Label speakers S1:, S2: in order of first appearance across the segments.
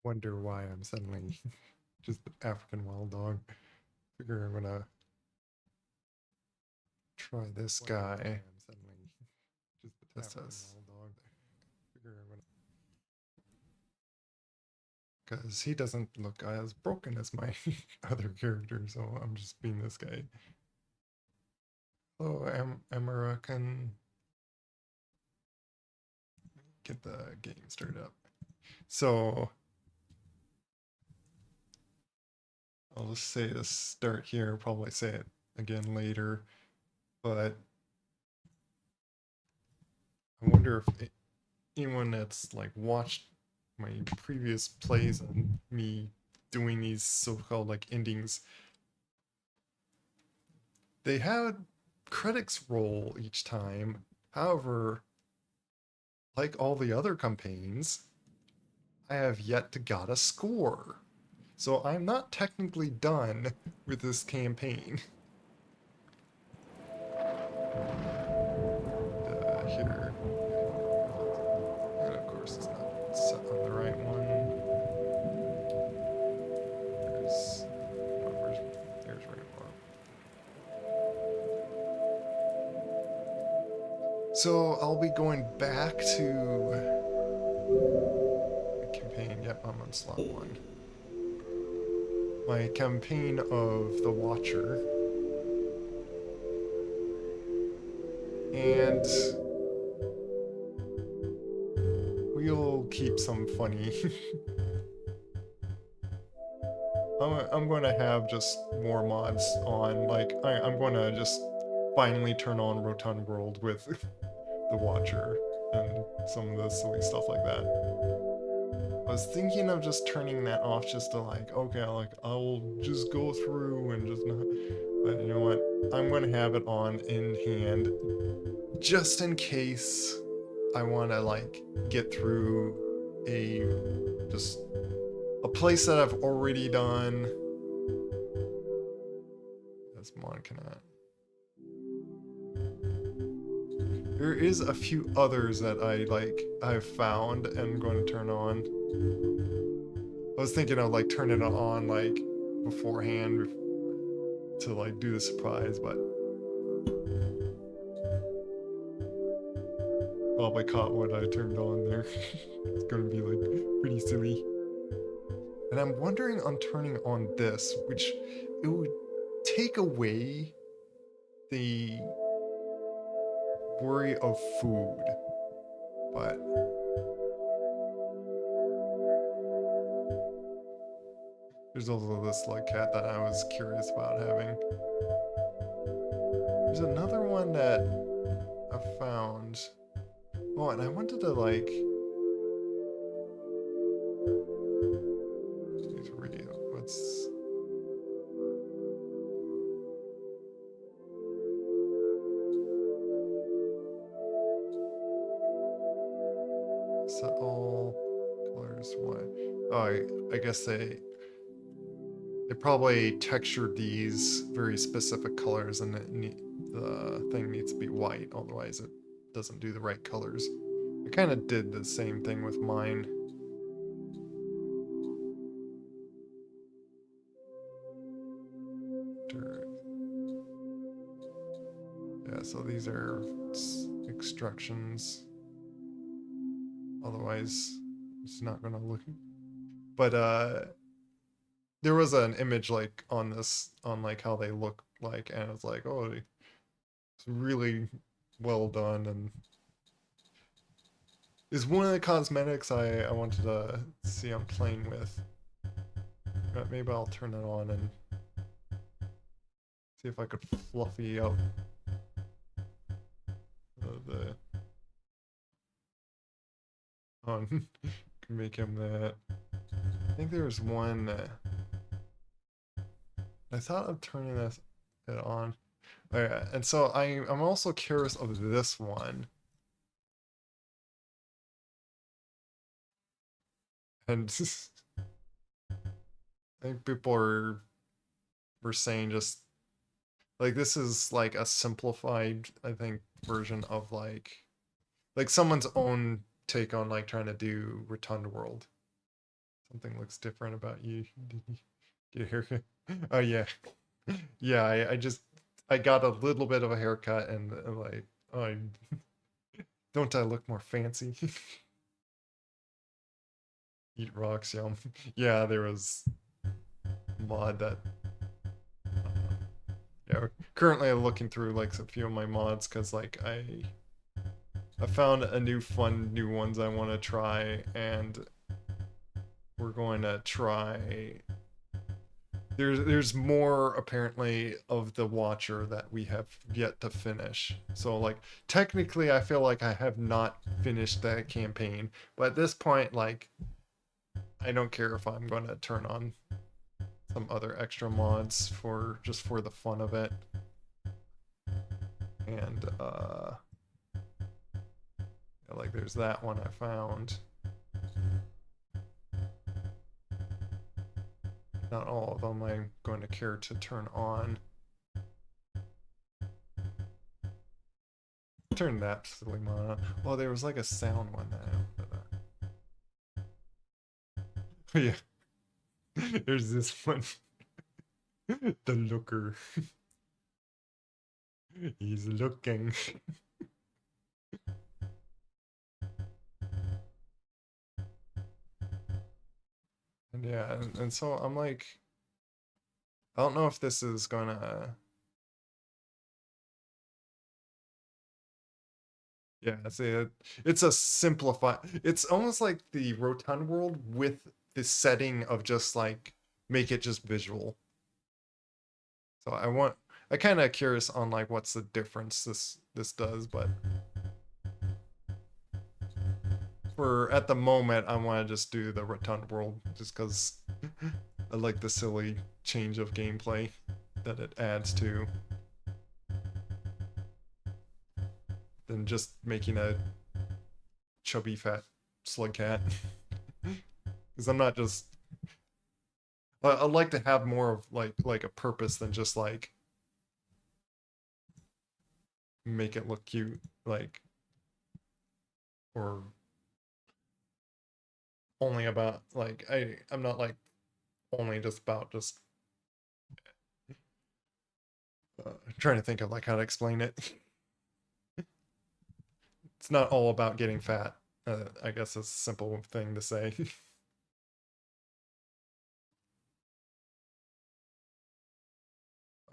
S1: Wonder why I'm suddenly just an African wild dog. Figure I'm gonna try this guy. This is because he doesn't look as broken as my other character, so I'm just being this guy. Hello, Amara can get the game started up. So I'll just say this start here, probably say it again later, but I wonder if anyone that's like watched my previous plays and me doing these so-called like endings, they had critics roll each time. However, like all the other campaigns, I have yet to got a score. So I'm not technically done with this campaign. Here. And of course it's not set on the right one. There's Rainbow. So I'll be going back to the campaign. Yep, I'm on slot 1. My campaign of the Watcher. And we'll keep some funny. I'm going to have just more mods on. Like, I'm going to just finally turn on Rotund World with the Watcher and some of the silly stuff like that. I was thinking of just turning that off just to like, okay, like I'll just go through and just not. But you know what? I'm going to have it on in hand just in case I want to like get through just a place that I've already done. As Mon cannot. There is a few others that I've found and I'm going to turn on. I was thinking of like turning it on like beforehand to like do the surprise, but probably caught what I turned on there. It's gonna be like pretty silly. And I'm wondering on turning on this, which it would take away the worry of food, but there's also this like cat that I was curious about having. There's another one that I found. Oh, and I wanted to like what's set all colors white. Oh, I guess they probably textured these very specific colors, and the thing needs to be white, otherwise it doesn't do the right colors. I kind of did the same thing with mine. Yeah, so these are instructions. Otherwise, it's not gonna look. But there was an image like on this, on like how they look like, and it's like, oh, it's really well done, and is one of the cosmetics I wanted to see I'm playing with. But maybe I'll turn it on and see if I could fluffy out the on can make him that. I think there was one I thought of turning it on. Oh, yeah. And so I'm also curious of this one. And I think people were saying just like this is like a simplified, I think, version of like someone's own take on like trying to do Rotund World. Something looks different about you. Did you get a haircut? Oh yeah. Yeah, I got a little bit of a haircut and like oh don't I look more fancy? Eat rocks, yum. Yeah, there was mod that yeah, currently I'm looking through like a few of my mods because like I found a new fun new ones I want to try and we're going to try there's more apparently of the Watcher that we have yet to finish. So like technically I feel like I have not finished that campaign, but at this point like I don't care if I'm going to turn on some other extra mods for just for the fun of it. And like there's that one I found. Not all of them I'm going to care to turn on. Turn that silly mod on. Well, there was like a sound one now. Yeah. There's this one. The looker. He's looking. And yeah, and so I'm like, I don't know if this is gonna. Yeah, see, it's a simplified. It's almost like the Rotund world with the setting of just like make it just visual. So I kind of curious on like what's the difference this does, but for at the moment I want to just do the Rotund world just because I like the silly change of gameplay that it adds to than just making a chubby fat slug cat. Because I'm not just I'd like to have more of like a purpose than just like make it look cute like or only about like I'm not like only just about just trying to think of like how to explain it. It's not all about getting fat. I guess it's a simple thing to say.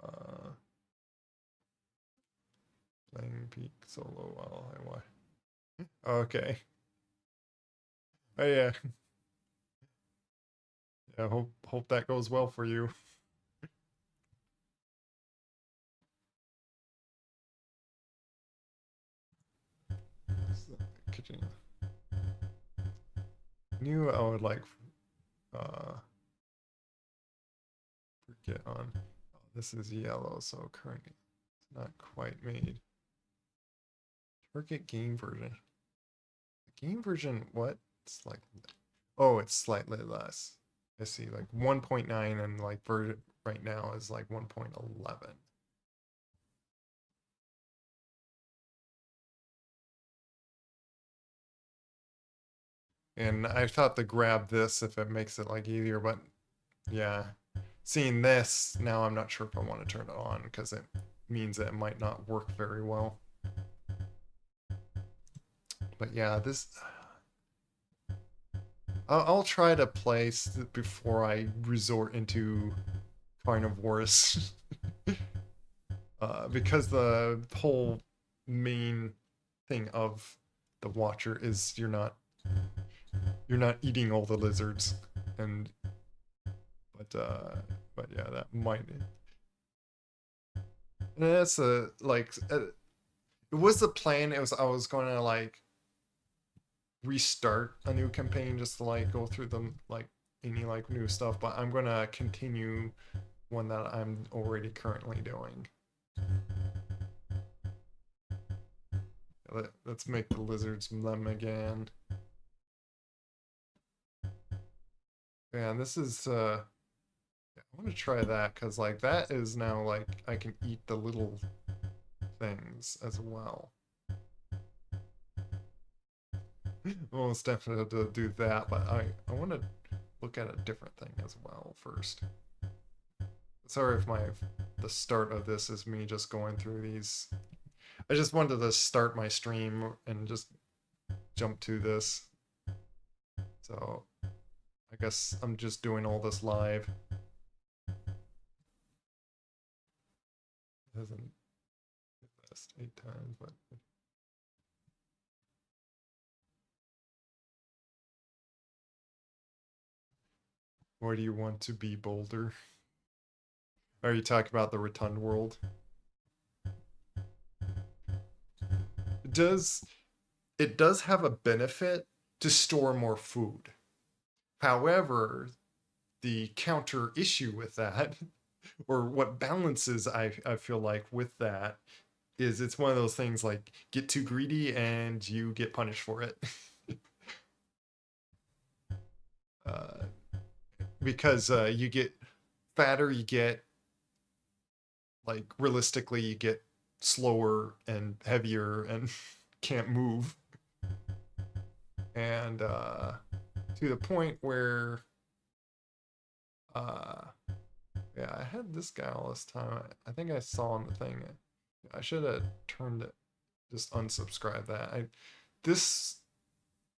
S1: uh, Playing peak solo while I watch. Okay. Oh yeah. Yeah. Hope that goes well for you. Kitchen. Knew I would like uh forget on. Oh, this is yellow, so currently it's not quite made. Target game version. The game version, what? It's like, oh, it's slightly less. I see, like 1.9 and like version right now is like 1.11. And I thought to grab this if it makes it like easier, but yeah, seeing this now, I'm not sure if I want to turn it on because it means that it might not work very well. But yeah, this I'll try to play before I resort into carnivorous. Because the whole main thing of the Watcher is you're not eating all the lizards, and but yeah, that might. And that's a like it was the plan. It was I was going to like restart a new campaign just to like go through them like any like new stuff, but I'm gonna continue one that I'm already currently doing. Let's make the lizards them again. Yeah, this is I want to try that because like that is now like I can eat the little things as well. Almost definitely to do that, but I want to look at a different thing as well first. Sorry if the start of this is me just going through these. I just wanted to start my stream and just jump to this. So I guess I'm just doing all this live. It hasn't hit this 8 times, but why do you want to be bolder? Are you talking about the rotund world? It does have a benefit to store more food. However, the counter issue with that, or what balances I feel like with that, is it's one of those things like get too greedy and you get punished for it. Because you get fatter, you get, like, realistically, you get slower and heavier and can't move. And to the point where yeah, I had this guy all this time. I think I saw on the thing. I should have turned it, just unsubscribe that. This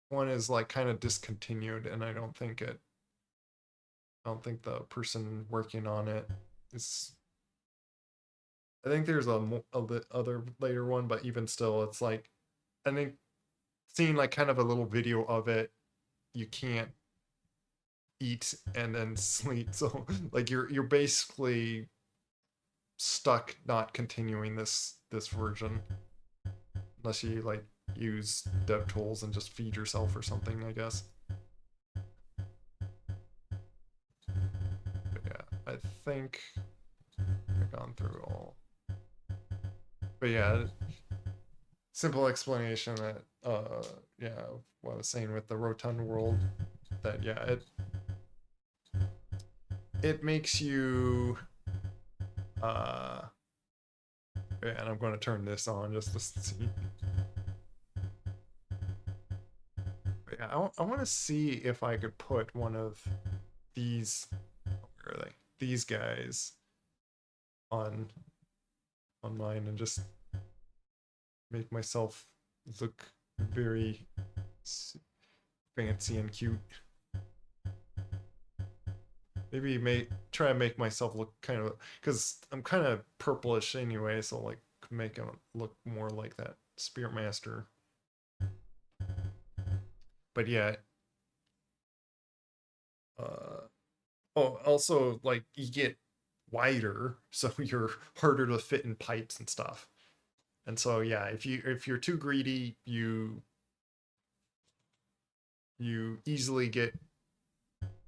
S1: one is like kind of discontinued, and I don't think the person working on it is. I think there's a other later one, but even still, it's like, I think seeing like kind of a little video of it, you can't eat and then sleep. So like you're basically stuck not continuing this version unless you like use dev tools and just feed yourself or something, I guess. But yeah, I think I've gone through all. But yeah, simple explanation that yeah, what I was saying with the rotund world, that yeah, it makes you yeah, and I'm going to turn this on just to see. But yeah, I want to see if I could put one of these, where are they? These guys on mine and just make myself look very fancy and cute. Maybe try and make myself look kind of, because I'm kind of purplish anyway, so like make it look more like that Spearmaster. But yeah, oh, also like you get wider, so you're harder to fit in pipes and stuff. And so yeah, if you're too greedy, you easily get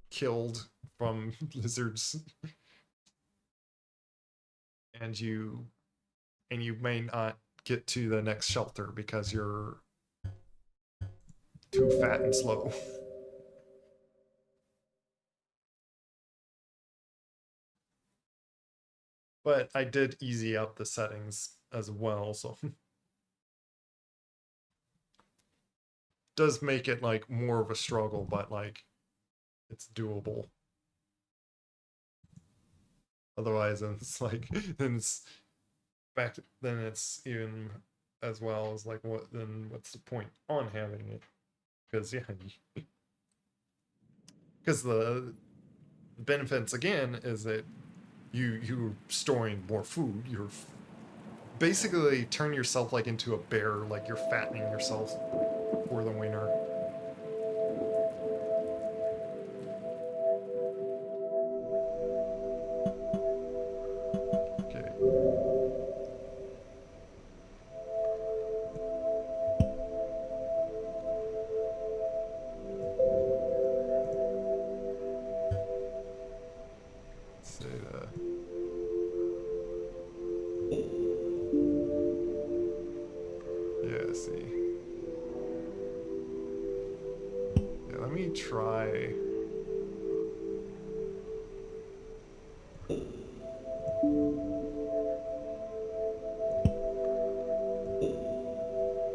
S1: killed from lizards, and you may not get to the next shelter because you're too fat and slow. But I did easy up the settings as well, so does make it like more of a struggle, but like it's doable. Otherwise, it's like then it's even as well as like what's the point on having it? Because yeah, because the benefits again is that you're storing more food. You're basically turn yourself like into a bear, like you're fattening yourself for the winter. Okay. Say that. Yeah, see. Yeah, let me try.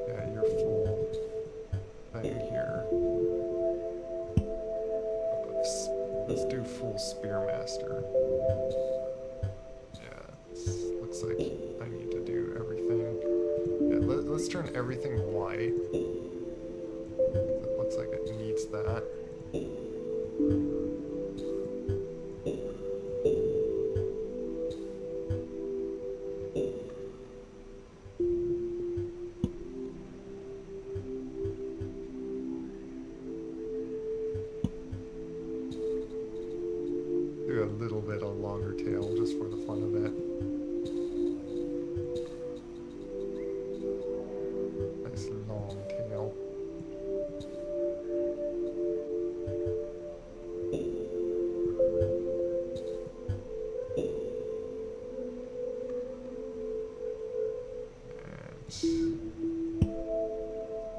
S1: Yeah, your full thing here of Spearmaster. Yeah, looks like I need to do everything. Yeah, let's turn everything white. It looks like it needs that. Do a little bit on longer tail just for the fun of it. Nice long tail. And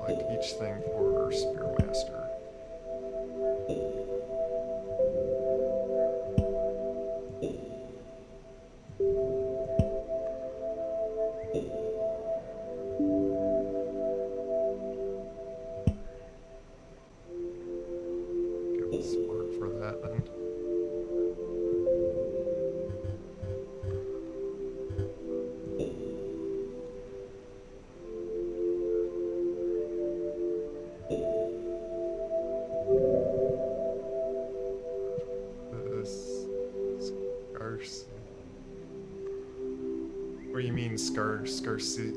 S1: like each thing for Spearmaster. Give a spark for that then. What do you mean scarcity?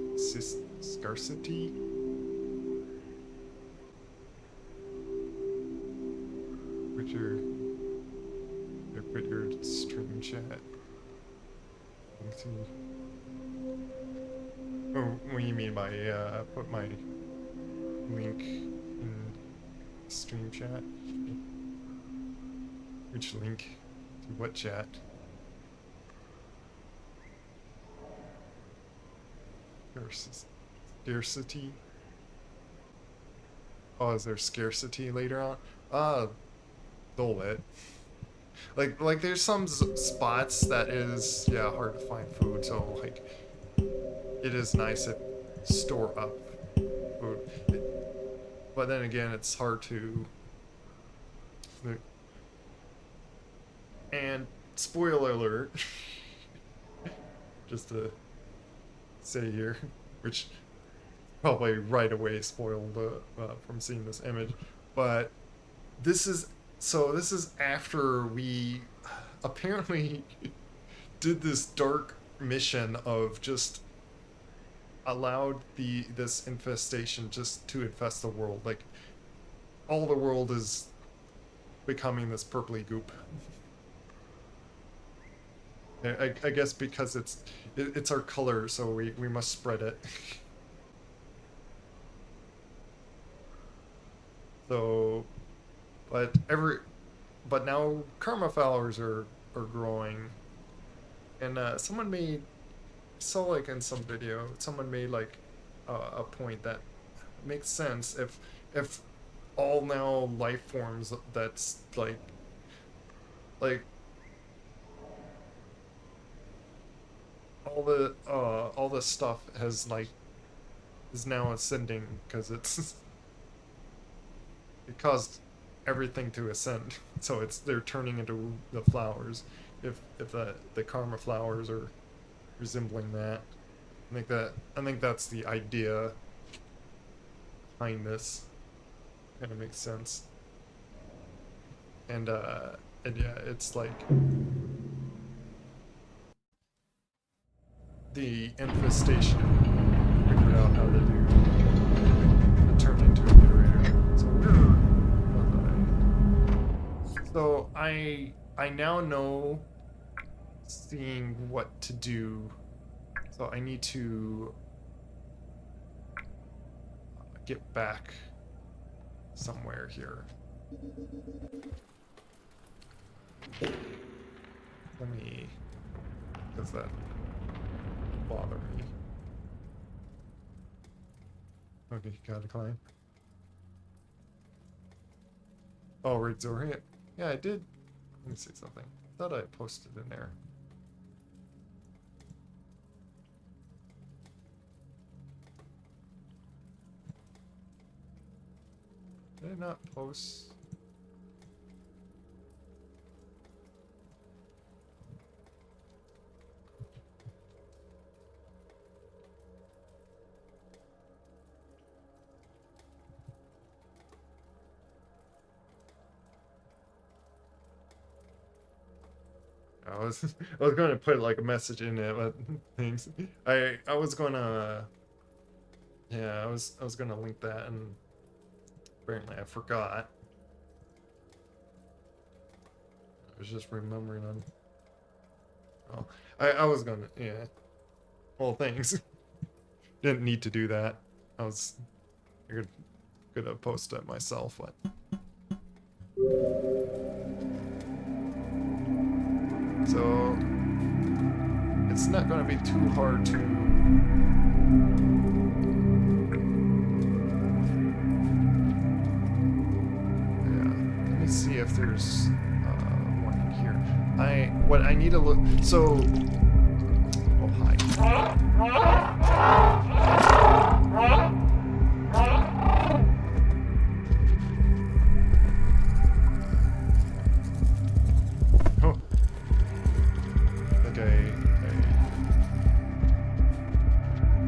S1: Put your stream chat. Oh, what do you mean by put my link in stream chat? Which link? To what chat? Scarcity? Oh, is there scarcity later on? Dole it. Like there's some spots that is, yeah, hard to find food, so like it is nice to store up food. But then again, it's hard to... And spoiler alert, just to say here, which probably right away spoiled from seeing this image, but this is after we apparently did this dark mission of just allowed this infestation just to infest the world. Like all the world is becoming this purpley goop. I guess because it's our color, so we must spread it. So, but now karma flowers are growing, and saw like in some video, someone made like a point that makes sense if all now life forms that's like all the stuff has like is now ascending because it caused everything to ascend, so they're turning into the flowers. If the karma flowers are resembling that, I think that's the idea behind this. Kind of makes sense. And yeah, it's like the infestation figured out how to turn into a iterator. So I now know seeing what to do. So I need to get back somewhere here. Does that bother me? Okay, gotta climb. Oh, Rezillo. Yeah, I did. Let me see something. I thought I posted in there. Did I not post? I was gonna put like a message in it, but thanks. I was gonna yeah, I was gonna link that and apparently I forgot. I was just remembering on. Oh, I was gonna yeah. Well, thanks. Didn't need to do that. I was gonna post it myself, but. So it's not gonna be too hard to. Yeah. Let me see if there's one in here. What I need to look. So. Oh hi. Oh. I think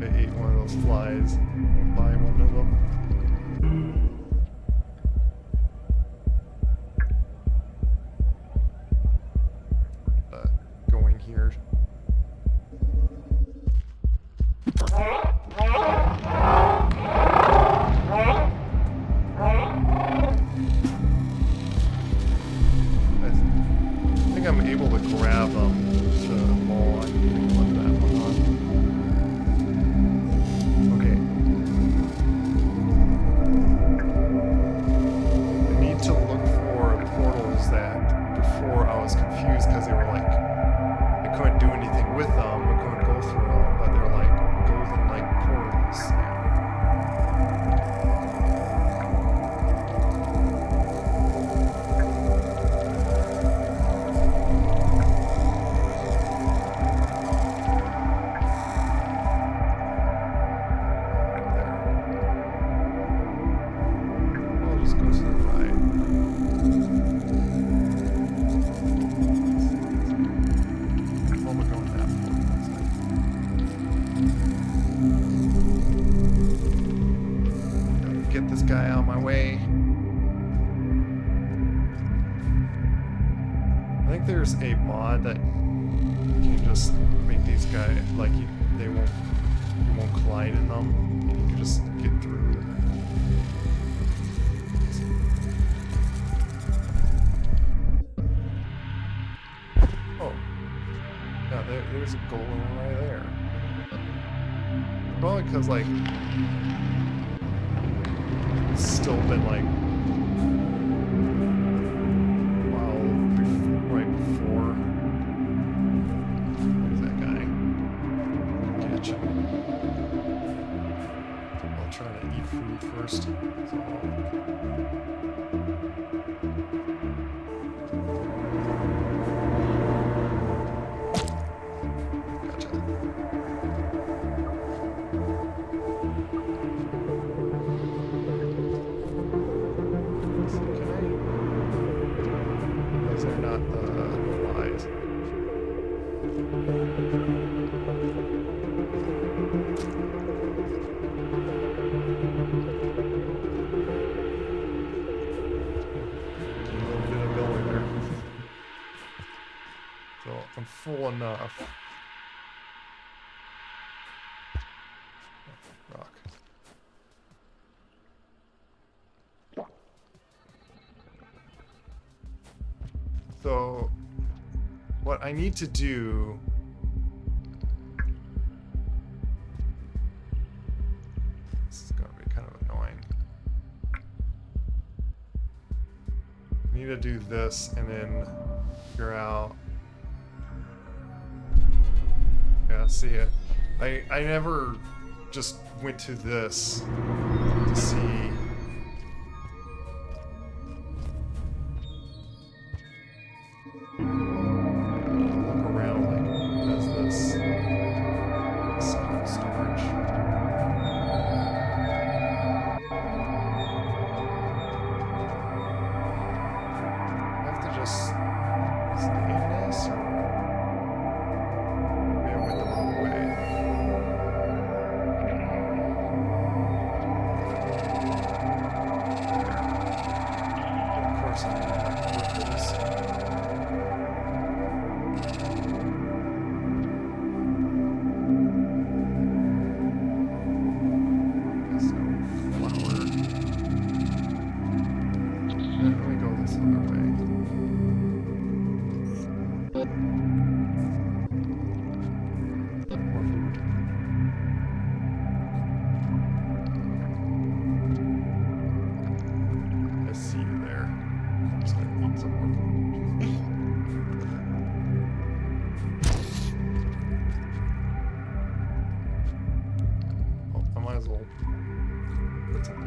S1: I ate one of those flies. Went by one of them. Going here. I think I'm able to grab them to maul. I can let that one on. Okay. I need to look for portals that before I was confused because they were like I couldn't do anything with them. I couldn't go through them, but they're like golden like portals. Yeah. Get this guy out of my way. I think there's a mod that can just make these guys like you won't collide in them, and you can just get through. Oh, yeah, there's a golem right there. Probably because like. It's still been like right before. Where's that guy? Catch him. I'll try to eat food first. So. They're not the flies. A bit of going there. So I'm full enough. Rock. So, what I need to do this is gonna be kind of annoying. I need to do this and then figure out. Yeah, see it. I never just went to this to see.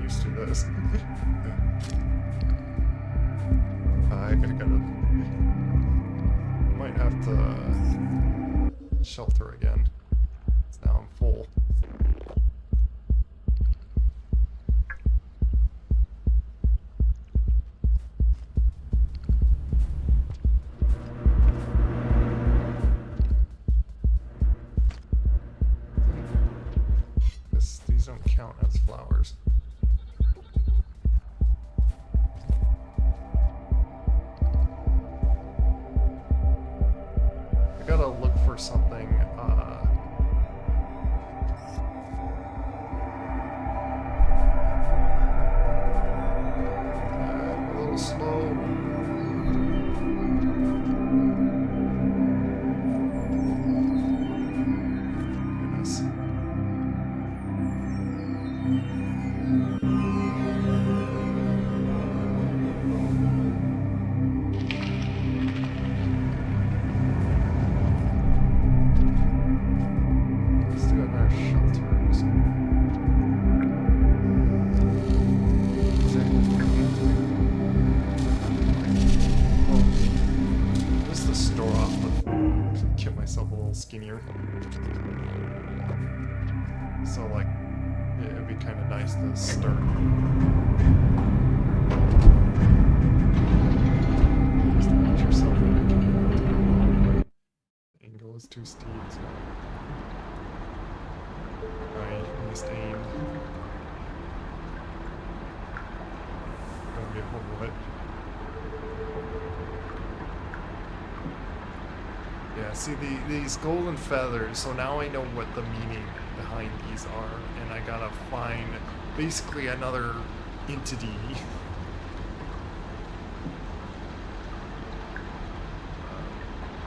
S1: used to this. I gotta... might have to shelter again. Now I'm full. These don't count as flowers. I gotta look for something, I'm a little slow. Goodness. Let's do another shelters. Oh, just to store off the food, get myself a little skinnier. So like, it'd be kind of nice to start. Just ease yourself in. The angle is too steep, so. I misaimed. Gonna be a whole lot. Yeah, see these golden feathers, so now I know what the meaning behind these are, and I gotta find basically another entity.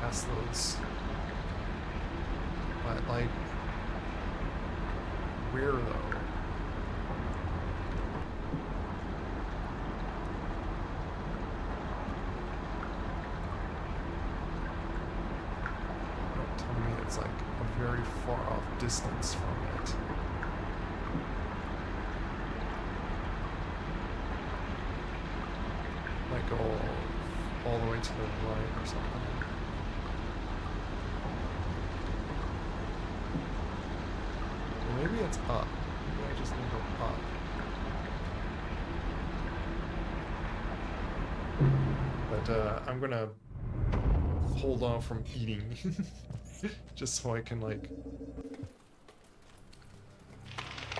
S1: Past those. But like, where though? Don't tell me it's like a very far off distance from it. Might go all the way to the right or something. Or maybe it's up. Maybe I just need to go up. But I'm gonna hold on from eating just so I can like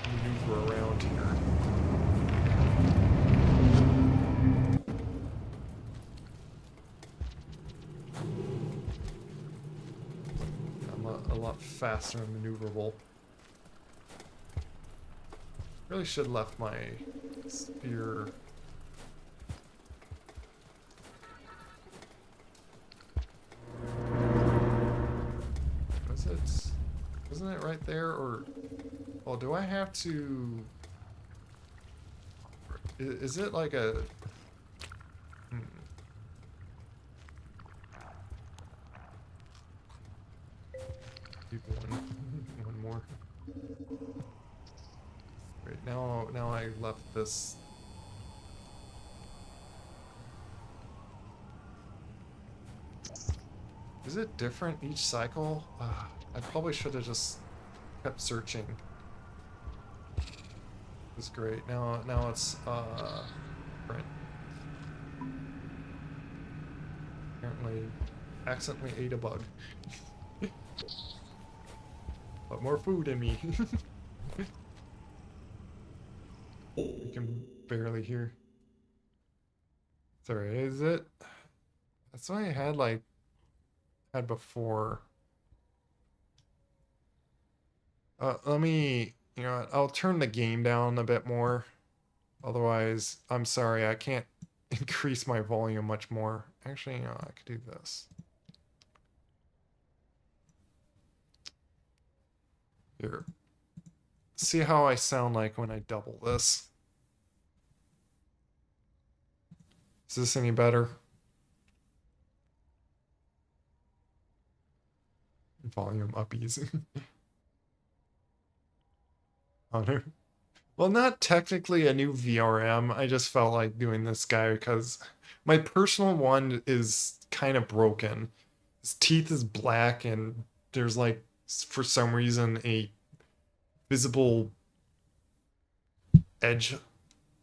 S1: maneuver around here. I'm a lot faster and maneuverable. Really should have left my spear. Was it? Wasn't it right there? Or oh, do I have to? Is it like a? Keep one more. Wait, now I left this. Is it different each cycle? I probably should have just kept searching. It's great. Now it's different. Apparently, accidentally ate a bug. But more food in me. You can barely hear. Sorry, is it? That's what I had before. Let me, I'll turn the game down a bit more. Otherwise, I'm sorry, I can't increase my volume much more. Actually, I could do this. Here. See how I sound like when I double this. Is this any better? Volume up easy. Hunter. Well, not technically a new VRM. I just felt like doing this guy because my personal one is kind of broken. His teeth is black, and there's like, for some reason, a visible edge,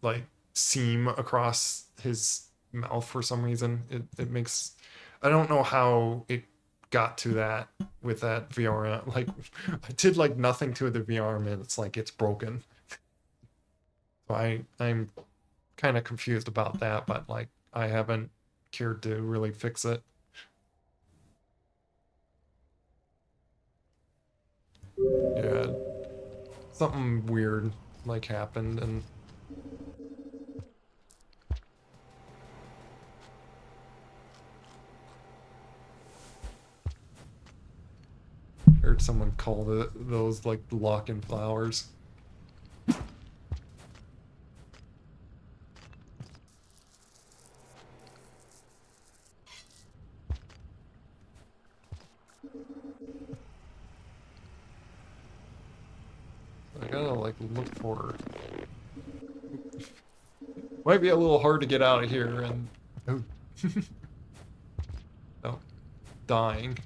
S1: like seam across his mouth for some reason. It makes, I don't know how it got to that with that VRM. Like, I did like nothing to the VRM, and it's like it's broken. So I'm kind of confused about that, but like I haven't cared to really fix it. Yeah, something weird like happened, and heard someone call those like lock-in flowers. I gotta like look for. Might be a little hard to get out of here, and oh, oh, dying.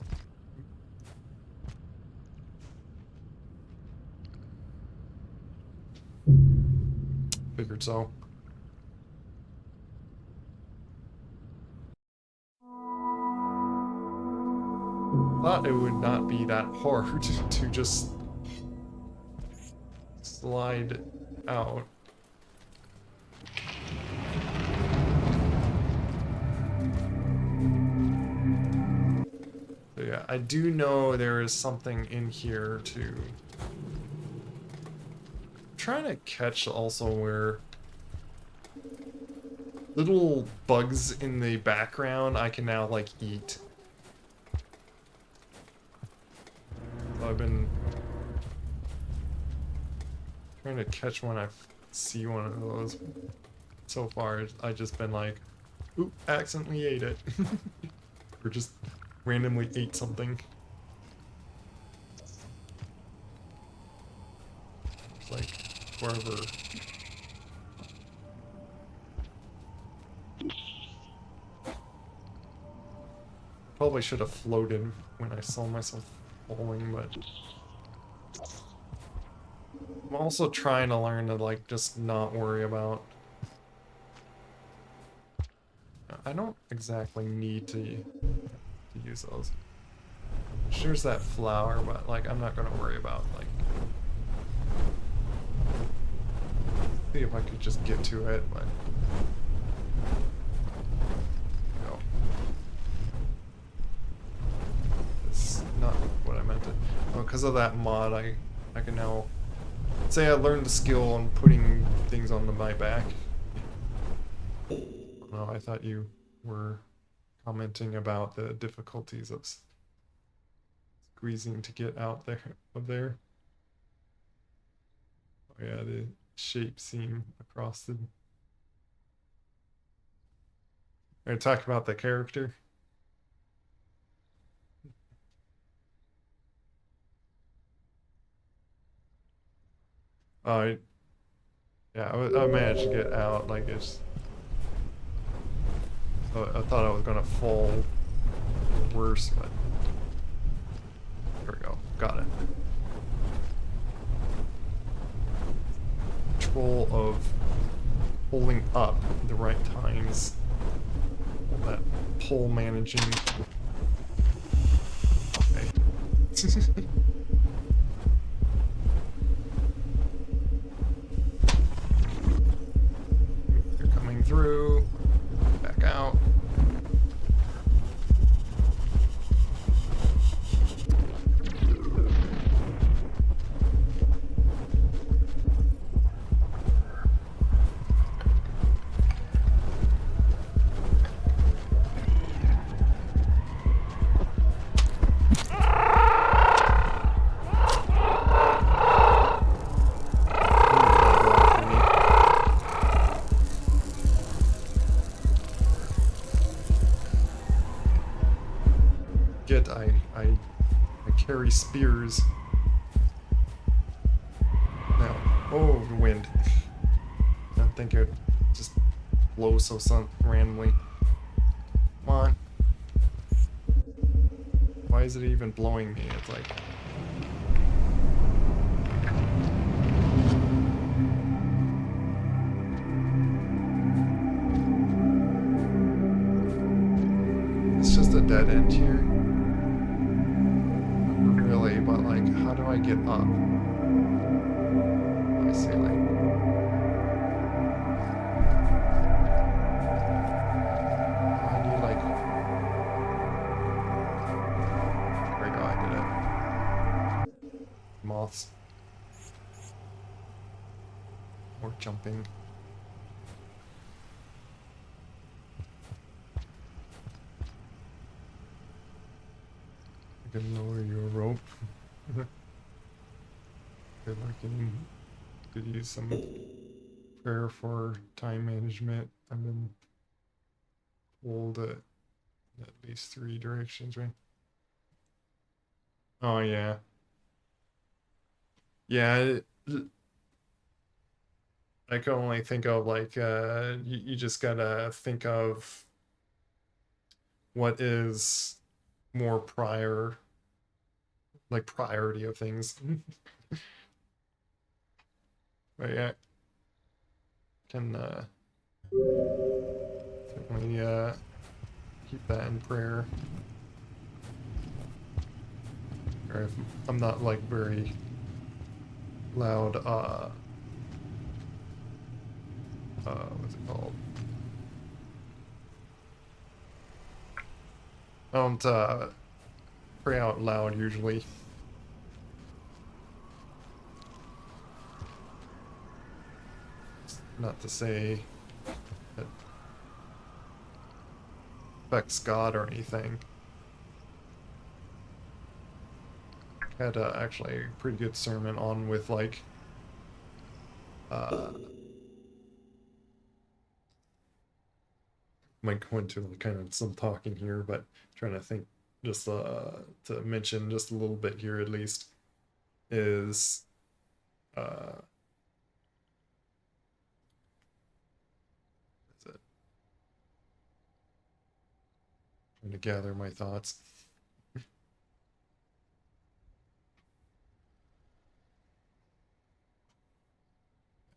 S1: Figured so. Thought it would not be that hard to just slide out. So yeah, I do know there is something in here to. I'm trying to catch also where little bugs in the background I can now like eat. So I've been trying to catch when I see one of those. So far, I just been like, oop, accidentally ate it. Or just randomly ate something. It's like, wherever. Probably should have floated when I saw myself falling, but I'm also trying to learn to like just not worry about. I don't exactly need to use those. There's that flower, but like I'm not gonna worry about like. See if I could just get to it, but no. It's not what I meant to. Oh, because of that mod, I can now say I learned the skill on putting things on my back. No, I thought you were commenting about the difficulties of squeezing to get out there of there. Oh yeah, the shape seam across the. I talk about the character. Oh, yeah, I managed to get out. Like it's. I thought I was gonna fall worse, but there we go. Got it. Control of holding up the right times. That pole managing. Okay. They're coming through. Back out. I carry spears. Now, Oh, the wind. I don't think it would just blow so randomly. Come on. Why is it even blowing me? It's like... It's just a dead end here. Not really, but like, how do I get up? My ceiling. I need like... There we go, I did it. Moths. More jumping. I can lower your rope. Good luck and could use some prayer for time management. I've been pulled at least 3 directions, right? Oh yeah. Yeah, I can only think of like you just gotta think of what is more like priority of things. But yeah, can certainly keep that in prayer. Or if I'm not like very loud what's it called? I don't pray out loud usually. Not to say that affects God or anything. Had actually a pretty good sermon on with like uh might go into kind of some talking here, but trying to think just to mention just a little bit here at least is uh is it trying to gather my thoughts.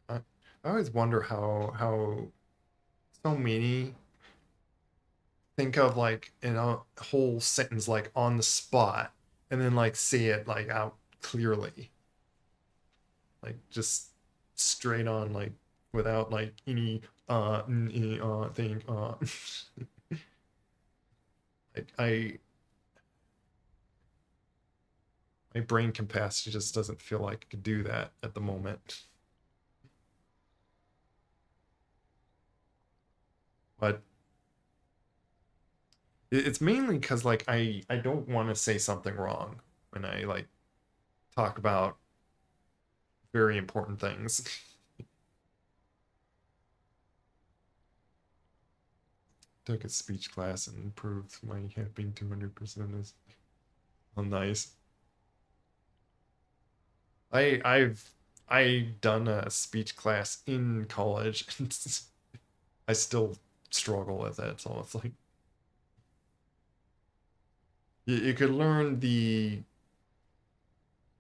S1: I, I always wonder how so many think of like in a whole sentence like on the spot and then like say it like out clearly, like just straight on, like without like any thing like my brain capacity just doesn't feel like I could do that at the moment. But it's mainly because like I don't want to say something wrong when I like talk about very important things. Took a speech class and improved my being 200% is oh, nice. I done a speech class in college and I still struggle with it. So it's like you could learn you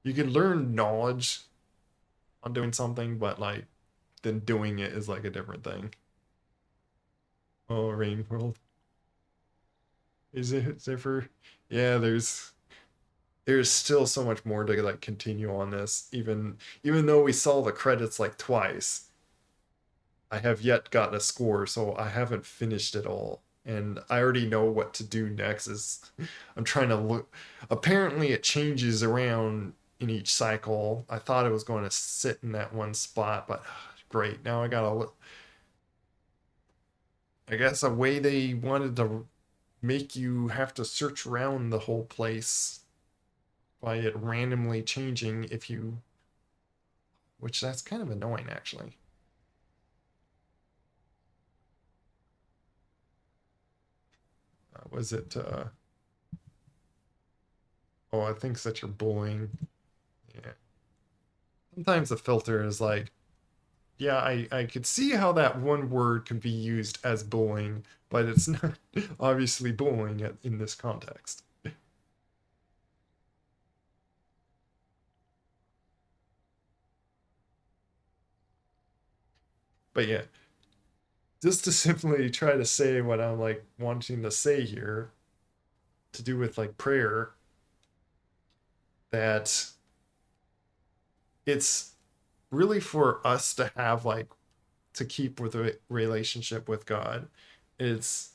S1: could learn knowledge on doing something, but like then doing it is like a different thing. Oh, Rain World. Is it Zephyr? Yeah, there's still so much more to like continue on this, even though we saw the credits like twice. I have yet gotten a score, so I haven't finished it all. And I already know what to do next is I'm trying to look. Apparently it changes around in each cycle. I thought it was going to sit in that one spot, but great. Now I gotta look. I guess a way they wanted to make you have to search around the whole place by it randomly changing if you, which that's kind of annoying actually. Was it oh, I think that you're bullying. Yeah. sometimes the filter is like, yeah, I could see how that one word can be used as bullying, but it's not obviously bullying in this context. But yeah, just to simply try to say what I'm like wanting to say here, to do with like prayer, that it's really for us to have like to keep with a relationship with God. It's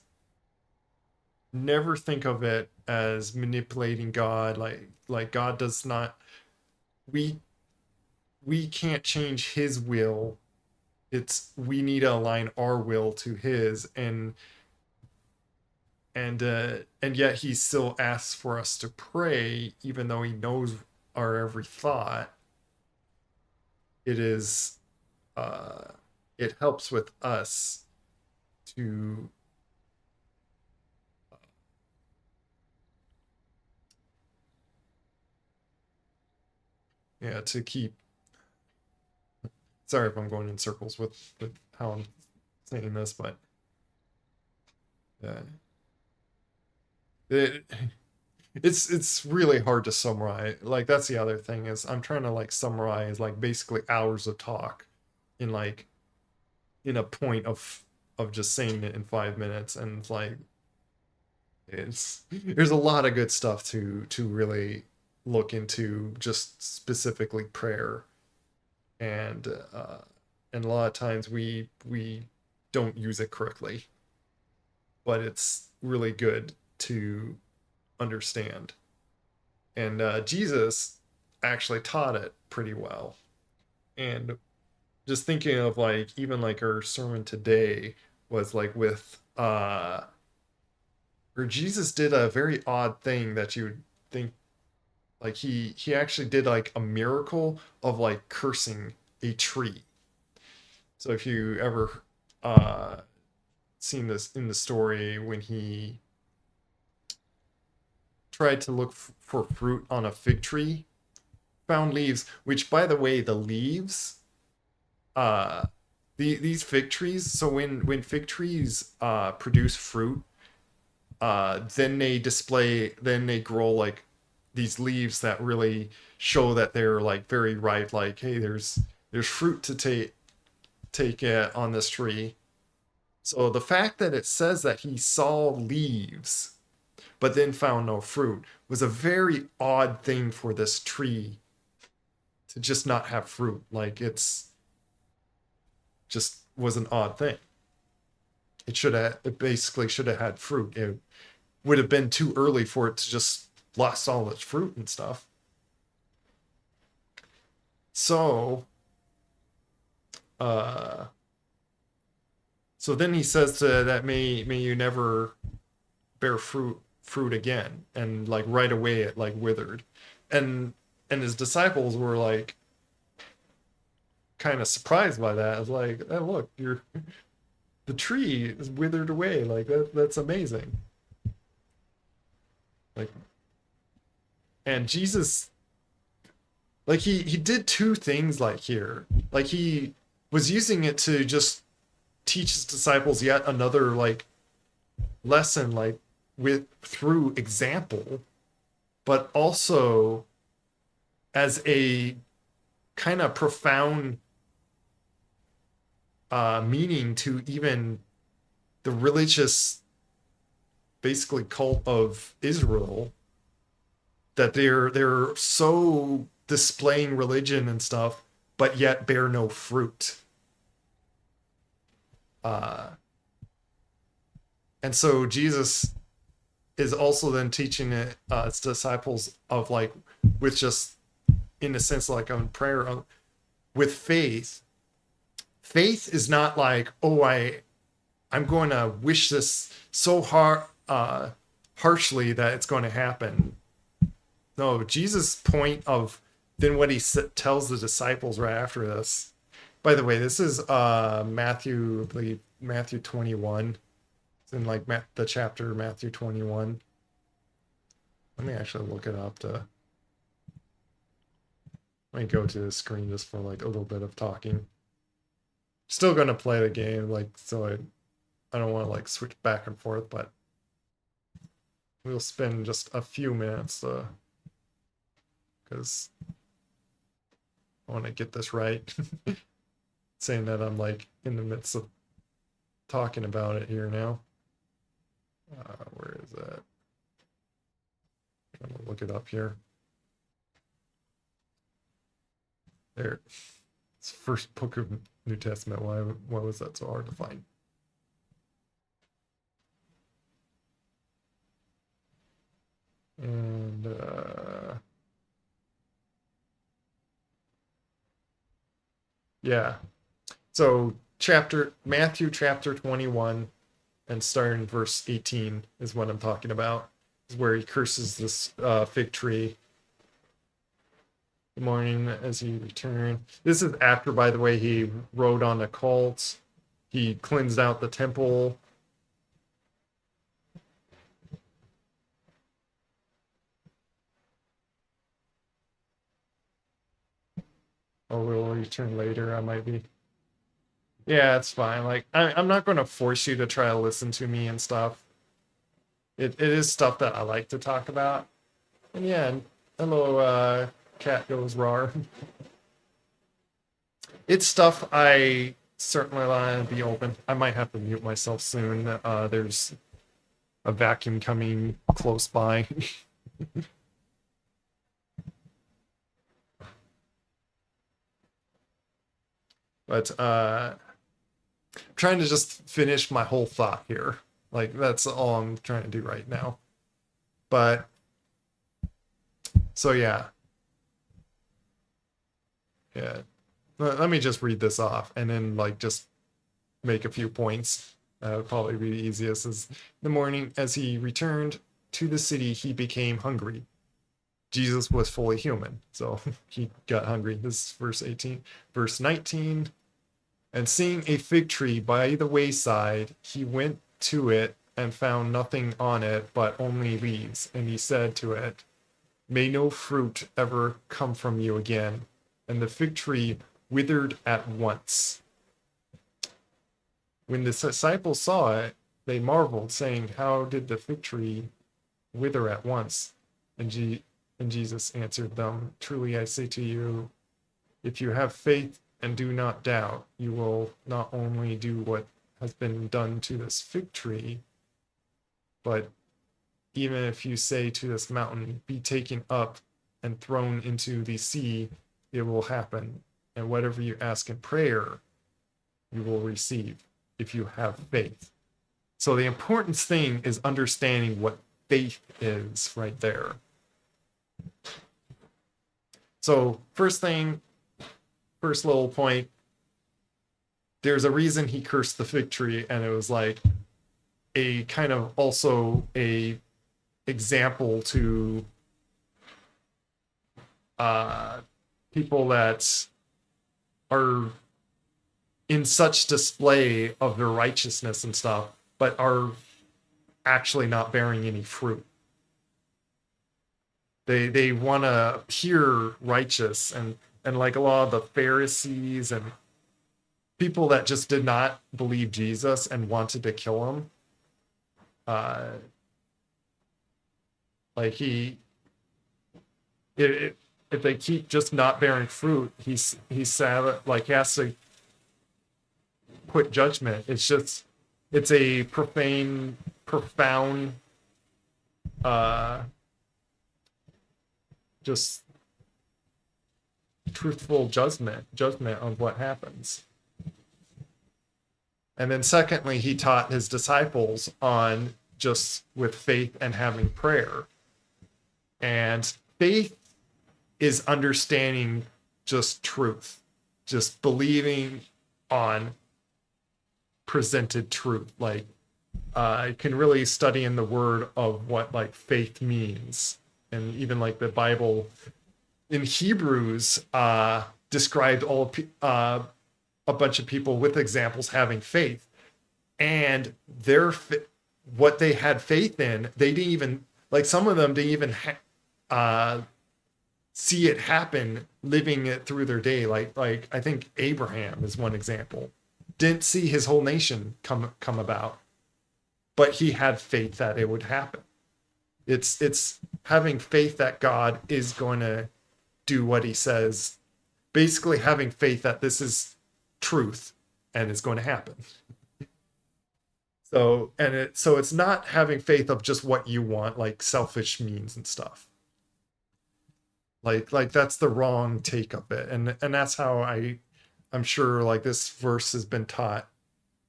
S1: never think of it as manipulating God. Like God does not, we we can't change his will. It's we need to align our will to his, and yet he still asks for us to pray even though he knows our every thought. It is uh it helps with us to yeah, to keep, sorry if I'm going in circles with how I'm saying this, but uh, it, it's really hard to summarize. Like that's the other thing is I'm trying to like summarize like basically hours of talk in like in a point of just saying it in 5 minutes, and it's like it's there's a lot of good stuff to really look into, just specifically prayer, and uh and a lot of times we don't use it correctly, but it's really good to understand. And Jesus actually taught it pretty well. And just thinking of like even like our sermon today was like with where Jesus did a very odd thing that you would think, like he actually did like a miracle of like cursing a tree. So if you ever uh seen this in the story when he tried to look for fruit on a fig tree, found leaves, which by the way, the leaves, uh these fig trees, so when fig trees produce fruit, then they grow like these leaves that really show that they're like very ripe, like hey, there's fruit to take on this tree. So the fact that it says that he saw leaves but then found no fruit was a very odd thing for this tree to just not have fruit. Like it's just was an odd thing. It basically should have had fruit. It would have been too early for it to just lost all its fruit and stuff. So uh so then he says to that, may you never bear fruit again, and like right away it like withered. And his disciples were like kind of surprised by that. It's like, oh, look, you're the tree is withered away. Like that's amazing. Like, and Jesus, like he did two things like here. Like he was using it to just teach his disciples yet another like lesson, like with through example, but also as a kind of profound meaning to even the religious, basically cult of Israel, that they're so displaying religion and stuff, but yet bear no fruit. Uh, and so Jesus is also then teaching it its disciples of like with just in a sense like on prayer with faith. Faith is not like, oh, I'm going to wish this so hard harshly that it's going to happen. No, Jesus' point of then what he tells the disciples right after this. By the way, this is Matthew, I believe Matthew 21. It's in like the chapter Matthew 21. Let me actually look it up to. I might go to the screen just for like a little bit of talking. Still gonna play the game, like, so I don't want to like switch back and forth, but we'll spend just a few minutes because I want to get this right. Saying that I'm like in the midst of talking about it here now. Where is that? I'm gonna look it up here. There. It's first book of New Testament. Why was that so hard to find? And yeah. So Matthew chapter 21 and starting verse 18 is what I'm talking about. Is where he curses this fig tree. Good morning as he returned. This is after, by the way, he rode on a colt. He cleansed out the temple. Or will return later. I might be. Yeah, it's fine. Like I'm not going to force you to try to listen to me and stuff. It is stuff that I like to talk about. And yeah, hello, cat goes raw. It's stuff I certainly want to be open. I might have to mute myself soon. There's a vacuum coming close by. But I'm trying to just finish my whole thought here. Like that's all I'm trying to do right now. But so yeah. Yeah. Let me just read this off and then like just make a few points. Probably be the easiest. Is the morning as he returned to the city, he became hungry. Jesus was fully human, so he got hungry. This is verse 18. Verse 19. And seeing a fig tree by the wayside, he went to it and found nothing on it but only leaves. And he said to it, may no fruit ever come from you again. And the fig tree withered at once. When the disciples saw it, they marveled, saying, how did the fig tree wither at once? And Jesus answered them, truly I say to you, if you have faith and do not doubt, you will not only do what has been done to this fig tree, but even if you say to this mountain, be taken up and thrown into the sea, it will happen. And whatever you ask in prayer, you will receive if you have faith. So the important thing is understanding what faith is right there. So first little point, there's a reason he cursed the fig tree, and it was like a kind of also a example to people that are in such display of their righteousness and stuff, but are actually not bearing any fruit. They want to appear righteous, and like a lot of the Pharisees and people that just did not believe Jesus and wanted to kill him. Like if they keep just not bearing fruit, he's sad. Like he has to put judgment. It's a profound, just truthful judgment of what happens. And then secondly, he taught his disciples on just with faith and having prayer. And faith is understanding just truth, just believing on presented truth. Like I can really study in the word of what like faith means. And even like the Bible in Hebrews described a bunch of people with examples having faith, and what they had faith in, they didn't even, like some of them didn't even see it happen, living it through their day. Like I think Abraham is one example. Didn't see his whole nation come about, but he had faith that it would happen. It's having faith that God is going to do what he says. Basically having faith that this is truth and it's going to happen. So it's not having faith of just what you want, like selfish means and stuff. Like that's the wrong take of it. And that's how I'm sure like this verse has been taught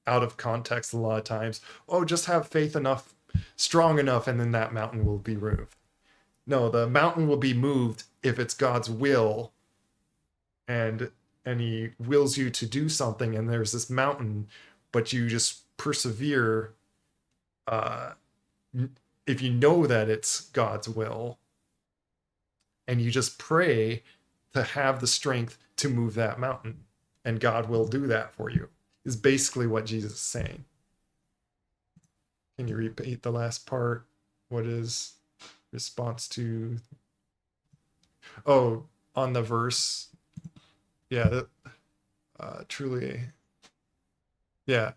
S1: out of context a lot of times. Oh, just have faith enough, strong enough, and then that mountain will be moved. No, the mountain will be moved if it's God's will, and he wills you to do something, and there's this mountain, but you just persevere. If you know that it's God's will, and you just pray to have the strength to move that mountain, and God will do that for you, is basically what Jesus is saying. Can you repeat the last part? What is response to? Oh, on the verse. Yeah, truly. Yeah.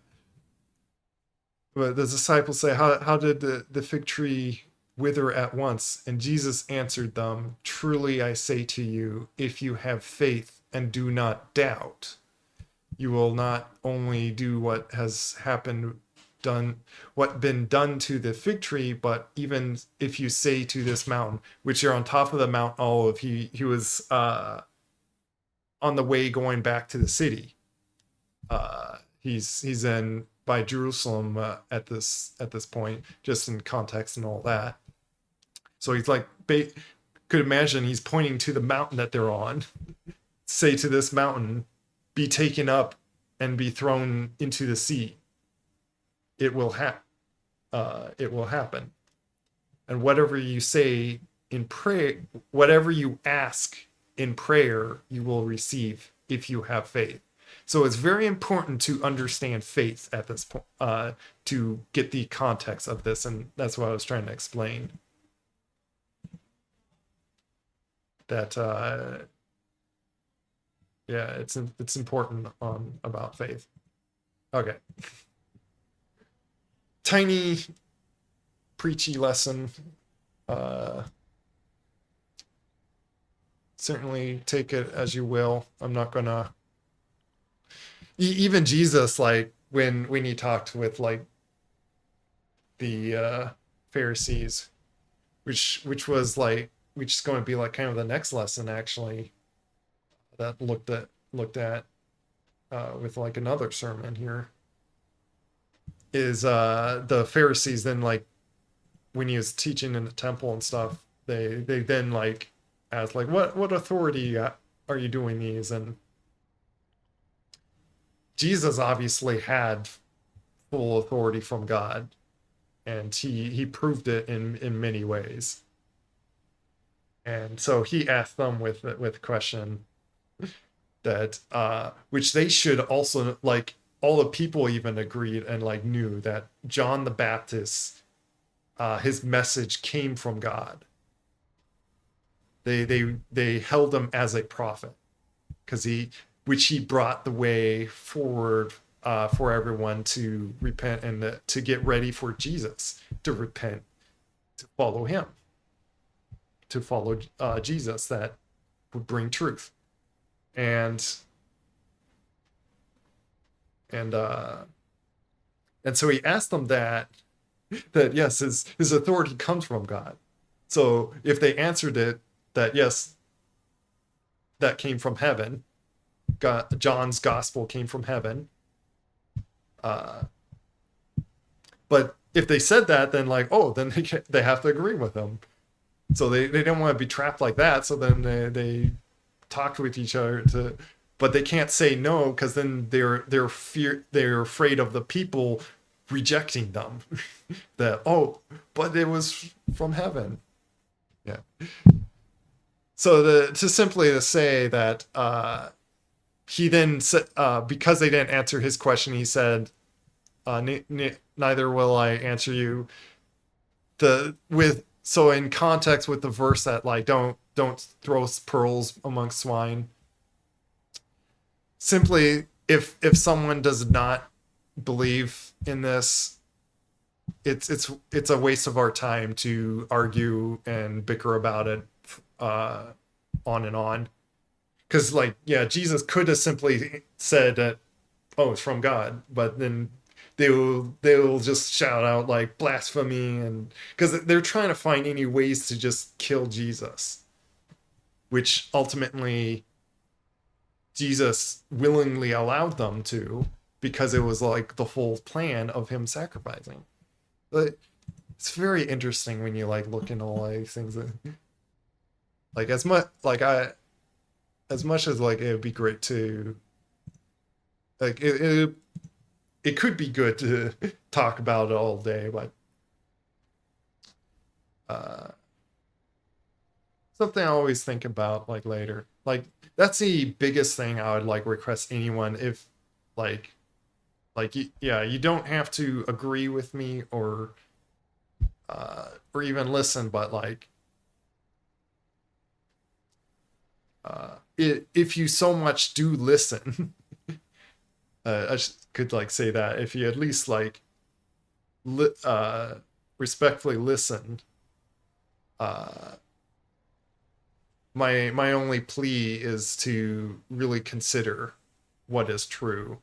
S1: But the disciples say, how did the fig tree wither at once? And Jesus answered them, truly I say to you, if you have faith and do not doubt, you will not only do what has been done to the fig tree, but even if you say to this mountain, which you're on top of the Mount Olive, he was on the way going back to the city. He's in by Jerusalem at this point, just in context and all that. So he's like, could imagine he's pointing to the mountain that they're on. Say to this mountain, be taken up and be thrown into the sea. It will happen. And whatever you say in prayer, whatever you ask in prayer, you will receive if you have faith. So it's very important to understand faith at this point, to get the context of this, and that's what I was trying to explain. That yeah, it's important about faith. Okay. Tiny preachy lesson. Certainly take it as you will. I'm not gonna. Even Jesus, like when he talked with like the Pharisees, which is going to be like kind of the next lesson actually, that looked at with like another sermon here, is the Pharisees then, like when he was teaching in the temple and stuff, they then like asked like, what authority are you doing these? And Jesus obviously had full authority from God, and he proved it in many ways. And so he asked them with a question that which they should also, like, all the people even agreed and like knew that John the Baptist, his message came from God. They held him as a prophet because he brought the way forward for everyone to repent and to get ready for Jesus, to repent, to follow him, to follow Jesus, that would bring truth. And so he asked them that yes, his authority comes from God. So if they answered it that yes, that came from heaven, God, John's gospel came from heaven. But if they said that, then like, oh, then they have to agree with him. So they didn't want to be trapped like that. So then they talked with each other but they can't say no, because then they're afraid of the people rejecting them. That, oh, but it was from heaven. Yeah. So to simply say that he then said, because they didn't answer his question, he said, neither will I answer you. so in context with the verse that like don't throw pearls among swine, simply if someone does not believe in this, it's a waste of our time to argue and bicker about it uh on and on. Because like, yeah, Jesus could have simply said that, oh, it's from God, but then they will just shout out like blasphemy, and because they're trying to find any ways to just kill Jesus, which ultimately Jesus willingly allowed them to, because it was like the whole plan of him sacrificing. But it's very interesting when you like look into all these things that, like, as much as like it would be great to like it could be good to talk about it all day, but uh something I always think about like later. Like that's the biggest thing I would like request anyone, if like yeah, you don't have to agree with me or even listen, but like if you so much do listen, I could like say that if you at least like respectfully listen, uh my only plea is to really consider what is true,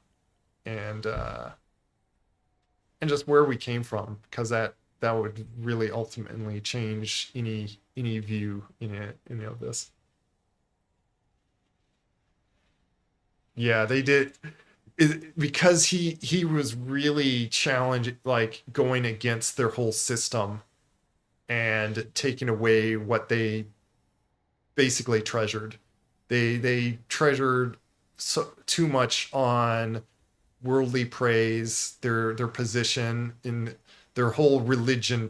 S1: and just where we came from, because that would really ultimately change any view in it, any of this. Yeah, they did because he was really challenged, like going against their whole system and taking away what they basically treasured. They treasured too much on worldly praise, their position in their whole religion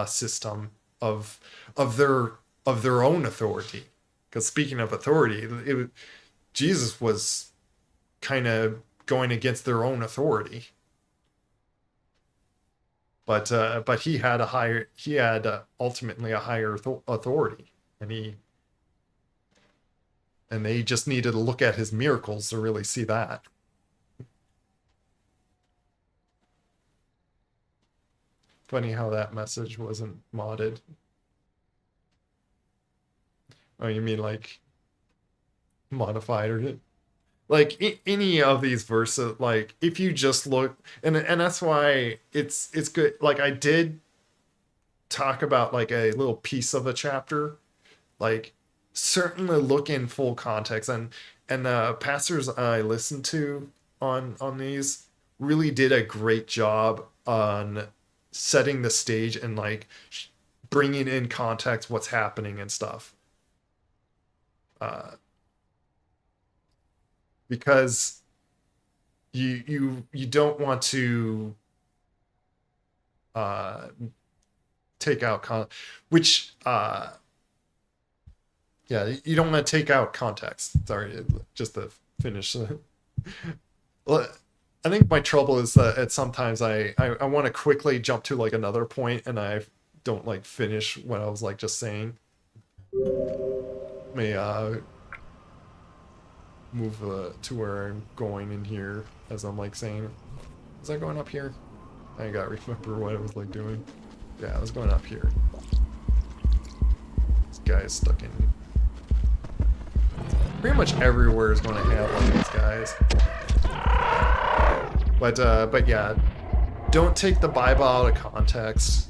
S1: system of of their of their own authority. Because speaking of authority, Jesus was kind of going against their own authority. But he had ultimately a higher authority, and they just needed to look at his miracles to really see that. Funny how that message wasn't modded. Oh, you mean like modified, or like any of these verses? Like if you just look, and that's why it's good. Like I did talk about like a little piece of a chapter, like certainly look in full context, and the pastors I listened to on these really did a great job on setting the stage and like bringing in context what's happening and stuff, uh, because you don't want to uh, take out which yeah, you don't want to take out context. Sorry, just to finish. Well, I think my trouble is that sometimes I want to quickly jump to like another point, and I don't like finish what I was like just saying. May move to where I'm going in here as I'm like saying. Was I going up here? I gotta remember what I was like doing. Yeah, I was going up here. This guy's stuck in. Pretty much everywhere is going to have one of these guys. But yeah, don't take the Bible out of context.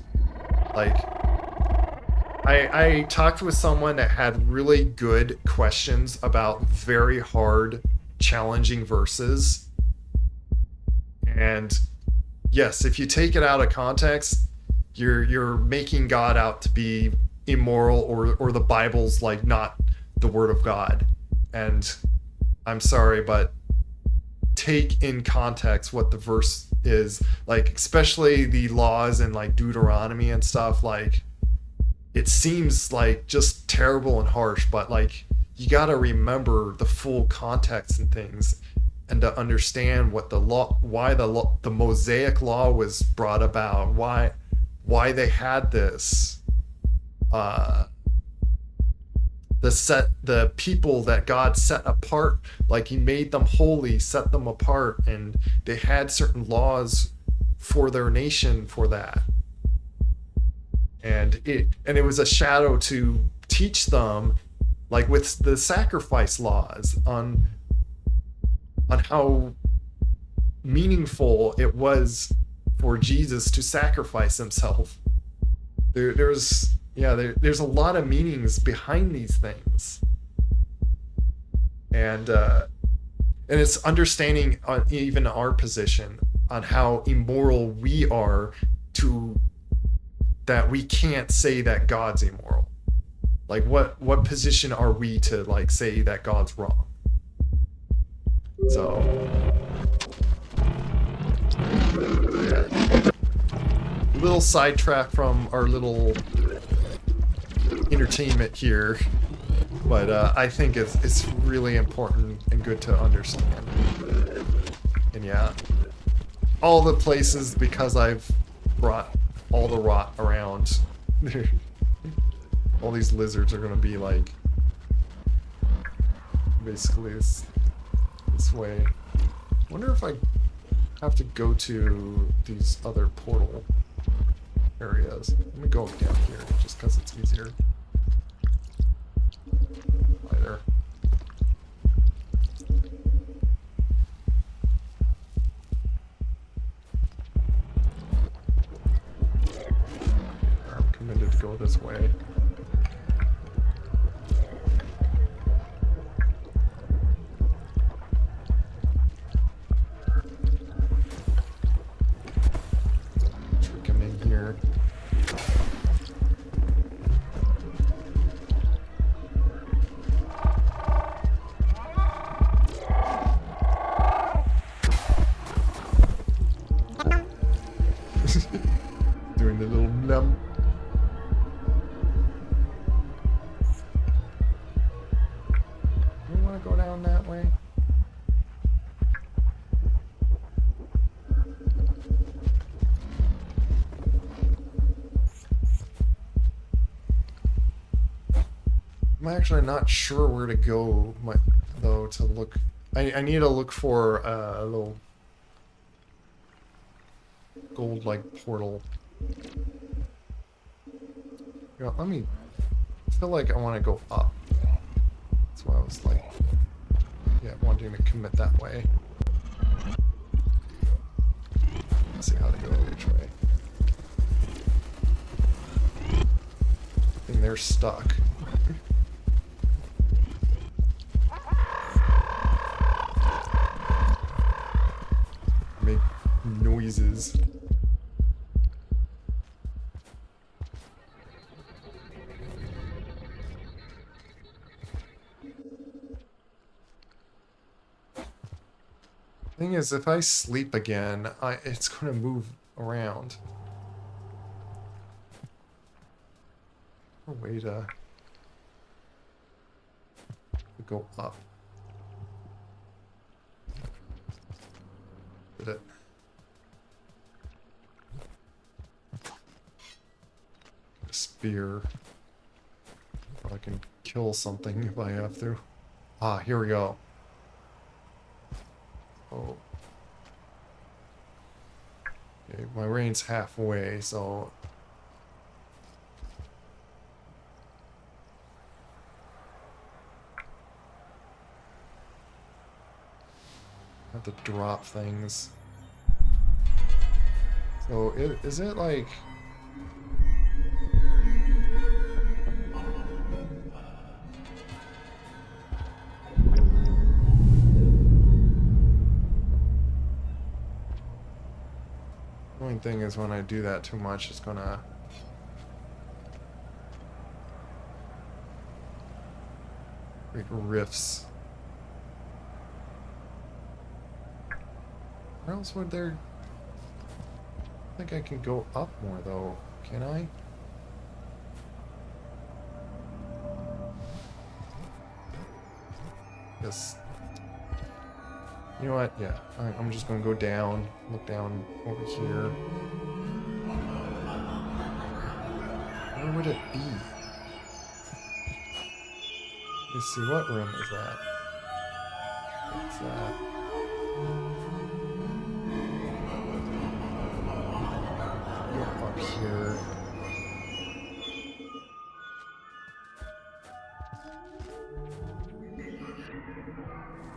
S1: Like, I talked with someone that had really good questions about very hard, challenging verses. And yes, if you take it out of context, you're making God out to be immoral, or the Bible's like not the word of God. And I'm sorry, but take in context what the verse is, like especially the laws and like Deuteronomy and stuff. Like it seems like just terrible and harsh, but like you got to remember the full context and things, and to understand what the law, why the Mosaic law was brought about, why they had this.
S2: the people that God set apart, like he made them holy, set them apart, and they had certain laws for their nation for that. And it was a shadow to teach them, like with the sacrifice laws, on how meaningful it was for Jesus to sacrifice himself. There's a lot of meanings behind these things, and it's understanding even our position on how immoral we are, to that we can't say that God's immoral. Like what position are we to like say that God's wrong? So yeah. Little sidetrack from our little entertainment here, but I think it's really important and good to understand. And yeah, all the places, because I've brought all the rot around, all these lizards are gonna be like basically this way. Wonder if I have to go to these other portal areas. Let me go down here just because it's easier. Right there. I'm committed to go this way. Trick him in here. Doing the little blum. You want to go down that way? I'm actually not sure where to go, though, to look. I need to look for a little gold-like portal. You know, I feel like I want to go up. That's why I was like, yeah, wanting to commit that way. Let's see how to go which way. And they're stuck. Make noises. Thing is, if I sleep again, it's gonna move around. A way to go up. Did it? A spear. I can kill something if I have to. Ah, here we go. Oh. Okay, my range's halfway, so I have to drop things. So is it like the only thing is when I do that too much, it's gonna create rifts. Where else would there? I think I can go up more though, can I? Yes. You know what? Yeah, I'm just gonna go down, look down over here. Where would it be? Let's see, what room is that? What's that? Go up here.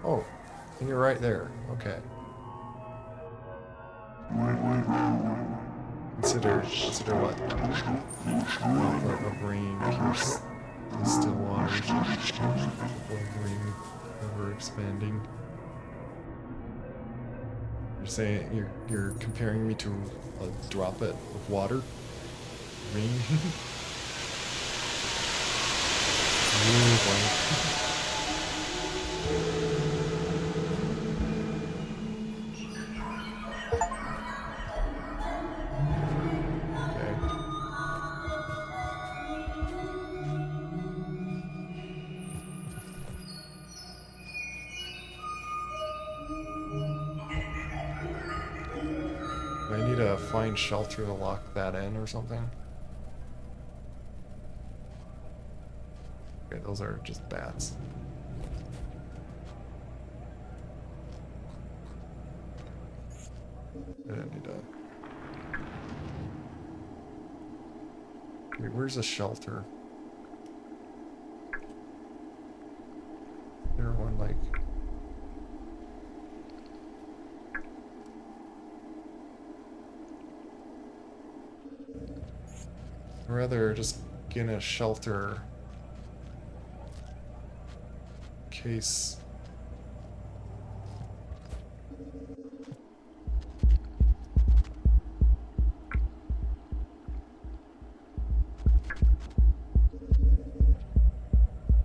S2: Oh, and you're right there. Okay. Consider what? Of rain pierce the still waters, ring ever expanding. You're saying you're comparing me to a droplet of water? Rain? Ooh, boy. Do I need to find shelter to lock that in or something? Okay, those are just bats. I didn't need to... Wait, where's a shelter? Is there one like... I'd rather just get a shelter in case.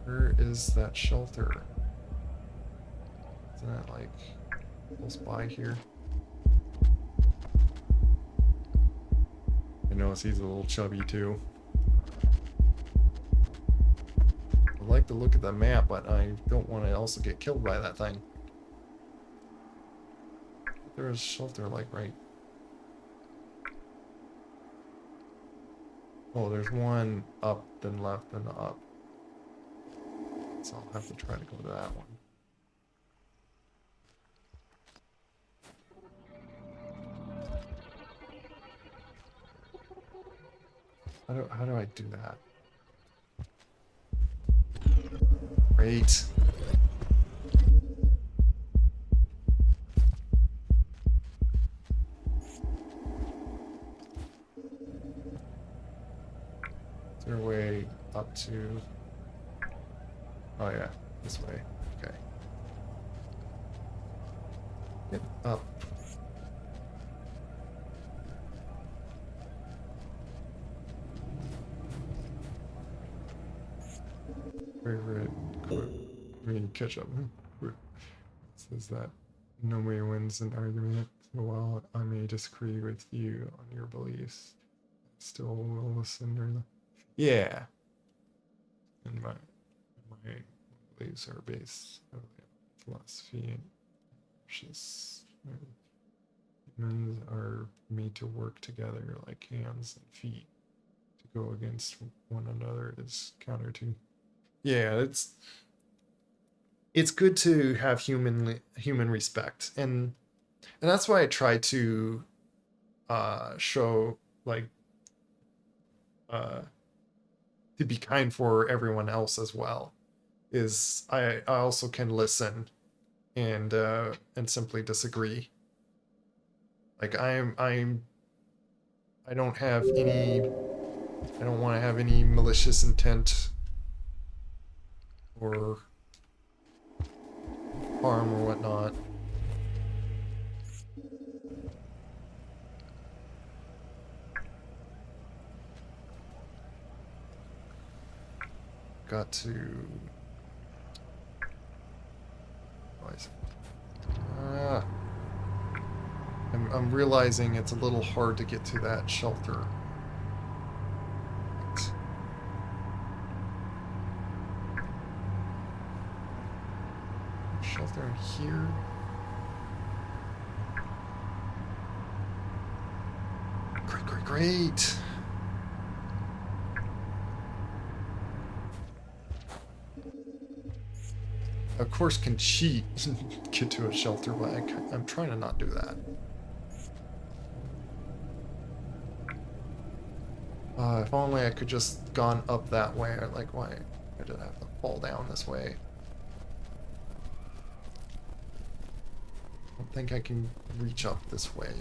S2: Where is that shelter? Isn't it like close by here? I notice he's a little chubby too. I like to look at the map, but I don't want to also get killed by that thing. There is shelter like right. Oh, there's one up, then left, then up. So I'll have to try to go to that one. How do I do that? Great. Is there a way up to... Oh yeah, this way. Okay. Get up. Favorite quote. I mean, catch up. It says that nobody wins an argument, so while I may disagree with you on your beliefs, I still will listen to the... Yeah. And my beliefs are based on philosophy and just humans are made to work together like hands and feet. To go against one another is counter to... Yeah, it's good to have human respect, and that's why I try to show like to be kind for everyone else as well. Is I also can listen and simply disagree. Like I don't have any, I don't want to have any malicious intent or harm or whatnot. Got to... I'm realizing it's a little hard to get to that shelter. Shelter in here. Great. of course, can cheat get to a shelter, but I'm trying to not do that. If only I could just gone up that way. Like, why did I have to fall down this way? I don't think I can reach up this way.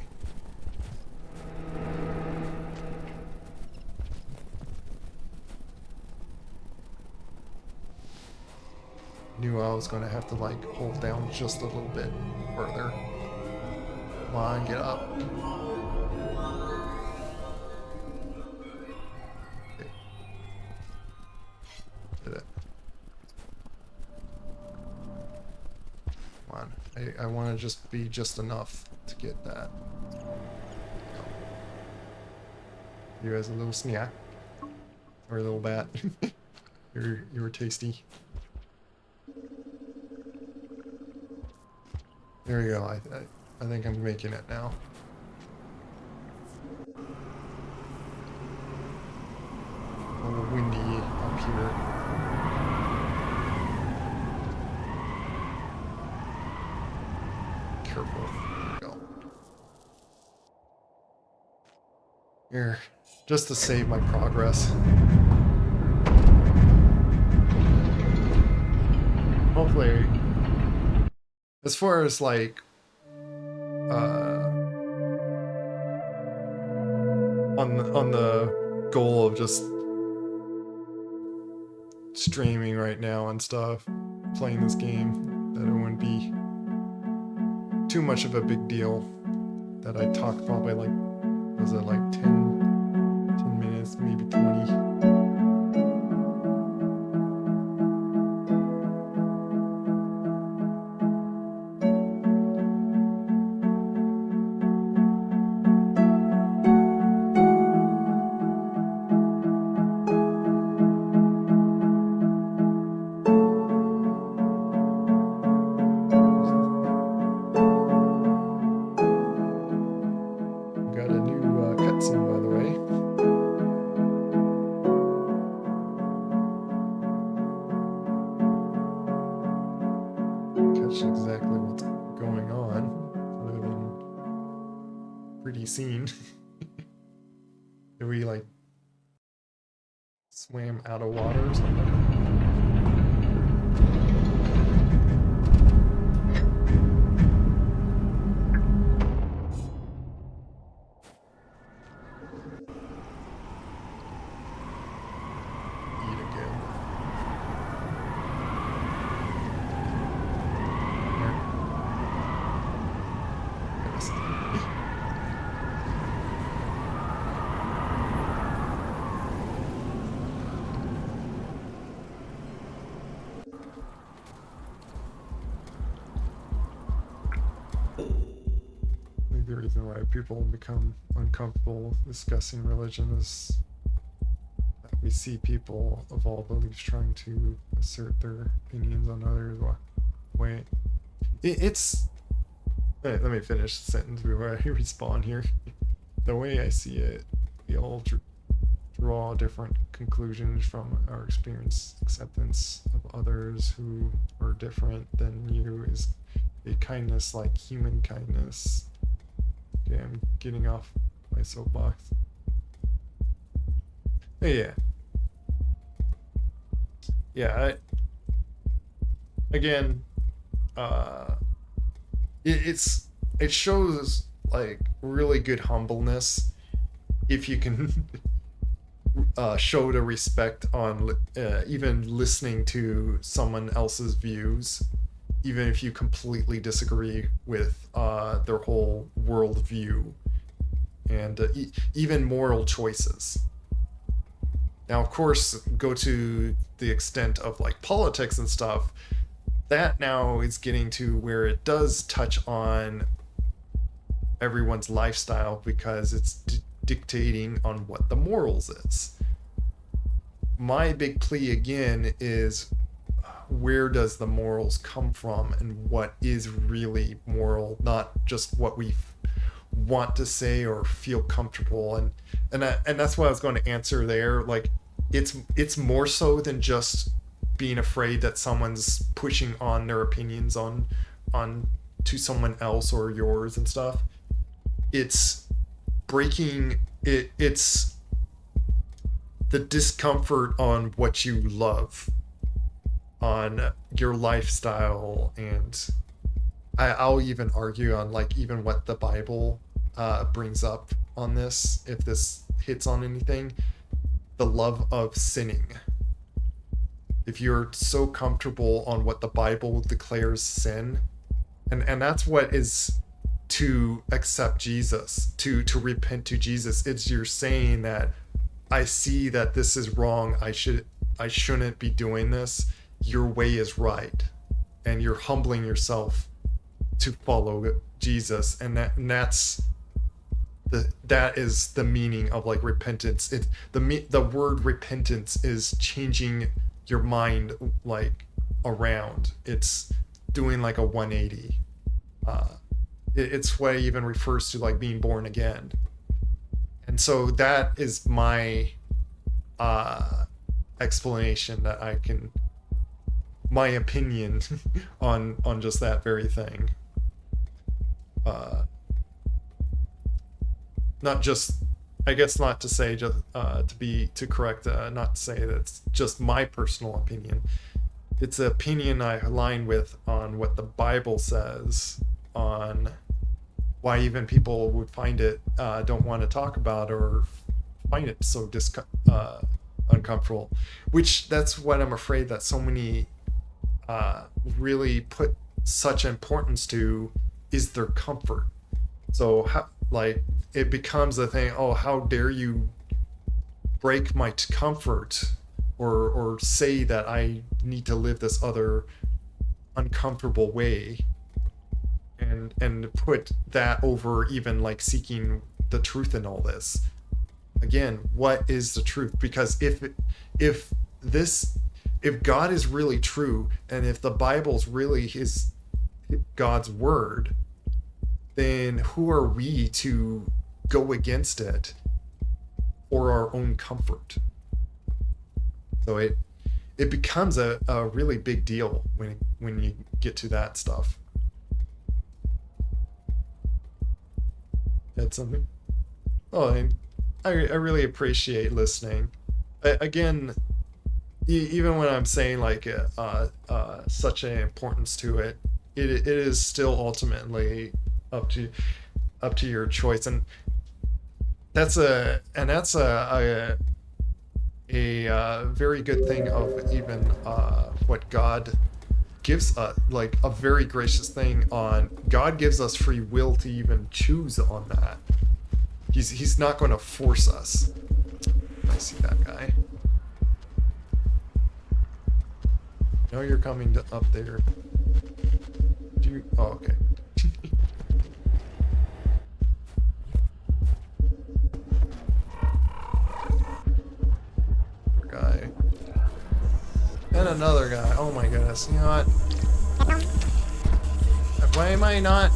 S2: Knew I was going to have to, like, hold down just a little bit further. Come on, get up. Okay. Did it. Come on. I want to just be just enough to get that. You as a little snack. Or a little bat. You were tasty. There you go. I think I'm making it now. A little windy up here. Careful. There we go. Here, just to save my progress. Hopefully, as far as like on the goal of just streaming right now and stuff, playing this game, that it wouldn't be too much of a big deal. That I talked probably like, was it like 10 minutes, maybe 20. Exactly what's going on. Other than pretty scene. Did we like swam out of water or something? The reason why people become uncomfortable discussing religion is that we see people of all beliefs trying to assert their opinions on others. Wait, it's. Wait, let me finish the sentence before I respawn here. The way I see it, we all draw different conclusions from our experience. Acceptance of others who are different than you is a kindness like human kindness. Okay, I'm getting off my soapbox. Hey, yeah. Again, it shows like really good humbleness if you can show the respect on even listening to someone else's views, even if you completely disagree with their whole worldview and even moral choices. Now, of course, go to the extent of like politics and stuff. That now is getting to where it does touch on everyone's lifestyle because it's dictating on what the morals is. My big plea again is, where does the morals come from and what is really moral, not just what we want to say or feel comfortable. And that's what I was going to answer there. Like, it's more so than just being afraid that someone's pushing on their opinions on to someone else or yours and stuff. It's breaking it. It's the discomfort on what you love, on your lifestyle, and I'll even argue on like even what the Bible brings up on this, if this hits on anything, the love of sinning. If you're so comfortable on what the Bible declares sin, and that's what is to accept Jesus, to repent to Jesus. It's you're saying that I see that this is wrong. I shouldn't be doing this. Your way is right, and you're humbling yourself to follow Jesus, and that's that is the meaning of like repentance. It the word repentance is changing your mind like around. It's doing like a 180. It's what it even refers to like being born again. And so that is my explanation that I can, my opinion on just that very thing. Not just, I guess not to say just to correct, not to say that's just my personal opinion. It's an opinion I align with on what the Bible says, on why even people would find it don't want to talk about or find it so uncomfortable. Which that's what I'm afraid that so many really put such importance to, is their comfort. So how, like it becomes a thing, oh, how dare you break my comfort, or say that I need to live this other uncomfortable way, and put that over even like seeking the truth in all this. Again, what is the truth? Because if God is really true, and if the Bible's really his God's word, then who are we to go against it for our own comfort? So it becomes a really big deal when you get to that stuff. Had something? Oh, and I really appreciate listening. Again, even when I'm saying like such an importance to it, it is still ultimately up to your choice, and that's a very good thing of even what God gives us, like a very gracious thing on. God gives us free will to even choose on that. He's not going to force us. I see that guy. No, you're coming up there. Do you? Oh, okay. Guy. And another guy. Oh my goodness. You know what? Why am I not?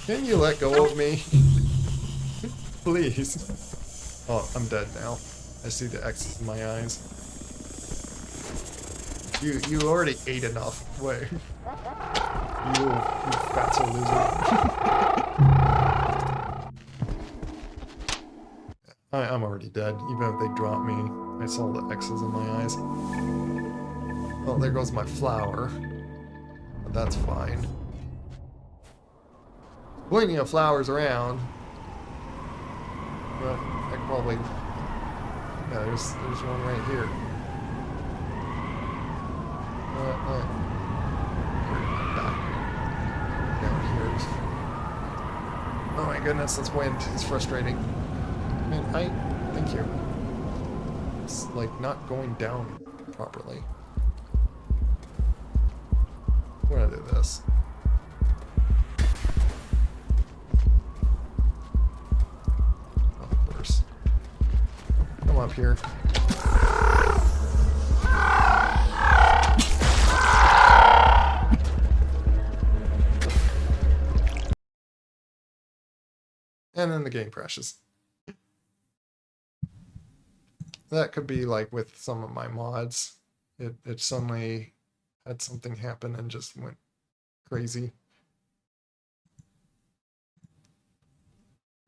S2: Can you let go of me? Please. Oh, I'm dead now. I see the X's in my eyes. You already ate enough. Wait. You fatso loser. I'm already dead, even if they drop me. I saw the X's in my eyes. Oh, there goes my flower. But that's fine. Plenty of flowers around. But I could probably... Yeah, there's one right here. Down here. Oh my goodness, this wind is frustrating. Man, thank you. It's like not going down properly. I'm gonna do this. Of course. Come up here. And then the game crashes. That could be like with some of my mods. It suddenly had something happen and just went crazy.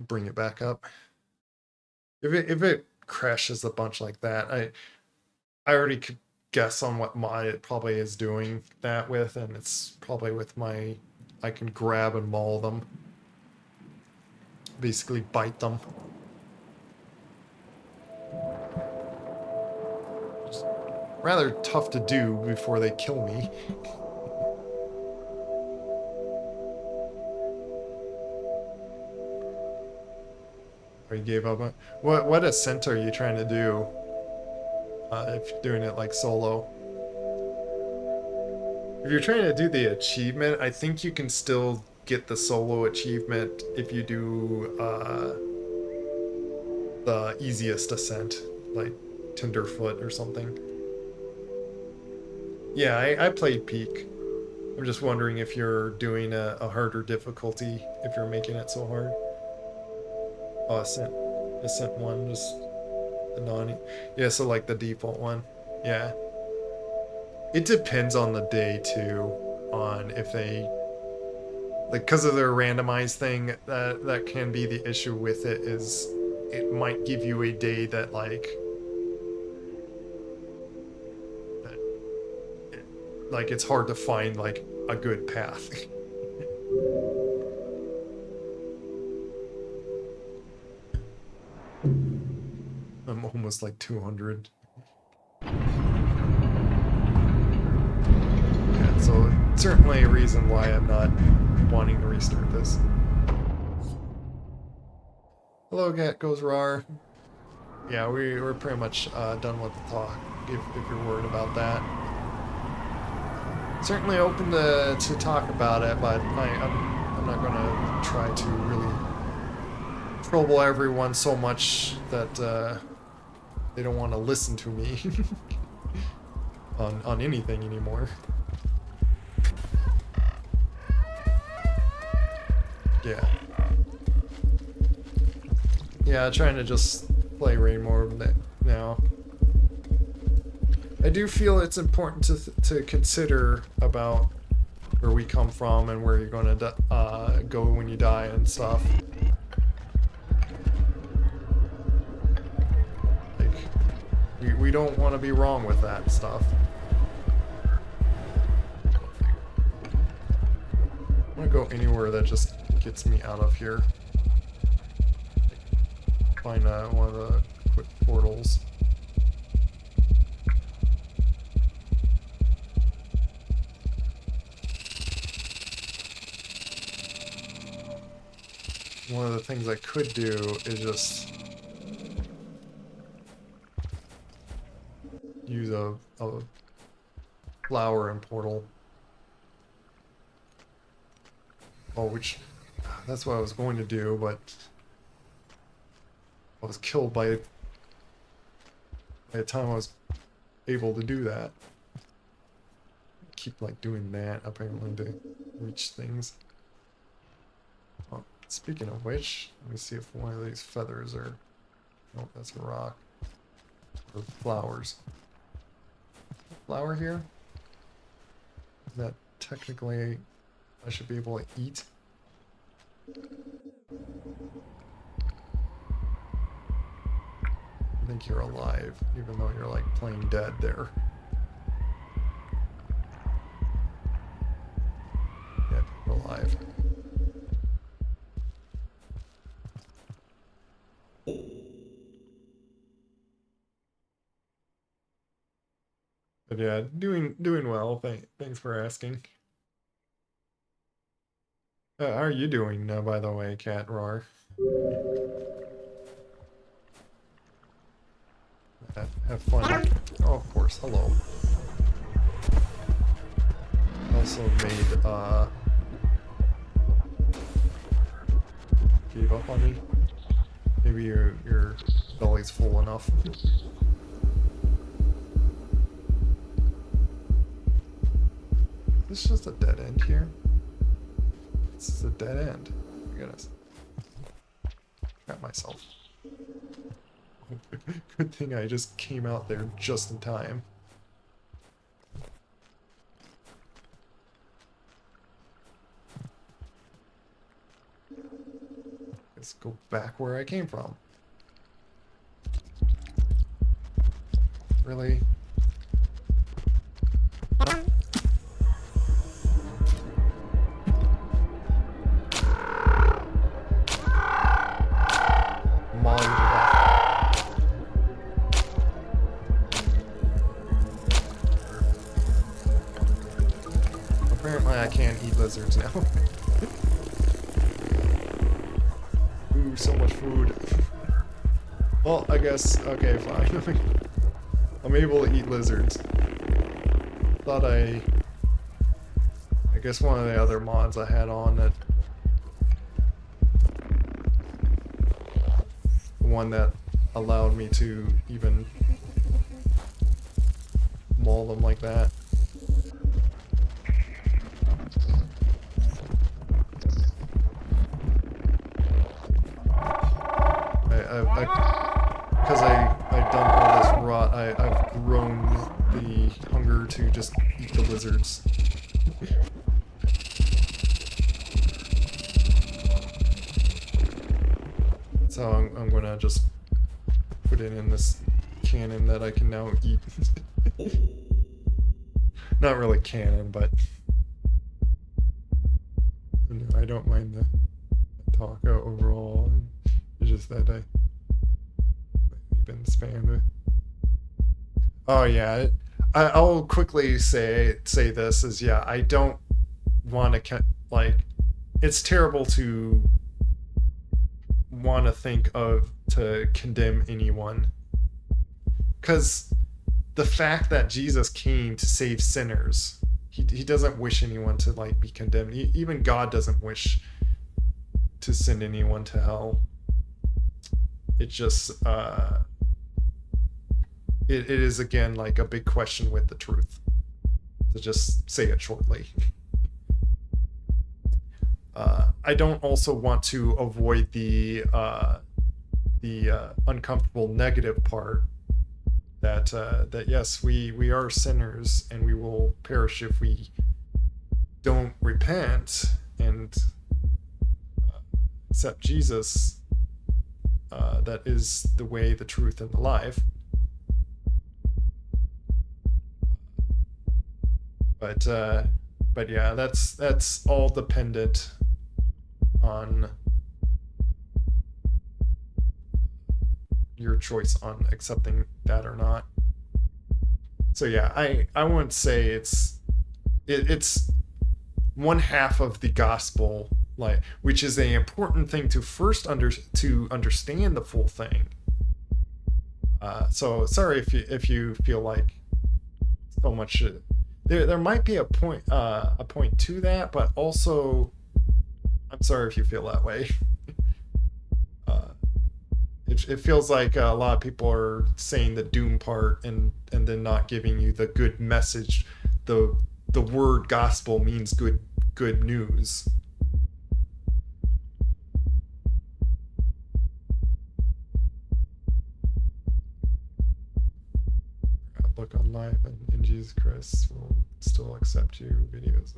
S2: Bring it back up. If it crashes a bunch like that, I already could guess on what mod it probably is doing that with, and it's probably with my, I can grab and maul them. Basically bite them. It's rather tough to do before they kill me. Or you gave up on what ascent are you trying to do? If you're doing it like solo. If you're trying to do the achievement, I think you can still get the solo achievement if you do the easiest ascent, like Tenderfoot or something. Yeah, I played Peak. I'm just wondering if you're doing a harder difficulty, if you're making it so hard. Oh, Ascent 1, just the non... Yeah, so like the default one. Yeah. It depends on the day, too, on if they... Like, because of their randomized thing, that can be the issue with it, is it might give you a day that, like... Like, it's hard to find, like, a good path. I'm almost like 200. Yeah, so certainly a reason why I'm not wanting to restart this. Hello, Gat goes rar. Yeah, we're pretty much done with the talk, if you're worried about that. Certainly open to talk about it, but I'm not going to try to really trouble everyone so much that they don't want to listen to me on anything anymore. Yeah. Yeah, trying to just play raid mode now. I do feel it's important to consider about where we come from and where you're going to go when you die and stuff. Like, we don't want to be wrong with that stuff. I'm going to go anywhere that just gets me out of here. Find one of the quick portals. One of the things I could do is just use a flower and portal. Oh, which that's what I was going to do, but I was killed by the time I was able to do that. I keep like doing that apparently to reach things. Oh, speaking of which, let me see if one of these feathers are... Oh, that's a rock. Or flowers. Flower here? That technically I should be able to eat. I think you're alive, even though you're like playing dead there. Yeah, you're alive. But yeah, doing well. Thanks for asking. How are you doing, by the way, Cat Roar? Have fun. Oh, of course. Hello. Also made, gave up on me. Maybe your belly's full enough. This is just a dead end here. This is a dead end. Look at us. Crap myself. Good thing I just came out there just in time. Let's go back where I came from. Really? Maul you to death. Apparently I can't eat lizards now. Ooh, so much food. Well, I guess, okay, fine. I'm able to eat lizards. Thought I guess one of the other mods I had on that, one that allowed me to even maul them like that. Because I've done all this rot, I've grown the hunger to just eat the lizards. So I'm gonna just put it in this cannon that I can now eat. Not really cannon, but no, I don't mind the taco overall. It's just that I've been spammed with. Oh yeah, I'll quickly say this is, yeah, I don't want to like, it's terrible to want to think of to condemn anyone, because the fact that Jesus came to save sinners, he doesn't wish anyone to like be condemned. Even God doesn't wish to send anyone to hell. It just it is again like a big question with the truth, to just say it shortly. I don't also want to avoid the uncomfortable negative part that yes, we are sinners and we will perish if we don't repent and accept Jesus. That is the way, the truth, and the life. But yeah, that's all dependent on your choice on accepting that or not. So yeah, I wouldn't say it's one half of the gospel, like, which is an important thing to first understand the full thing. So sorry if you feel like so much. There might be a point to that, but also I'm sorry if you feel that way. It feels like a lot of people are saying the doom part and then not giving you the good message. The word gospel means good news. Look on life and Jesus Christ will still accept you videos.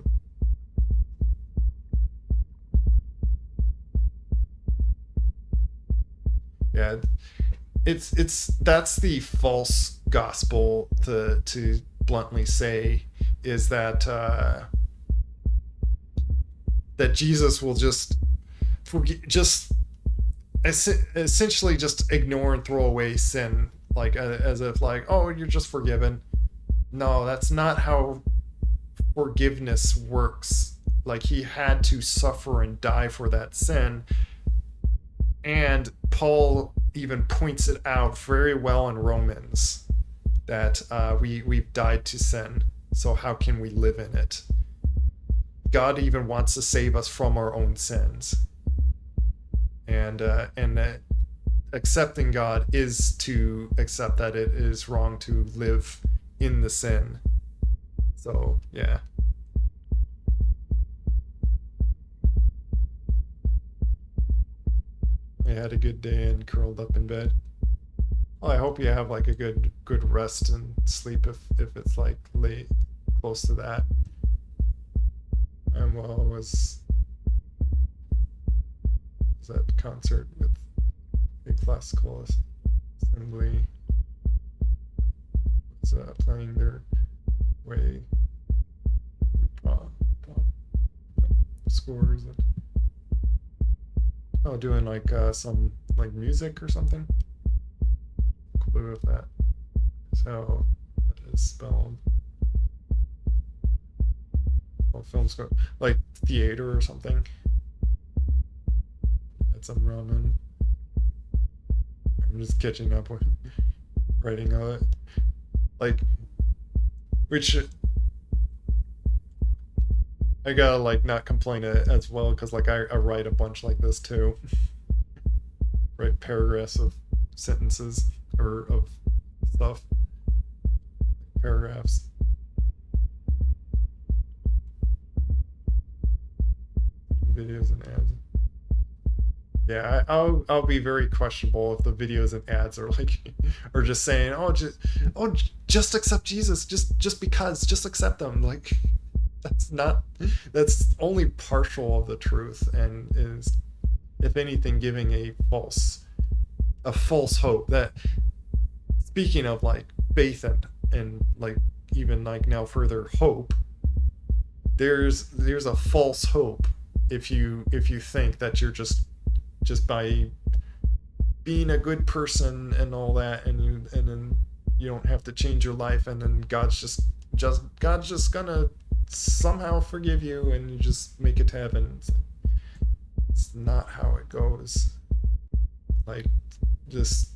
S2: Yeah, that's the false gospel, to bluntly say, is that that Jesus will just essentially just ignore and throw away sin, like as if like, oh, you're just forgiven. No, that's not how forgiveness works. Like, he had to suffer and die for that sin. And Paul even points it out very well in Romans that we've died to sin. So how can we live in it? God even wants to save us from our own sins. And accepting God is to accept that it is wrong to live in the sin. So yeah. you had a good day and curled up in bed. Well, I hope you have like a good rest and sleep if it's like late, close to that. And while I was at concert with a classical assembly, was playing their way scores and doing like some like music or something. Clue with that. So that is spelled. Well, film score like theater or something. Had some ramen. I'm just catching up with writing it. Like, which I gotta like not complain as well because like I write a bunch like this too. Write paragraphs of sentences or of stuff. Paragraphs. Videos and ads. Yeah, I'll be very questionable if the videos and ads are like are just saying just accept Jesus just because just accept them. Like that's only partial of the truth and is if anything giving a false hope. That speaking of like faith and like even like now further hope, there's a false hope if you think that you're just by being a good person and all that and then you don't have to change your life and then God's just gonna somehow forgive you and you just make it to heaven. It's not how it goes. Like just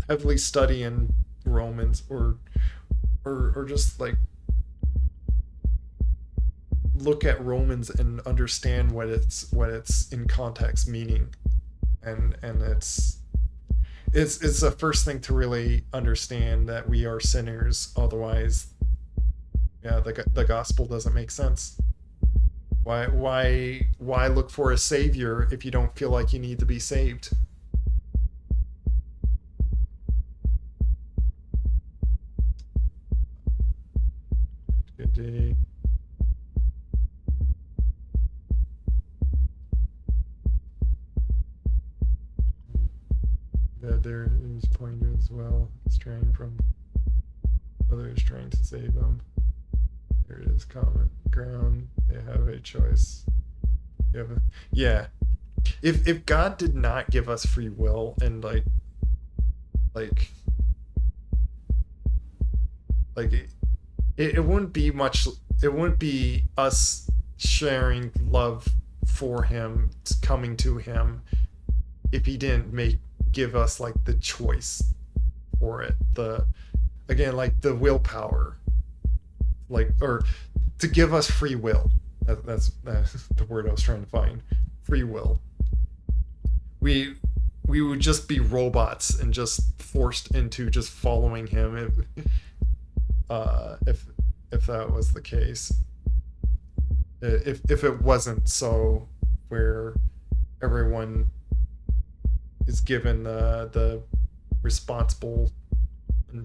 S2: heavily studying Romans or just like look at Romans and understand what it's in context meaning, and it's the first thing to really understand that we are sinners. Otherwise, yeah, the gospel doesn't make sense. Why look for a savior if you don't feel like you need to be saved? Good day. That there is pointed as well, straying from others trying to save them. There it is, common ground. They have a choice. Yeah. If God did not give us free will and like it wouldn't be much. It wouldn't be us sharing love for Him, coming to Him, if He didn't give us like the choice for it. Like the willpower, like, or to give us free will. That's the word I was trying to find. Free will. We would just be robots and just forced into just following Him if that was the case. If it wasn't so, where everyone is given the responsible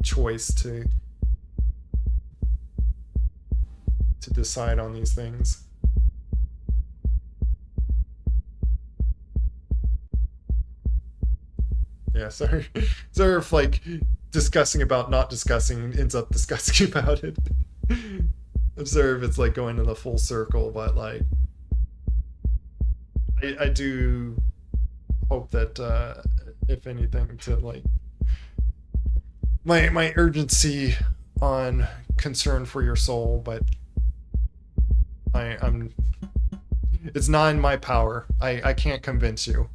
S2: choice to decide on these things. Yeah, sorry if like discussing about not discussing ends up discussing about it. Observe it's like going in the full circle, but like I do hope that if anything to like my urgency on concern for your soul, but I'm it's not in my power. I can't convince you.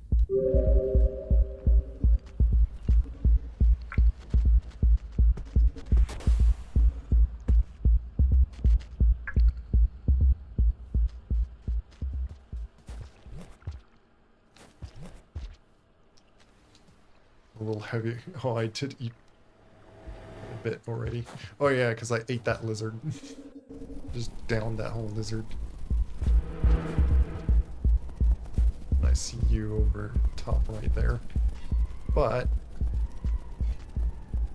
S2: A little heavy. Oh, I did eat a bit already. Oh yeah, because I ate that lizard. Just downed that whole lizard. Nice. see you over top right there. But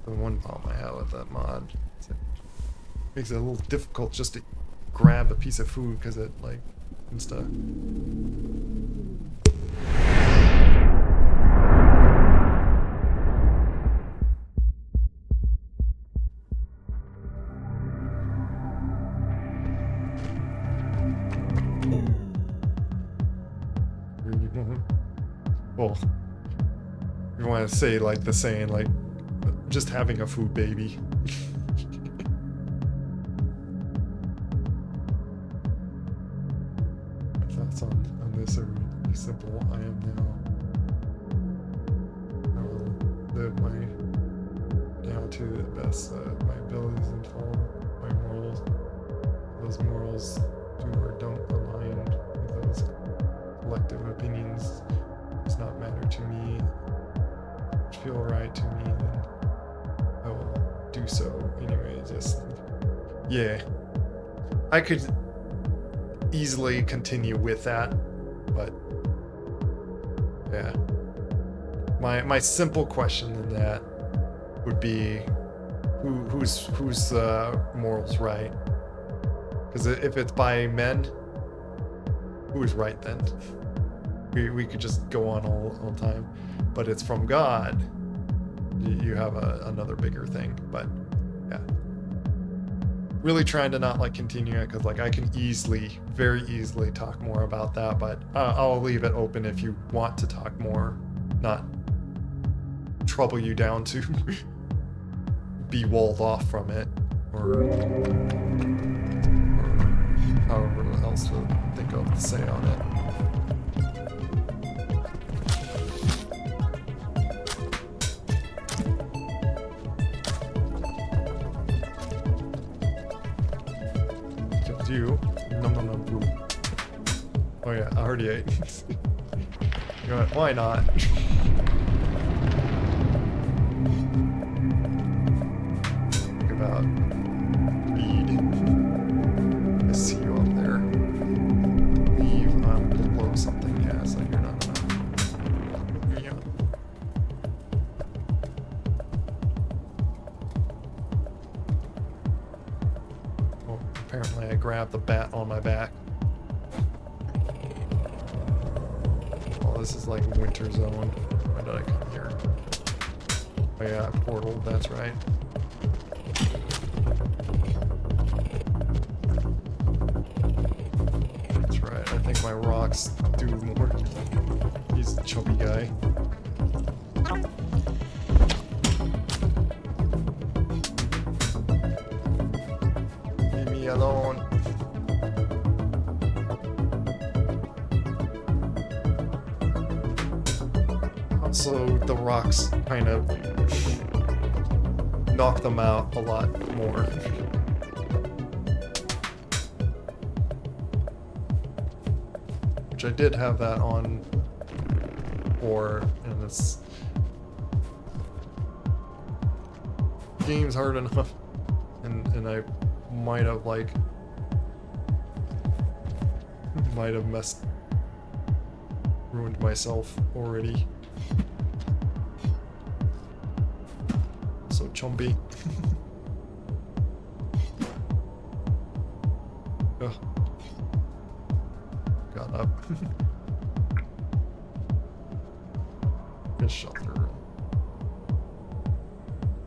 S2: the one problem I have with that mod is it makes it a little difficult just to grab a piece of food because it like insta. Well, you want to say like the saying, like just having a food baby. My thoughts on this are really simple. I am now. I will live down to the best of my abilities and follow my morals. Those morals do or don't align with those collective opinions does not matter to me, feel right to me, then I will do so anyway. Just yeah, I could easily continue with that, but yeah, my simple question in that would be whose morals right? Because if it's by men, who is right then? We could just go on all the time, but it's from God. You have another bigger thing, but yeah, really trying to not like continue it because like I can very easily talk more about that, but I'll leave it open if you want to talk more, not trouble you down to be walled off from it or however else to think of to say on it. You. Nom nom nom boo. Oh yeah, I already ate. You know what? Why not? Think about speed. I see you up there. Leave below something. Yeah, so you're not enough. Yeah. Apparently I grabbed the bat on my back. Oh, this is like winter zone. Why did I come here? Oh yeah, portal, that's right. That's right, I think my rocks do more. He's a chubby guy. Alone. Also, the rocks kind of knock them out a lot more. Which I did have that on before, and this game's hard enough, and I might have ruined myself already. So chumpy. Ugh. Got up. Just shelter.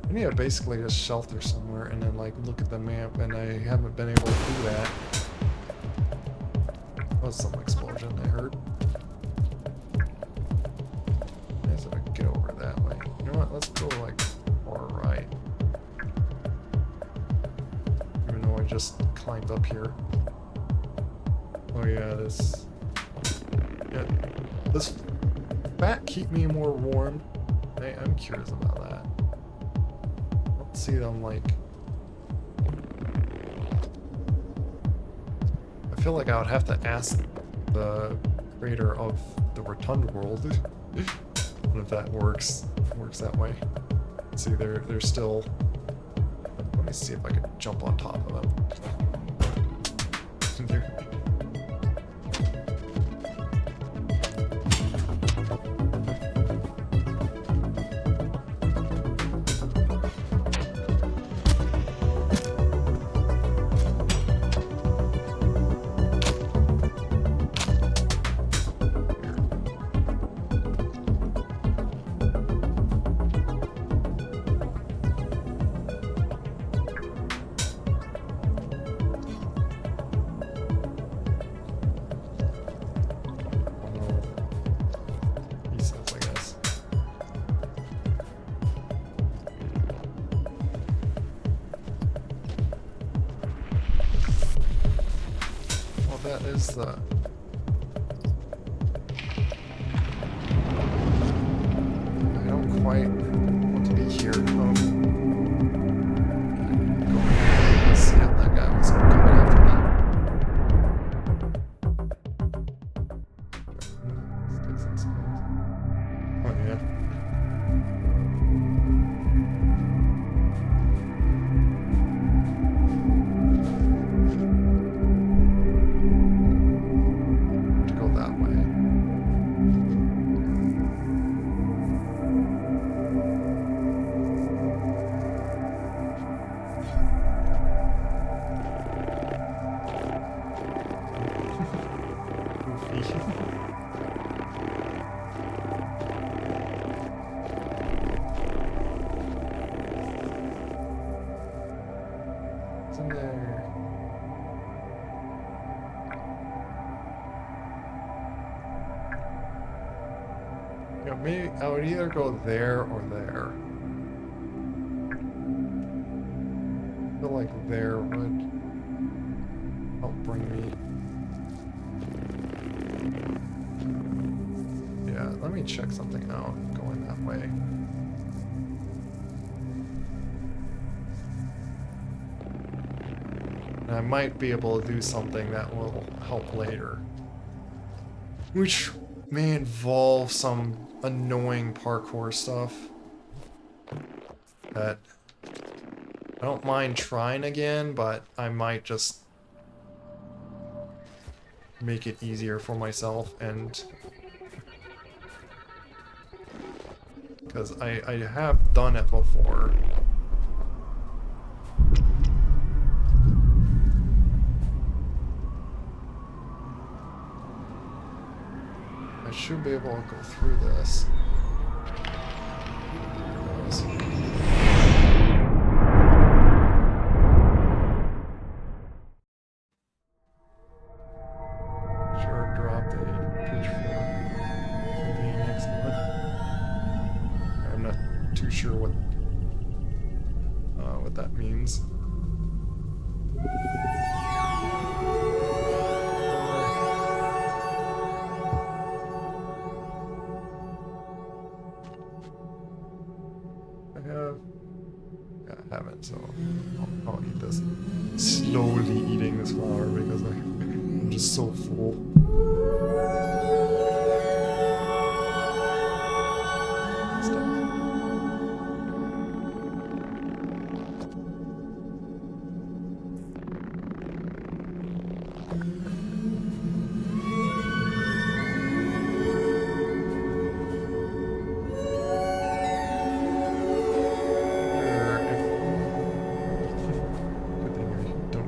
S2: I need to basically just shelter somewhere and then like look at the map, and I haven't been able to do that. That was some explosion I heard. As if I can get over that way. You know what? Let's go like far right. Even though I just climbed up here. Oh yeah, this fat keep me more warm. I'm curious about that. Let's see them like. I feel like I would have to ask the creator of the Rotund world if that works that way. See, they're still. Let me see if I could jump on top of them. What is the... I don't quite want to be here. Oh. Yeah, that guy was coming after me. Sticks and stones. Oh yeah. To go that way. It's in there. You know, maybe I would either go there or there. I feel like there would help bring me. Yeah, let me check something out going that way. And I might be able to do something that will help later. Which may involve some annoying parkour stuff. That I don't mind trying again, but I might just make it easier for myself, and because I have done it before. I should be able to go through this. Sure, dropped a pitchfork. Containing excellent. I'm not too sure what that means. I haven't, so I'll eat this. Slowly eating this flower because I'm just so full.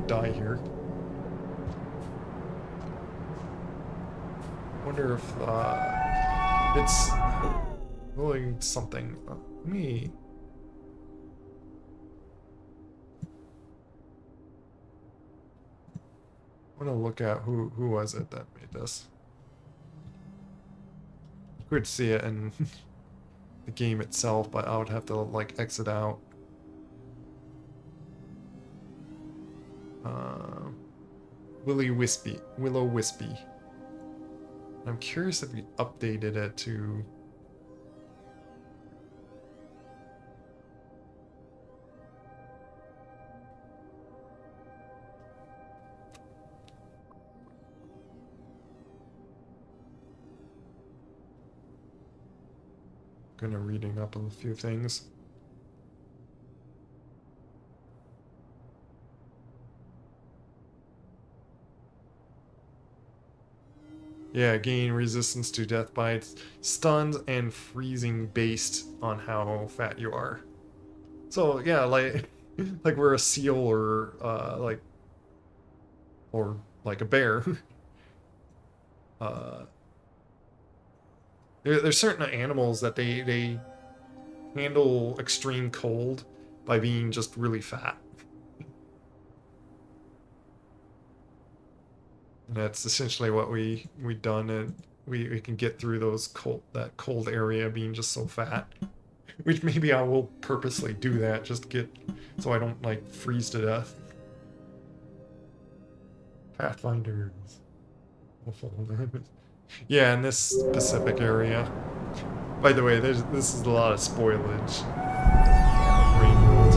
S2: Die here. Wonder if it's rolling something. Let me. I want to look at who was it that made this. Good to see it in the game itself, but I would have to like exit out. Willow Wispy. I'm curious if we updated it to. Gonna reading up on a few things. Yeah, gain resistance to death bites, stuns, and freezing based on how fat you are. So yeah, like like we're a seal or like a bear. There's certain animals that they handle extreme cold by being just really fat. And that's essentially what we done, and we can get through that cold area being just so fat. Which maybe I will purposely do that just to get so I don't like freeze to death. Pathfinders. Yeah, in this specific area. By the way, this is a lot of spoilage. Rainbow.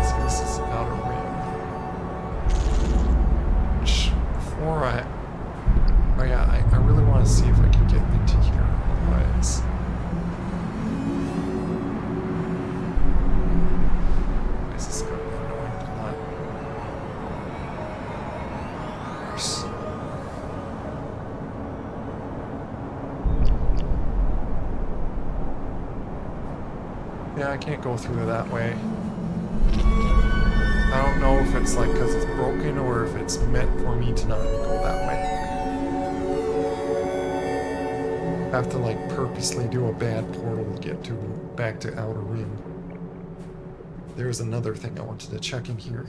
S2: So this is Outer Rim. Which, before oh yeah, I really want to see if I can get into here. Otherwise, this is gonna be annoying to not. Worse. Yeah, I can't go through that way. I don't know if it's like because it's broken or if it's meant for me to not go that way. I have to like purposely do a bad portal to get back to Outer Rim. There's another thing I wanted to check in here.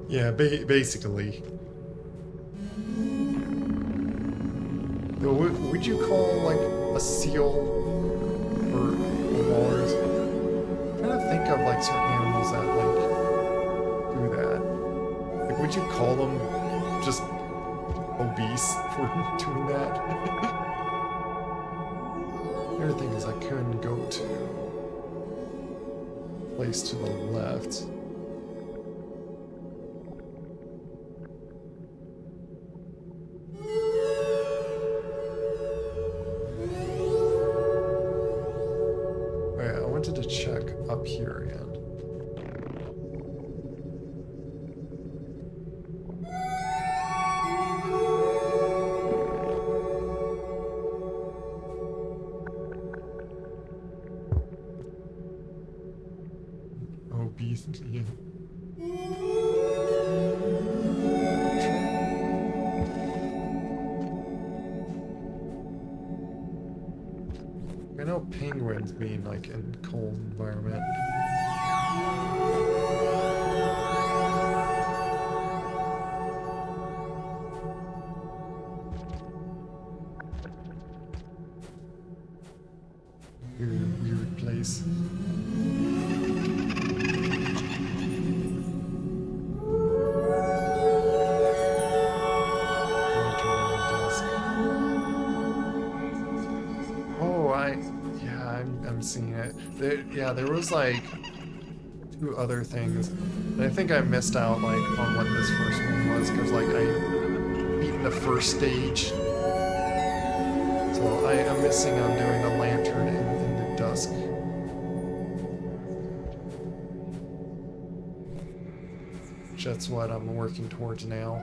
S2: Yeah, basically. Would you call like a seal or a walrus? I'm trying to think of like certain animals that like do that. Like, would you call them just obese for doing that? The other thing is I couldn't go to place to the left. To check up here again. Obesity. I know penguins mean like in cold environment. Weird place. I'm seeing it. There was like 2 other things, and I think I missed out like on what this first one was because like I beat the first stage, so I'm missing on doing the lantern in the dusk. Which that's what I'm working towards now.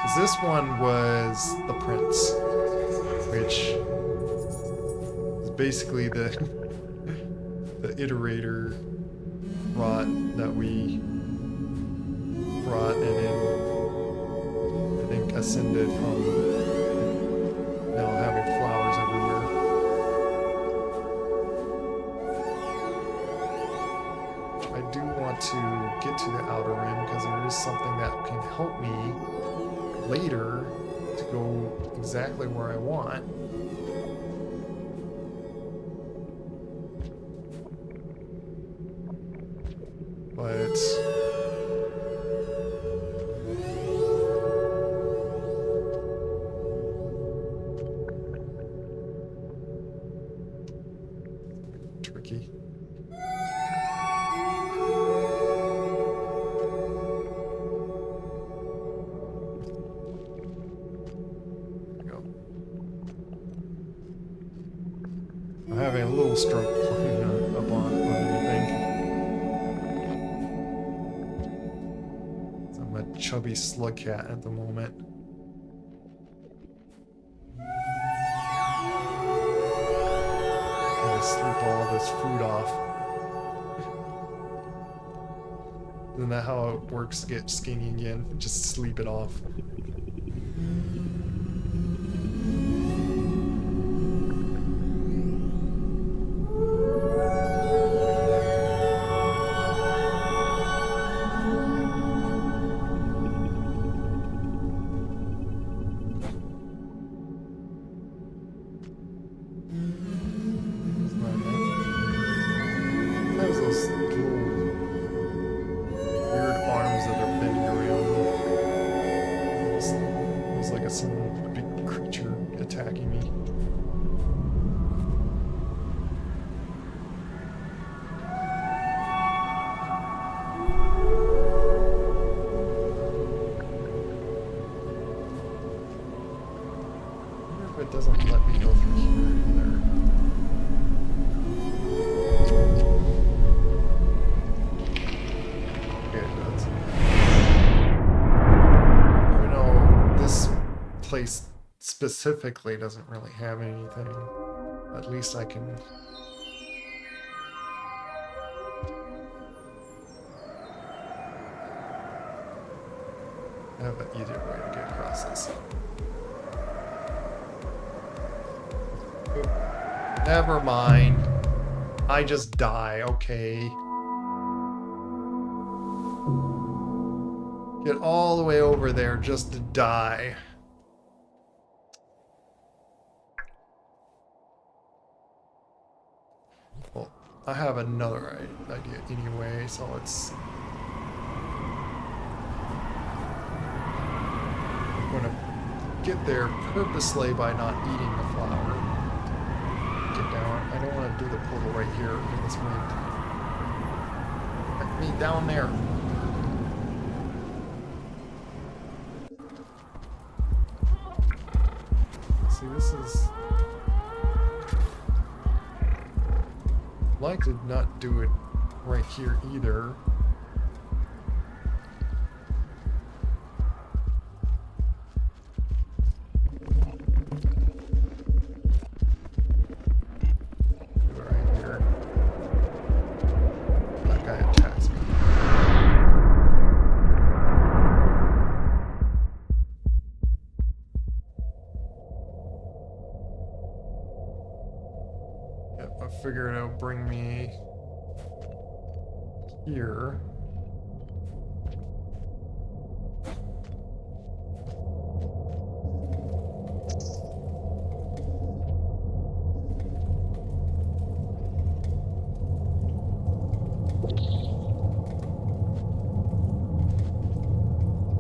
S2: Because this one was the prince, which is basically the iterator rot that we brought and then I think ascended from now having flowers everywhere. I do want to get to the Outer Rim because there is something that can help me later to go exactly where I want. But tricky. There we go. I'm having a little stroke playing up on anything. Chubby slug cat at the moment. Gotta sleep all this food off. Isn't that how it works to get skinny again? Just sleep it off. doesn't let me go through here either. Okay, it does. Even though this place specifically doesn't really have anything, at least I can... I have an easier way to get across this. Never mind. I just die, okay. Get all the way over there just to die. Well, I have another idea anyway, so it's... I'm gonna get there purposely by not eating the flower. Get down. I don't want to do the portal right here in this wind. Get me down there. See, this is... I'd like to not do it right here either. Figure it'll bring me here.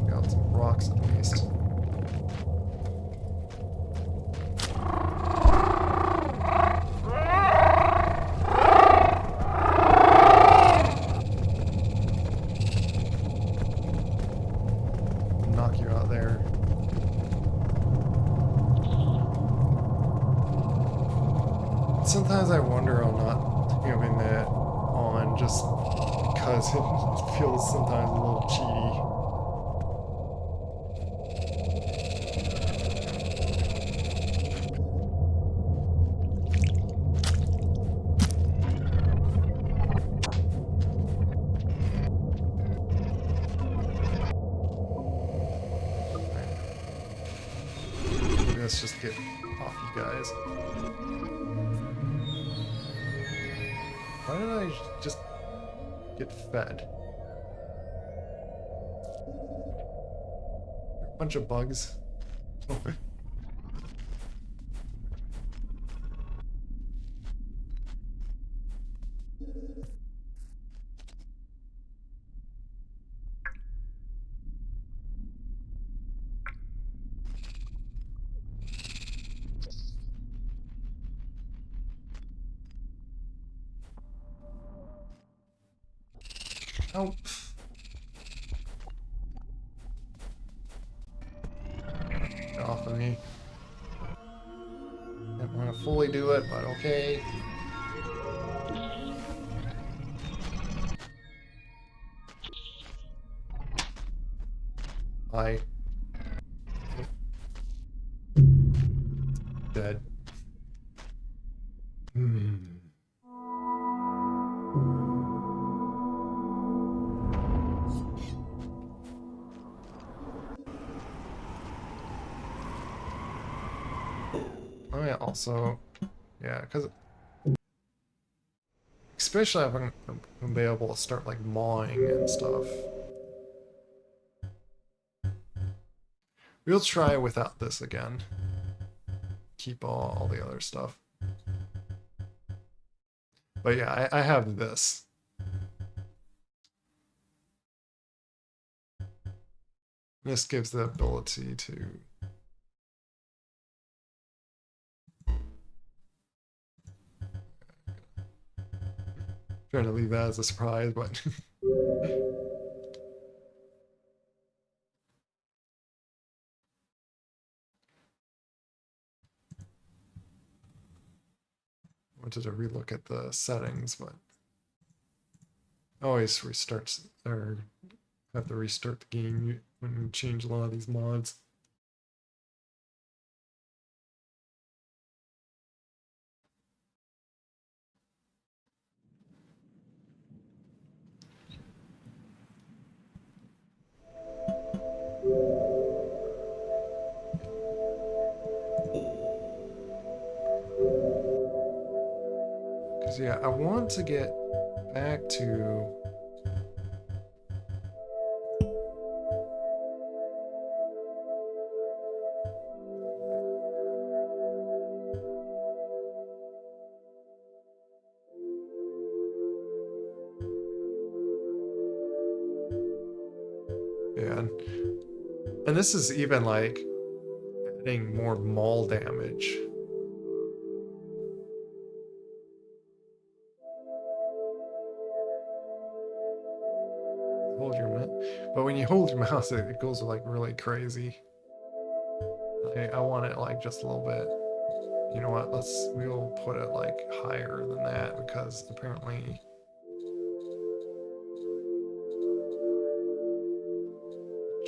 S2: Got some rocks at least. Sometimes I wonder I'm not having that on just because it feels sometimes a little cheaty. Right. Let's just get off you guys. Why did I just get fed? A bunch of bugs. Oh. Get off of me. Didn't want to fully do it, but okay. I... Dead. Oh yeah, also, yeah, because especially if I'm gonna be able to start like mawing and stuff. We'll try without this again. Keep all the other stuff. But yeah, I have this. This gives the ability to... Trying to leave that as a surprise, but... wanted to relook at the settings, but always restarts or have to restart the game when you change a lot of these mods. Because yeah, I want to get back to yeah, and this is even like adding more maul damage. Hold your mouse, but when you hold your mouse, it goes like really crazy. I want it like just a little bit. You know what? We'll put it like higher than that because apparently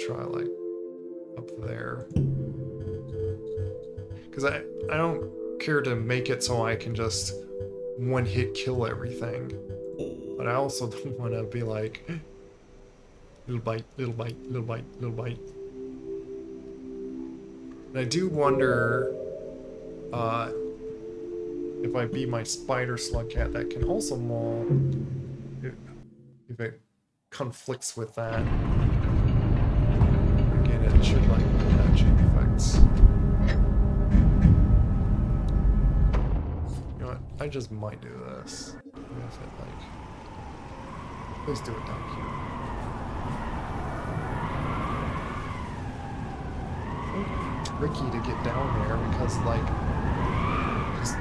S2: try like up there. Because I don't care to make it so I can just one hit kill everything. But I also don't want to be like little bite, little bite, little bite, little bite. And I do wonder if I beat my spider slug cat that can also maul, if it conflicts with that. Again, it should like have chain effects. You know what? I just might do this. If it like, please do it down here. It's tricky to get down there because like just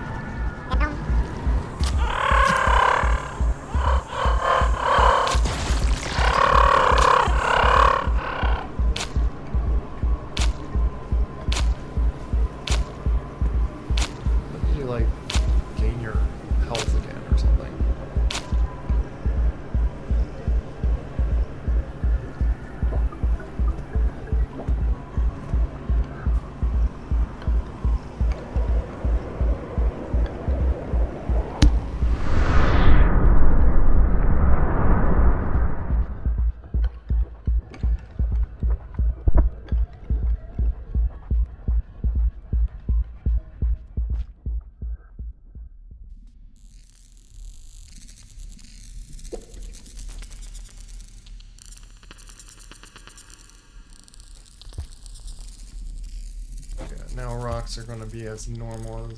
S2: now rocks are going to be as normal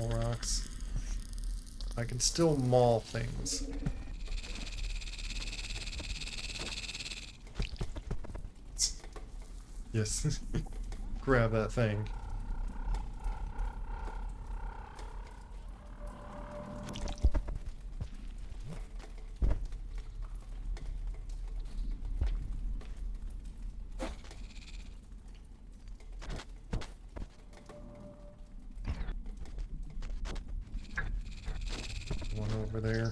S2: rocks. I can still maul things. Yes. Grab that thing. One over there.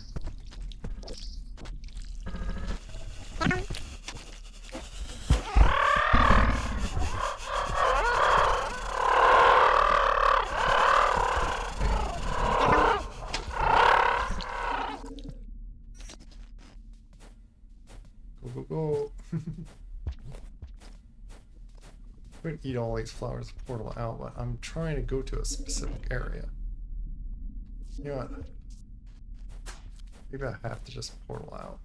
S2: Go, go, go. I'm going to eat all these flowers portal out, but I'm trying to go to a specific area. You know what? Maybe I have to just portal out.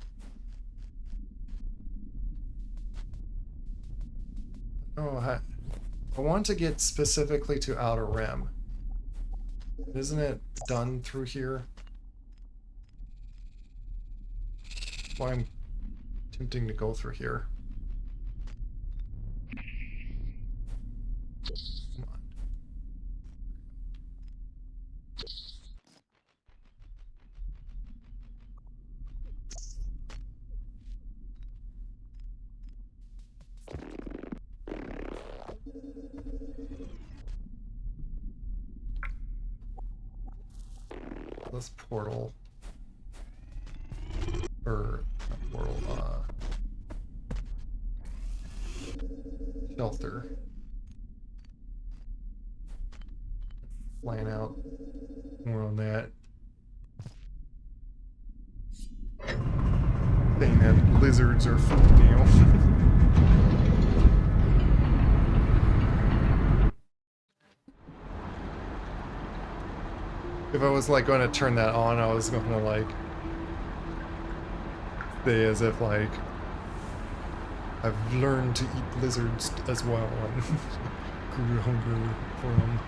S2: Oh, I want to get specifically to Outer Rim. Isn't it done through here? Why I'm tempting to go through here. Come on. this portal. Or not portal, shelter. Plan out more on that. Saying that lizards are food now. If I was like going to turn that on, I was going to like say as if like I've learned to eat lizards as well and grew hungry for them.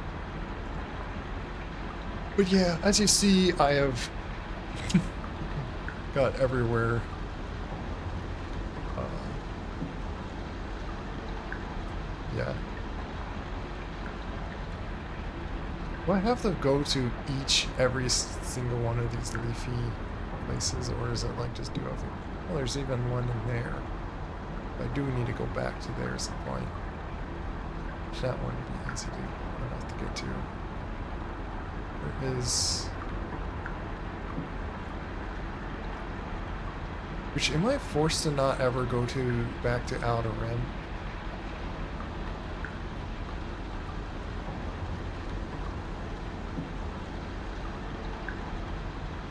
S2: But yeah, as you see, I have got everywhere. Yeah. Do I have to go to every single one of these leafy places, or is it like just do everything? Well, there's even one in there. I do need to go back to there at some point. That one would be easy enough to get to. There is... Which, am I forced to not ever go back to Outer Rim?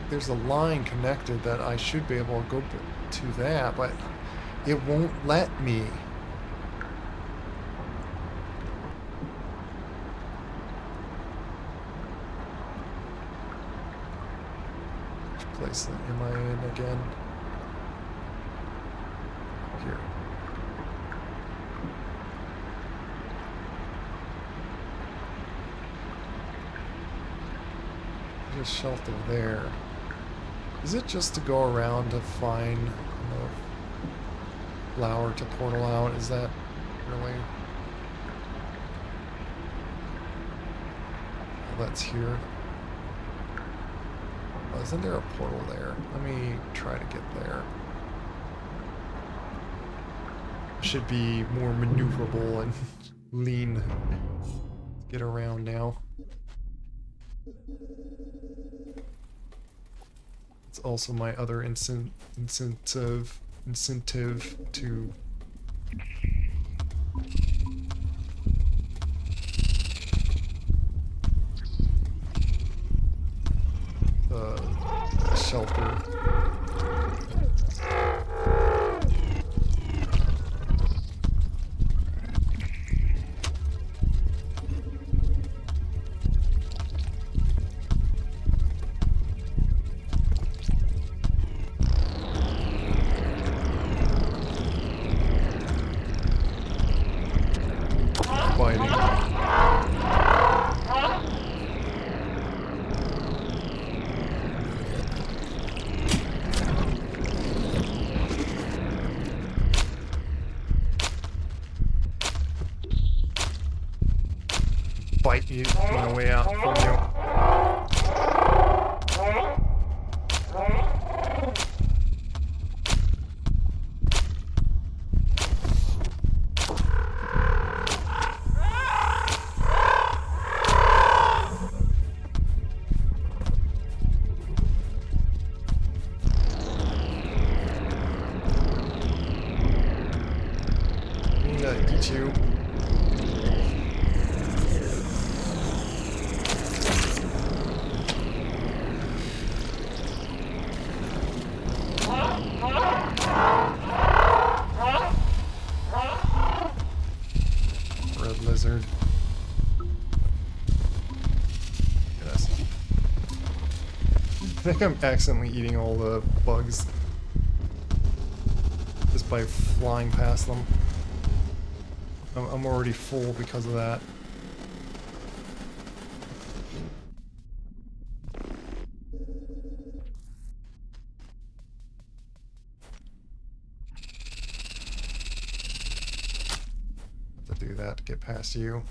S2: There's a line connected that I should be able to go to that, but it won't let me. Which place am I in again? Here. There's a shelter there. Is it just to go around to find flower to portal out? Is that really? Oh, that's here. Oh, isn't there a portal there? Let me try to get there. Should be more maneuverable and lean. Get around now. It's also my other incentive to shelter. Bite you my way out from you. I'm gonna eat you. Lizard. Yes. I think I'm accidentally eating all the bugs just by flying past them. I'm already full because of that. Do that to get past you.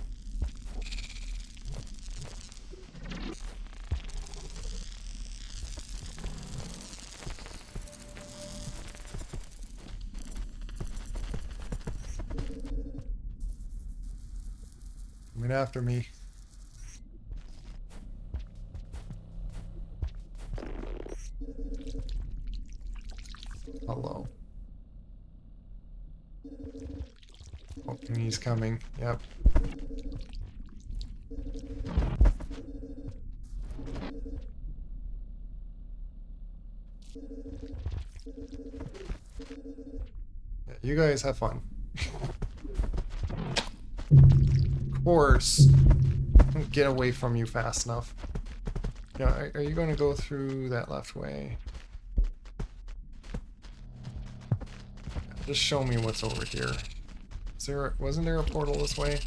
S2: Coming after me. Oh, and he's coming. Yep. Yeah, you guys have fun. Of course. Don't get away from you fast enough. Yeah, are you going to go through that left way? Yeah, just show me what's over here. Wasn't there a portal this way?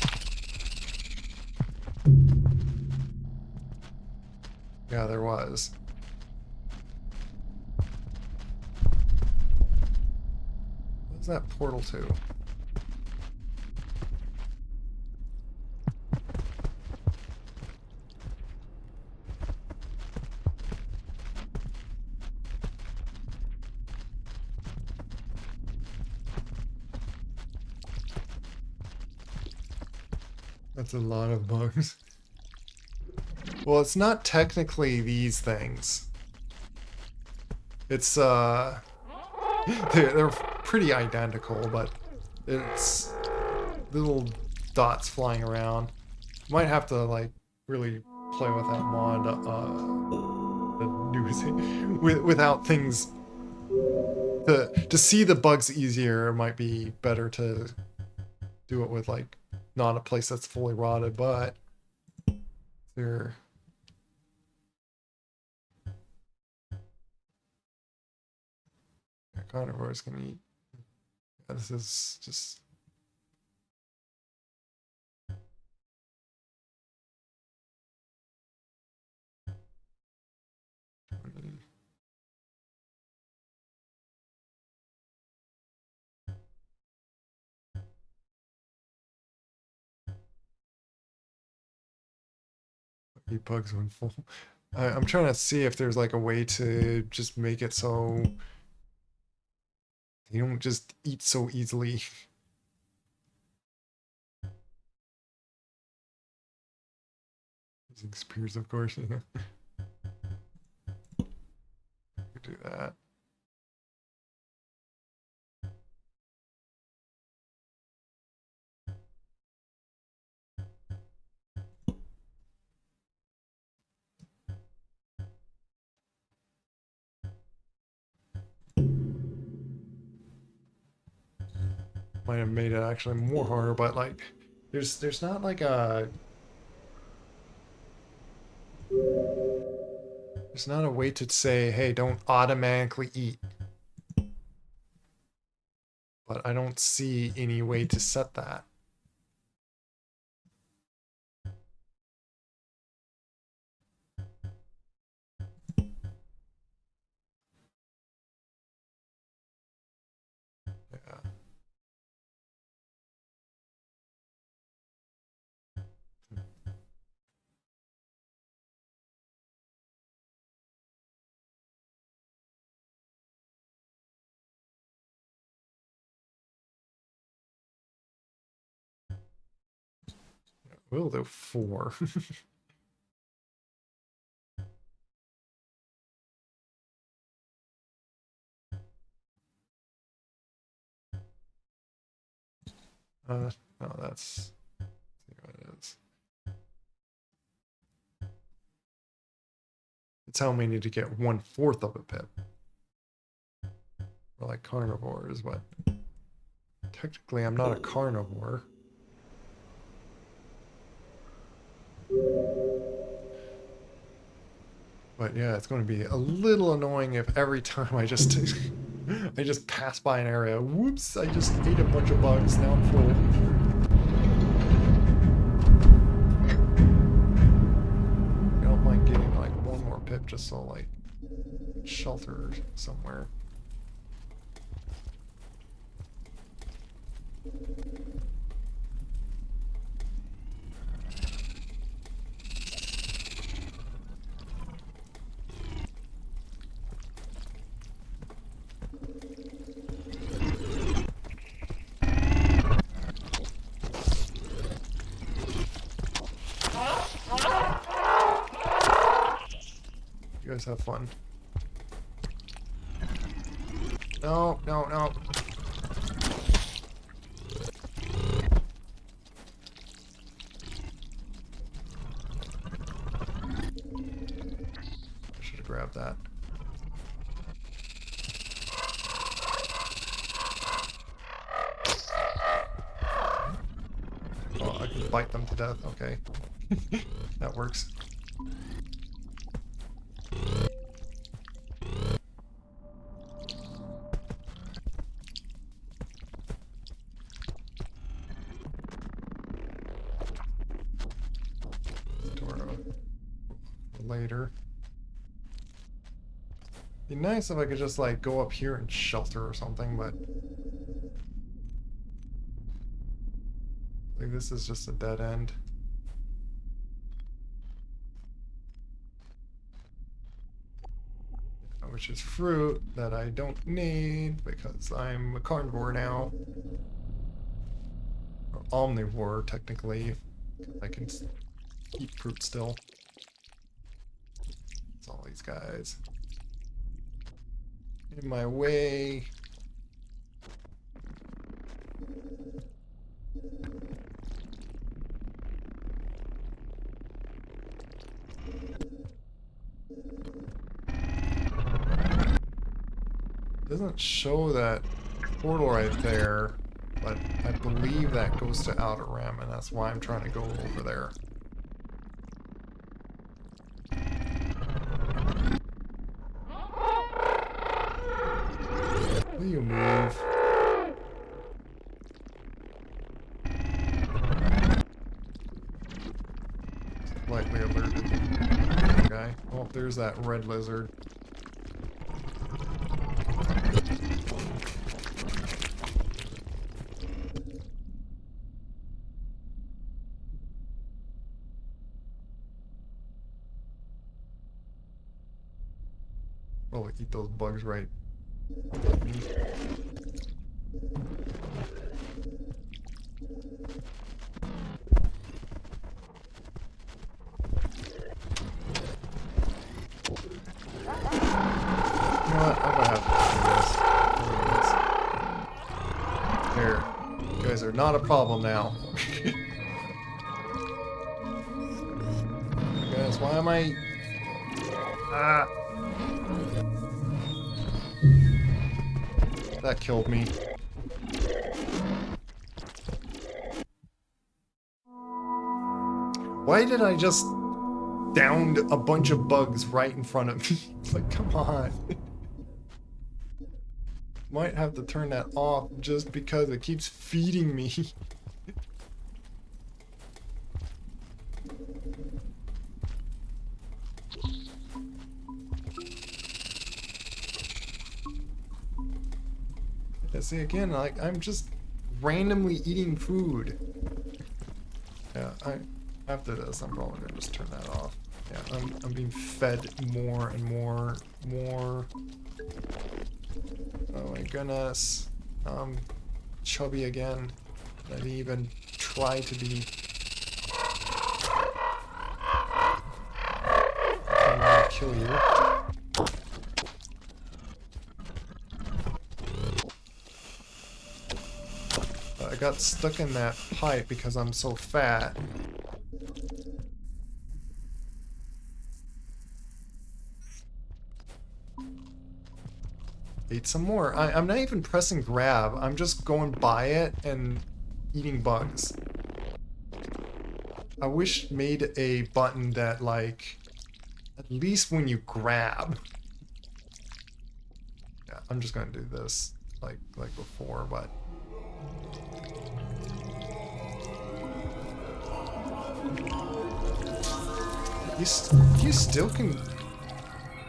S2: Yeah, there was. What's that portal to? That's a lot of bugs. Well, it's not technically these things. It's they're pretty identical, but it's little dots flying around. Might have to like really play with that mod without things to see the bugs easier. It might be better to do it with like not a place that's fully rotted, but they're carnivores can eat. Yeah, this is just eat bugs when full. I'm trying to see if there's like a way to just make it so you don't just eat so easily. Using spears, of course. Yeah. Do that. Might have made it actually more harder, but like there's not like a there's not a way to say, hey, don't automatically eat. But I don't see any way to set that. Yeah. Will do 4. No, that's let's see what it is. It's telling me I need to get 1/4 of a pip. Or like carnivores, but technically I'm not a carnivore. But yeah, it's going to be a little annoying if every time I just I just pass by an area. Whoops, I just ate a bunch of bugs. Now I'm full. I don't mind getting like 1 more pip just so like shelter somewhere. You guys have fun. No, no, no. grab that. Oh, I can bite them to death. Okay. That works. Later. Be nice if I could just like go up here and shelter or something, but like this is just a dead end. Which is fruit that I don't need because I'm a carnivore now. Or omnivore, technically. I can eat fruit still. It's all these guys. In my way. Doesn't show that portal right there, but I believe that goes to Outer Rim, and that's why I'm trying to go over there. Will you move? Slightly alerted. Okay. Oh, there's that red lizard. Oh, eat those bugs right. You know what? I'm gonna have to do this. There. You guys are not a problem now. Guys, why am I... Ah! That killed me. Why did I just downed a bunch of bugs right in front of me? It's like, come on. Might have to turn that off just because it keeps feeding me. Yeah, see, again, like, I'm just randomly eating food. Yeah, after this, I'm probably gonna just turn that off. Yeah, I'm being fed more and more. Oh my goodness. Chubby again. I didn't even try to be. I'm gonna kill you. I got stuck in that pipe because I'm so fat. Ate some more. I'm not even pressing grab. I'm just going by it and eating bugs. I wish made a button that, like, at least when you grab. Yeah, I'm just gonna do this like before, but. You still can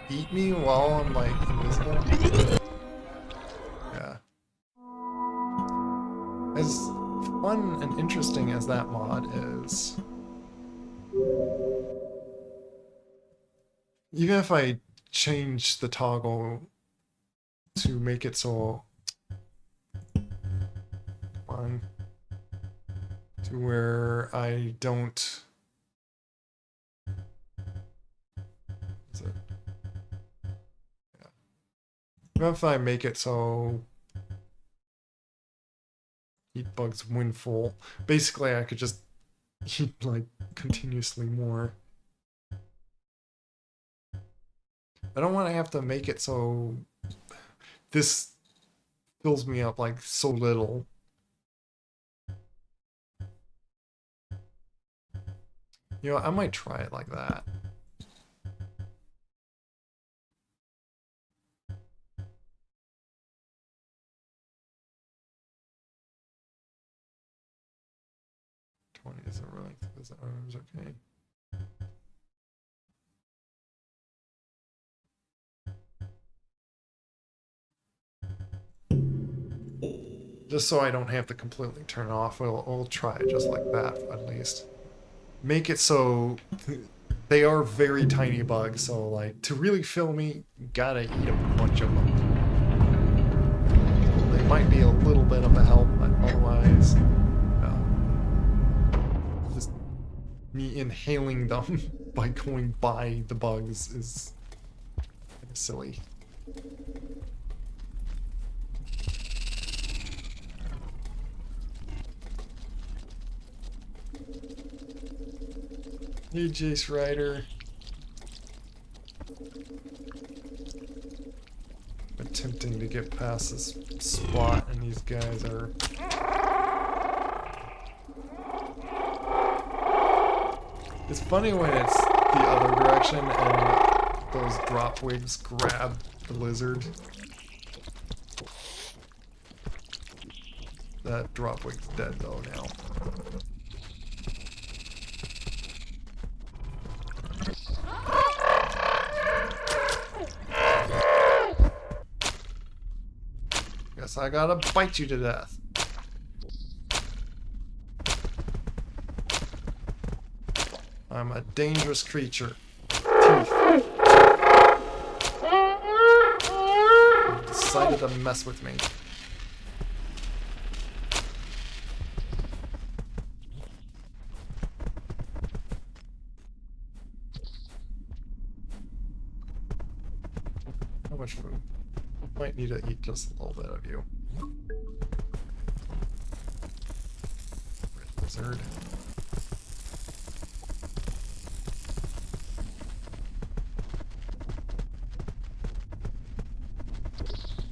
S2: eat me while I'm like invisible? Yeah. As fun and interesting as that mod is, even if I change the toggle to make it so fun, to where I don't. Even if I make it so eat bugs when full, basically I could just eat like continuously more. I don't want to have to make it so this fills me up like so little. You know, I might try it like that. Is it really? Is the arms okay? Just so I don't have to completely turn it off, we'll try it just like that at least. Make it so they are very tiny bugs, so like to really fill me, you gotta eat a bunch of them. They might be a little bit of a help, but otherwise, just me inhaling them by going by the bugs is kind of silly. Hey, Jace Ryder. Attempting to get past this spot, and these guys are... It's funny when it's the other direction and those drop wigs grab the lizard. That drop wig's dead though now. Guess I gotta bite you to death. I'm a dangerous creature. Teeth. Decided to mess with me. How much food? Might need to eat just a little bit of you. Red lizard.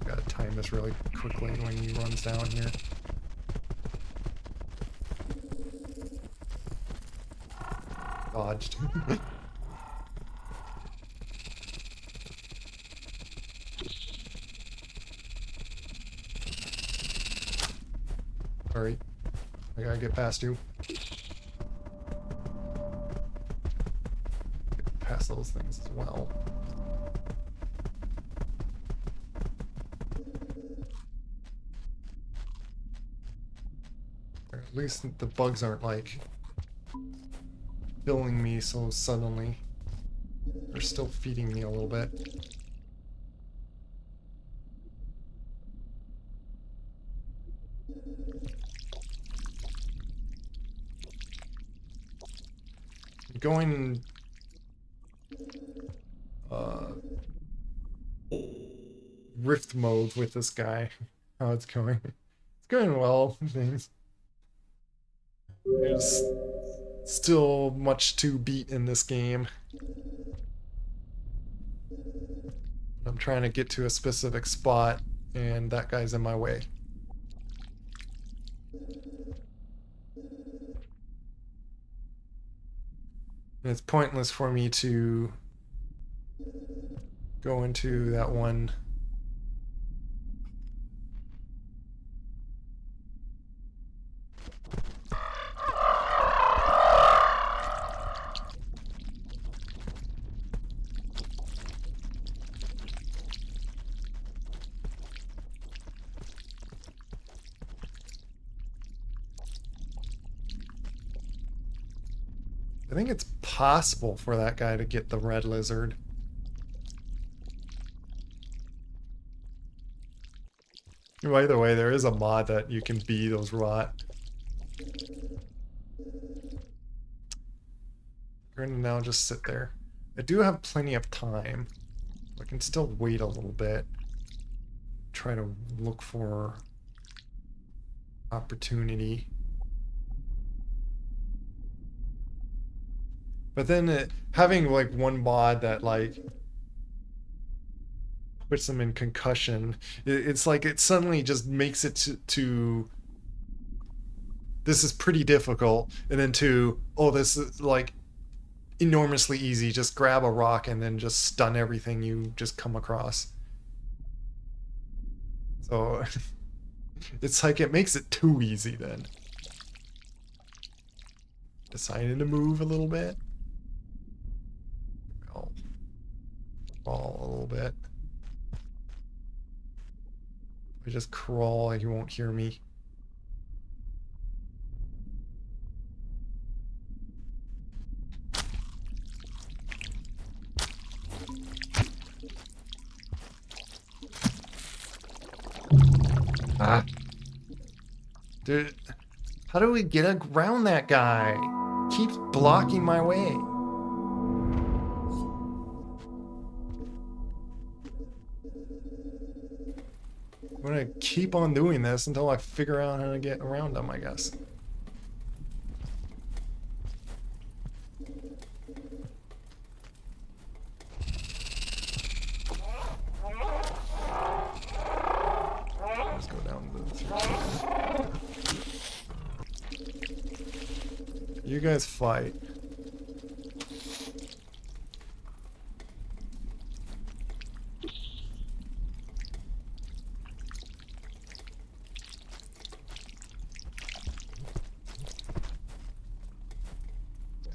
S2: Gotta time this really quickly when he runs down here. Dodged. Sorry. I gotta get past you. Get past those things as well. Or at least the bugs aren't like killing me so suddenly. They're still feeding me a little bit. Going rift mode with this guy. How it's going. It's going well, things. There's still much to beat in this game. I'm trying to get to a specific spot and that guy's in my way. And it's pointless for me to go into that one. I think it's possible for that guy to get the red lizard. By the way, there is a mod that you can be those rot. We're gonna now just sit there. I do have plenty of time. I can still wait a little bit. Try to look for opportunity. But then having like one mod that like puts them in concussion. It's like it suddenly just makes it to this is pretty difficult, and then to, oh, this is like enormously easy. Just grab a rock and then just stun everything you just come across. So it's like it makes it too easy then. Deciding to move a little bit. I'll crawl a little bit. If I just crawl, he won't hear me. Ah. Dude, how do we get around that guy? Keeps blocking my way. I'm gonna keep on doing this until I figure out how to get around him, I guess. Let's go down to the 3. You guys fight.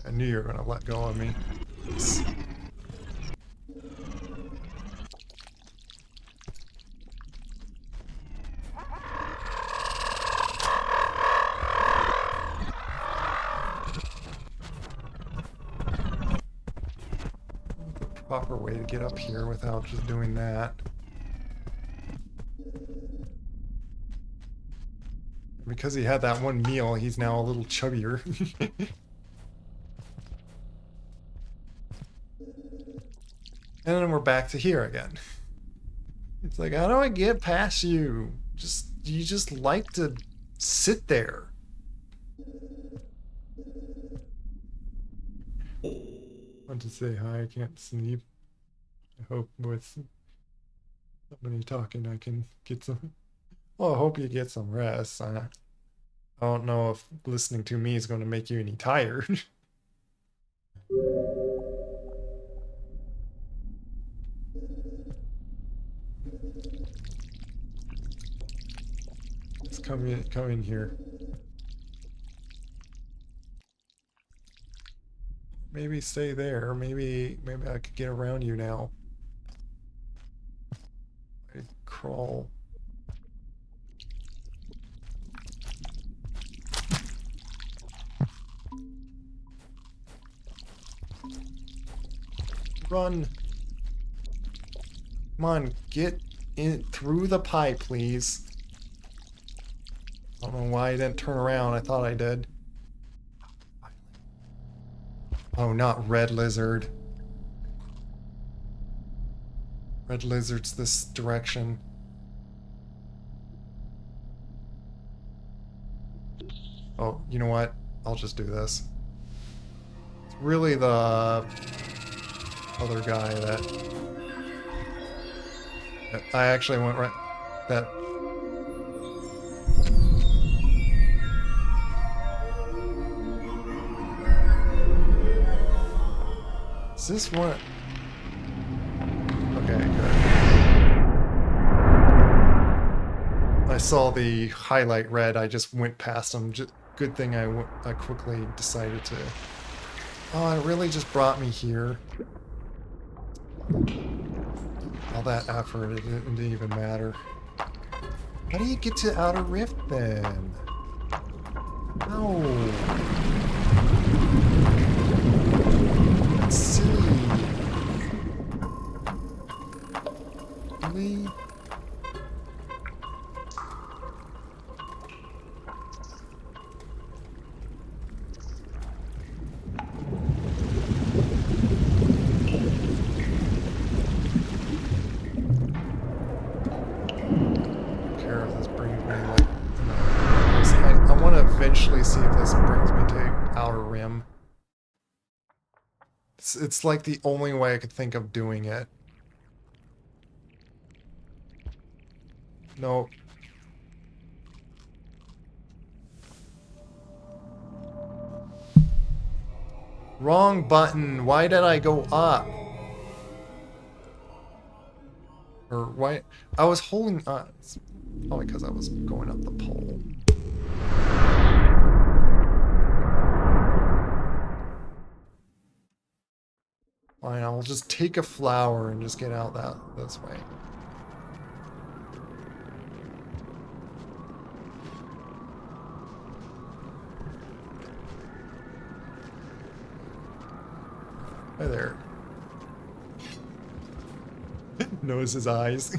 S2: I knew you were gonna let go of me. Proper way to get up here without just doing that. Because he had that one meal, he's now a little chubbier. And then we're back to here again. It's like, how do I get past you? You just like to sit there. I want to say hi, I can't sleep. I hope with somebody talking I can get some... Well, I hope you get some rest. I don't know if listening to me is going to make you any tired. Just come in here. Maybe stay there. Maybe I could get around you now. I crawl. Run. Come on, get in through the pipe, please. I don't know why I didn't turn around. I thought I did. Oh, not red lizard. Red lizard's this direction. Oh, you know what? I'll just do this. It's really the other guy that I actually went right. That. Is this one? Okay, good. I saw the highlight red. I just went past them. Good thing I quickly decided to. Oh, it really just brought me here. All that effort, it didn't even matter. How do you get to Outer Rift then? No. That's silly. Really? Eventually see if this brings me to Outer Rim. It's like the only way I could think of doing it. No. Wrong button. Why did I go up? Or why? I was holding. It's probably because I was going up the pole. Fine, I'll just take a flower and just get out this way. Hi there. Knows his eyes.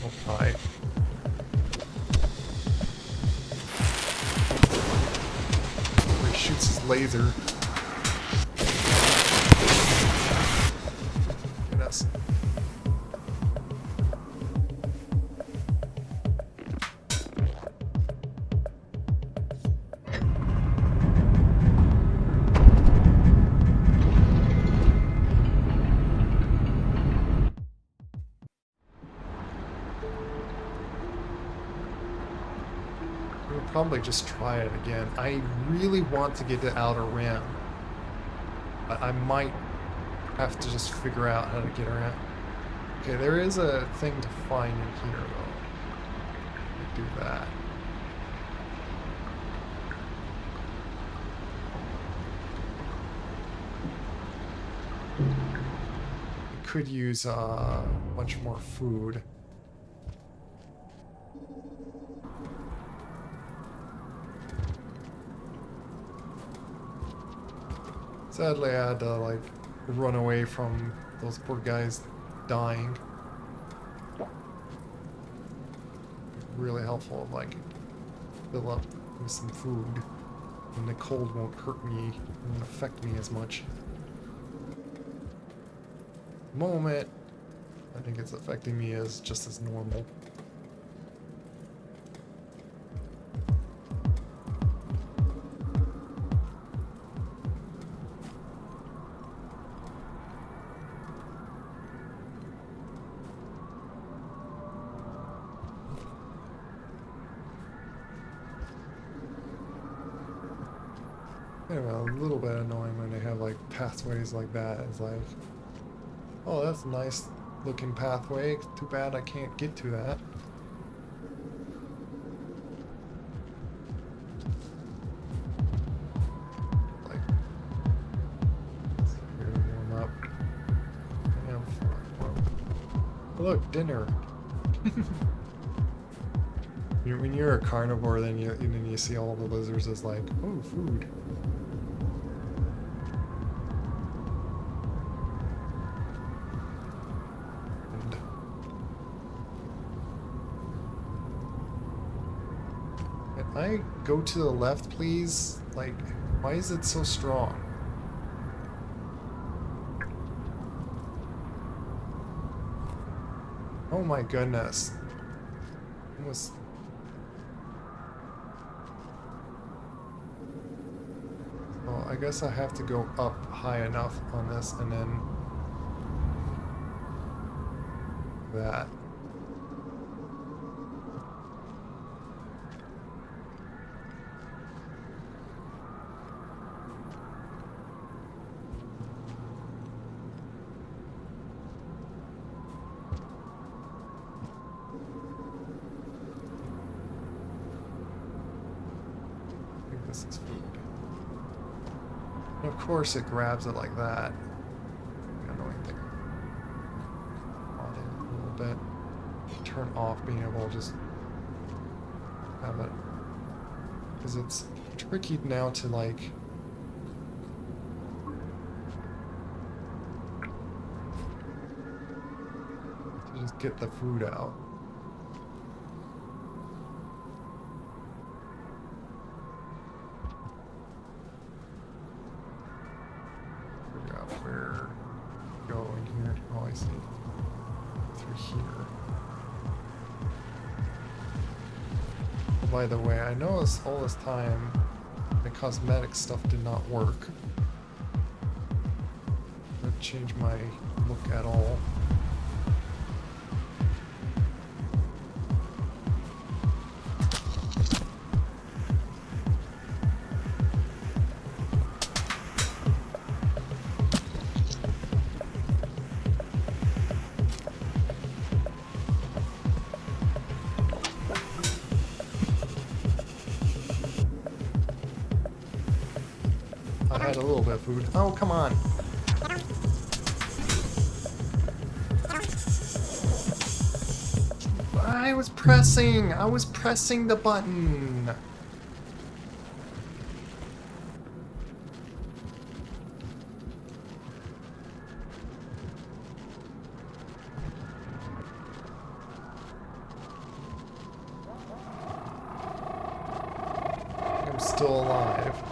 S2: Oh, hi. Where he shoots his laser. Goodness. Probably just try it again. I really want to get to Outer Rim, but I might have to just figure out how to get around. Okay, there is a thing to find in here, though. Do that. I could use much more food. Sadly, I had to, like, run away from those poor guys dying. Really helpful if I could fill up with some food. And the cold won't hurt me, won't affect me as much. Moment, I think it's affecting me as just as normal. Anyway, a little bit annoying when they have like pathways like that. It's like, oh, that's a nice looking pathway. Too bad I can't get to that. Like, here, warm up. Damn. Look, dinner. When you're a carnivore, then you see all the lizards as like, oh, food. Can I go to the left, please? Like, why is it so strong? Oh my goodness. Almost. Well, I guess I have to go up high enough on this and then that. I think this is food. And of course it grabs it like that. Annoying thing. On it a little bit. Turn off being able to just have it. Because it's tricky now to like just get the food out. Figure out where to go in here. Oh, I see. Through here. Oh, by the way, I noticed all this time the cosmetic stuff did not work. I'm gonna change my look at all. I had a little bit of food. Oh, come on. I was pressing the button. I'm still alive.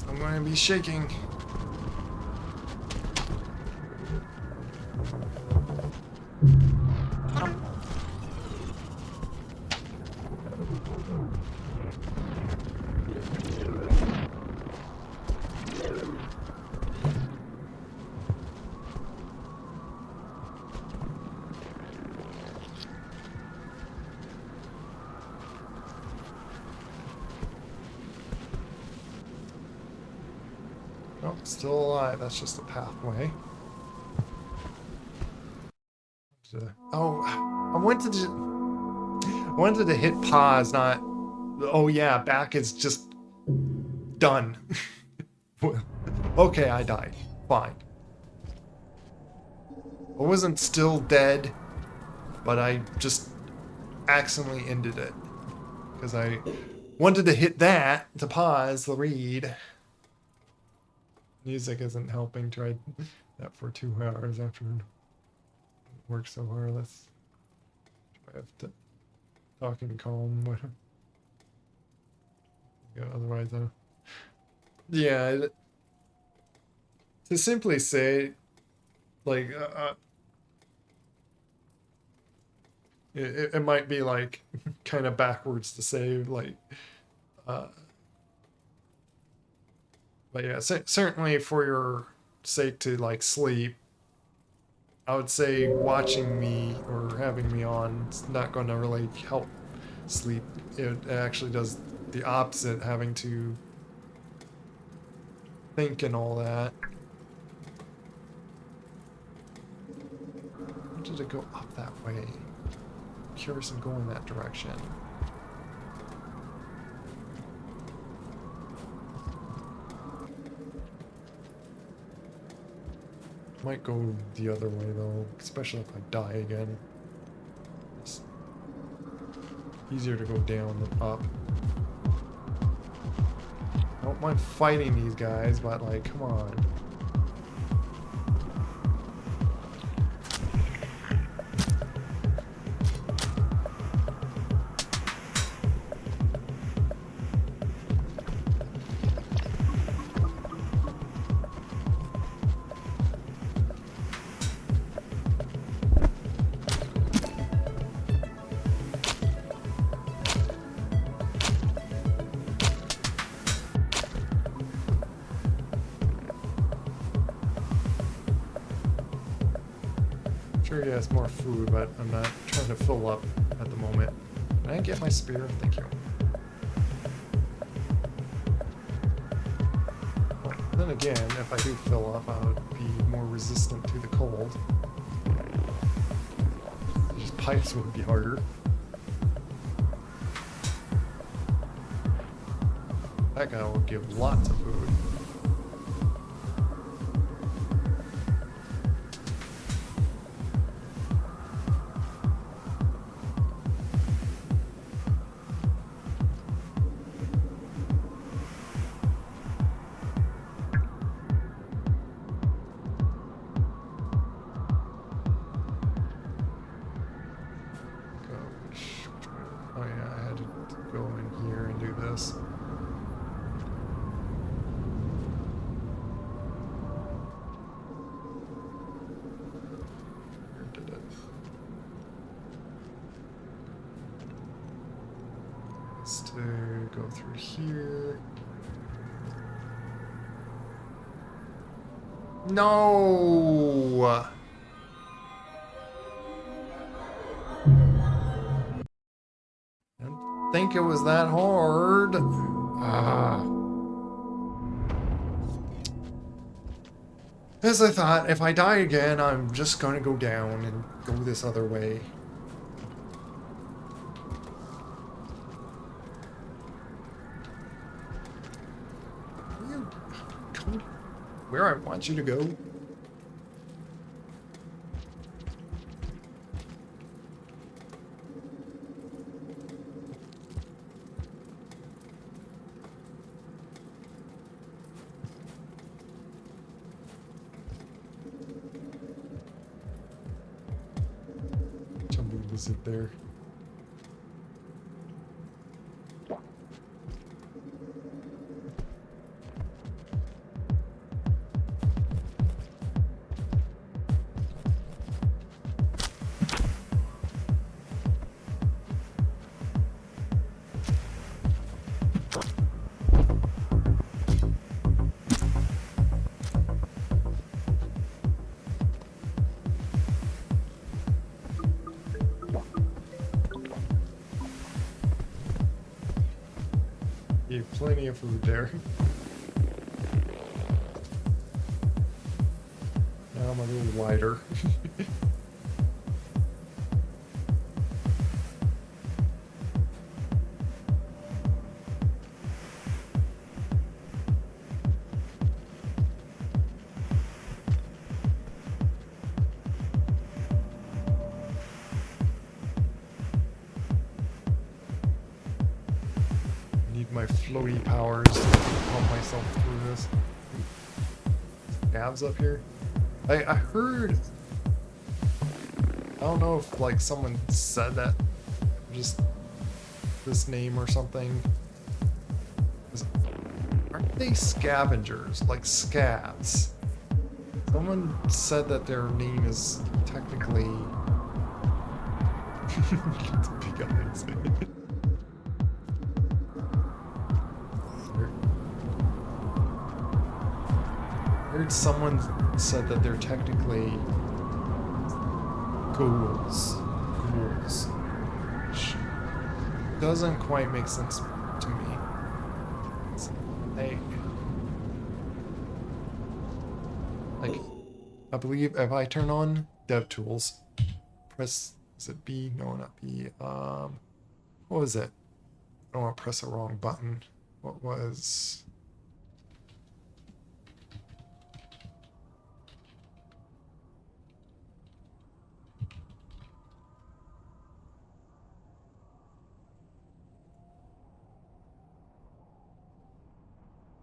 S2: I'm going to be shaking. Oh, still alive. That's just the pathway. Oh, I wanted to hit pause, not... Oh yeah, back is just done. Okay, I died. Fine. I wasn't still dead, but I just accidentally ended it. Because I wanted to hit that to pause the read. Music isn't helping. Tried that for 2 hours after it worked so hard. Let's try to talking calm. But yeah, otherwise, yeah. To simply say, like, it might be like kind of backwards to say, like, but yeah, certainly for your sake to like sleep, I would say watching me or having me on is not going to really help sleep. It actually does the opposite, having to think and all that. Why did it go up that way? I'm curious in going that direction. Might go the other way though, especially if I die again. It's easier to go down than up. I don't mind fighting these guys, but like, come on. Sure, he has more food, but I'm not trying to fill up at the moment. Can I get my spear? Thank you. Well, then again, if I do fill up, I would be more resistant to the cold. These pipes would be harder. That guy will give lots of food. Oh yeah, I had to go in here and do this. us to go through here. No! I didn't think it was that hard. As I thought, if I die again, I'm just gonna go down and go this other way. You go where I want you to go. Is it there? Plenty of food there. Now I'm a little wider. My floaty powers to help myself through this. Scavs up here. I heard. I don't know if like someone said that, just this name or something. Aren't they scavengers like scavs? Someone said that their name is technically. Big eyes. I heard someone said that they're technically ghouls. Ghouls. Which doesn't quite make sense to me. Like, I believe if I turn on DevTools, press, is it B? No, not B. What was it? I don't want to press the wrong button. What was...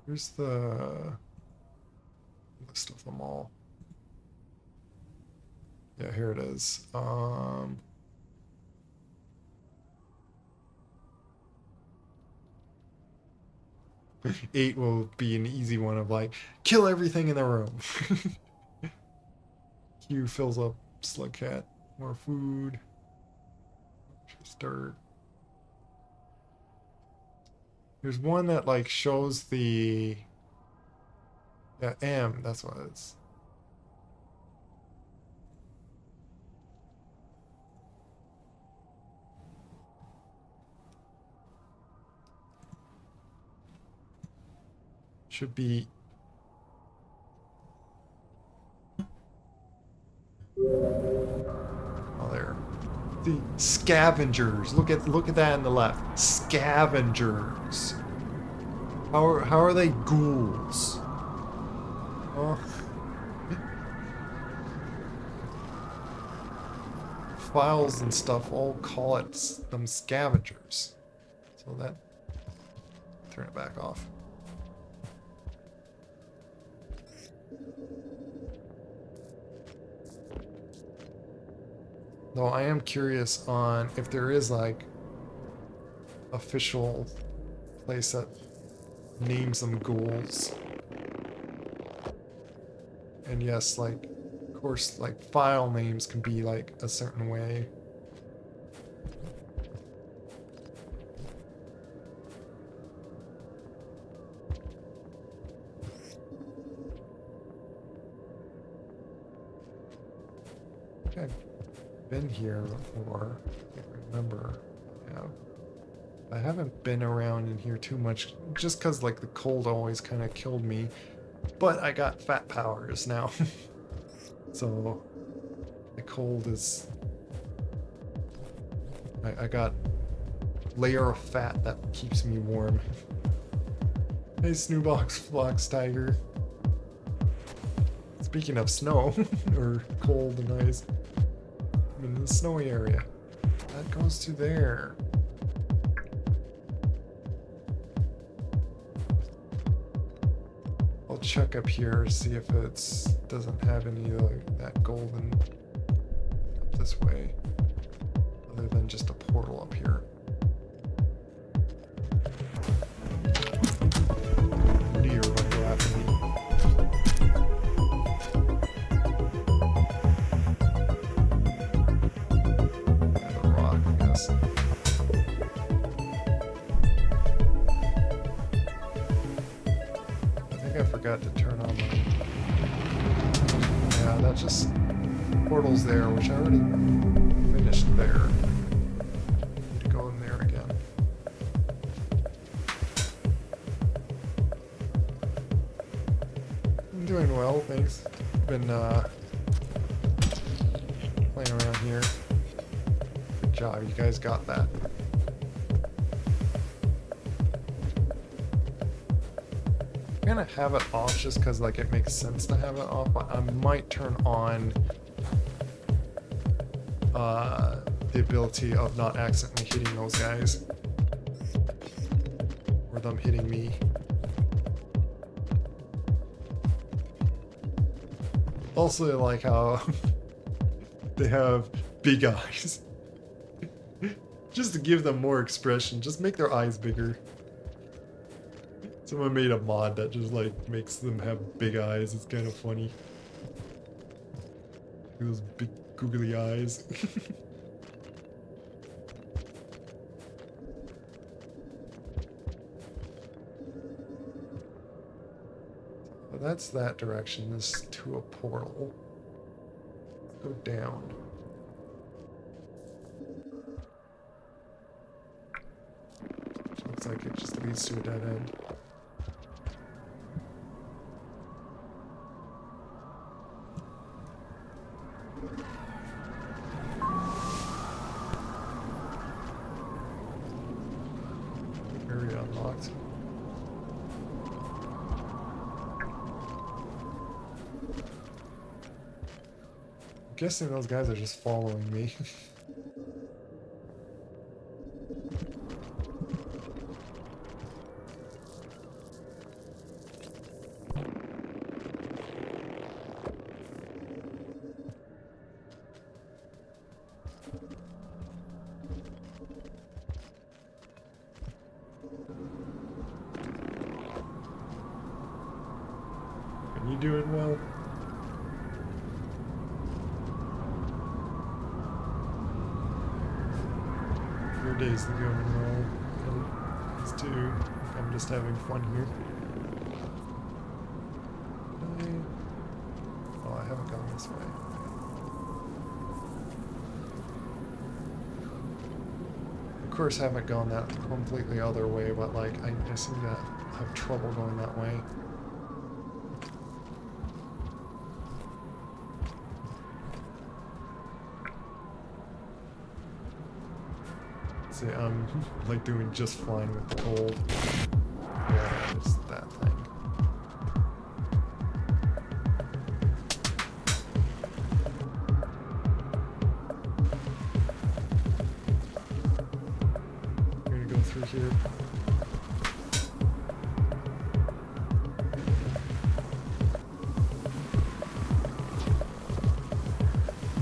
S2: Here's the list of them all. Yeah, here it is. 8 will be an easy one of like, kill everything in the room. Q fills up Slug Cat. More food. Just dirt. There's one that like shows the... Yeah, M, that's what it is. Should be... Oh, there. The scavengers. Look at that on the left. Scavengers. How are they ghouls? Oh. Files and stuff all call it them scavengers. So that... Turn it back off. Though I am curious on if there is like official place that names them ghouls. And yes, like of course like file names can be like a certain way. I've been here before. I can't remember. Yeah. I haven't been around in here too much, just because like the cold always kind of killed me. But I got fat powers now. So the cold is... I got layer of fat that keeps me warm. Hey, Snoobox Tiger. Speaking of snow, or cold and ice, I'm in the snowy area. That goes to there. I'll check up here, see if it's doesn't have any like that golden up this way, other than just a portal up here. Deer went go after me. Got a rock, I guess. I forgot to turn on my... Yeah, that just... Portal's there, which I already finished there. Need to go in there again. I'm doing well, thanks. Been, playing around here. Good job, you guys got that. I'm gonna have it off just because like it makes sense to have it off, but I might turn on the ability of not accidentally hitting those guys or them hitting me. Also, I like how they have big eyes. Just to give them more expression, just make their eyes bigger. Someone made a mod that just like makes them have big eyes. It's kind of funny. Those big googly eyes. So that's that direction. This is to a portal. Let's go down. Looks like it just leads to a dead end. Area unlocked. I'm guessing those guys are just following me. You doing well? Your day's going well. And it's too. I'm just having fun here. Oh, I haven't gone this way. Of course, haven't gone that completely other way, but like I seem to have trouble going that way. See, I'm like doing just fine with the cold. Yeah, it's that thing. I'm gonna go through here.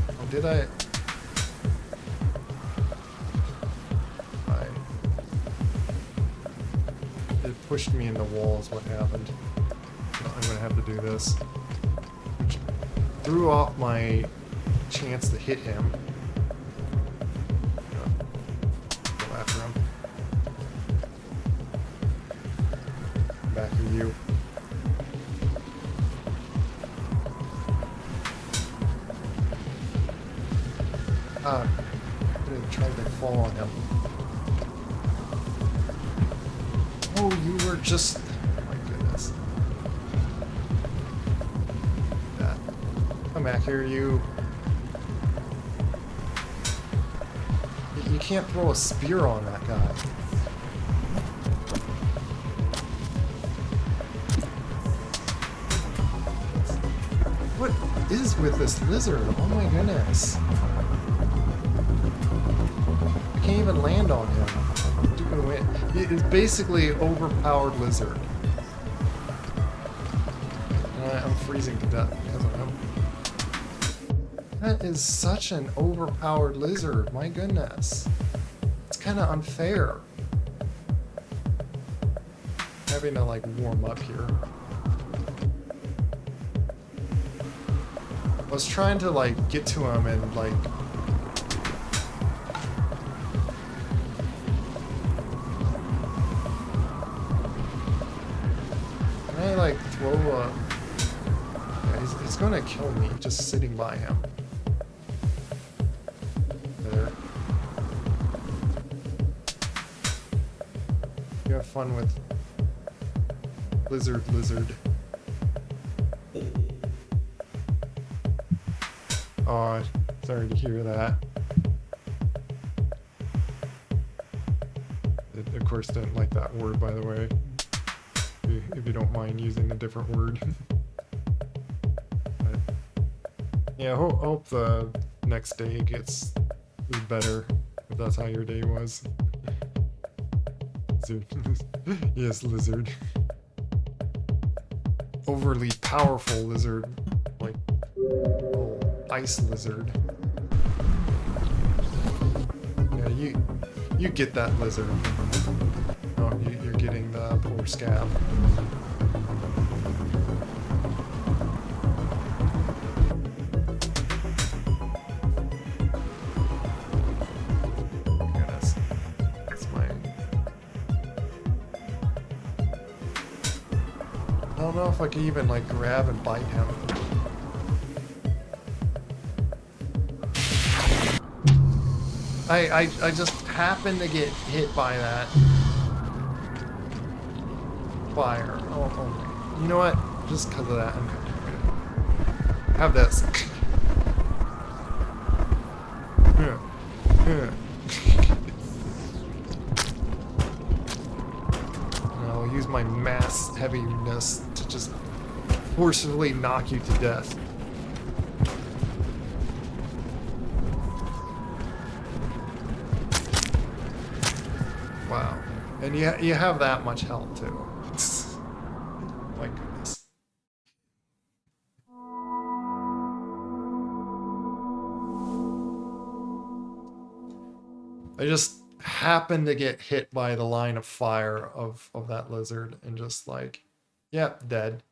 S2: Oh, did I? Pushed me in the wall is what happened. I'm gonna have to do this. Which threw off my chance to hit him. Go after him. Back to you. I could have tried to fall on him. Oh, you were just... Oh my goodness. That. Come back here, you. You can't throw a spear on that guy. What is with this lizard? Oh my goodness. I can't even land on him. It's basically overpowered lizard. I'm freezing to death because of him. That is such an overpowered lizard. My goodness. It's kind of unfair. Having to like warm up here. I was trying to like get to him and like like throw a... Yeah, he's gonna kill me just sitting by him. There. You have fun with lizard. Oh, sorry to hear that. It, of course, didn't like that word, by the way. If you don't mind using a different word. But, yeah, hope the next day is better, if that's how your day was. Yes, lizard. Overly powerful lizard. Like, oh, ice lizard. Yeah, you get that lizard. Oh, you're getting the poor scab. Goodness. That's my... I don't know if I can even like grab and bite him. I just happened to get hit by that fire. Oh, you know what? Just because of that, I'm gonna have this. And I'll use my mass heaviness to just forcibly knock you to death. Wow. And you have that much health too. My goodness. I just happened to get hit by the line of fire of that lizard and just like, yep, dead.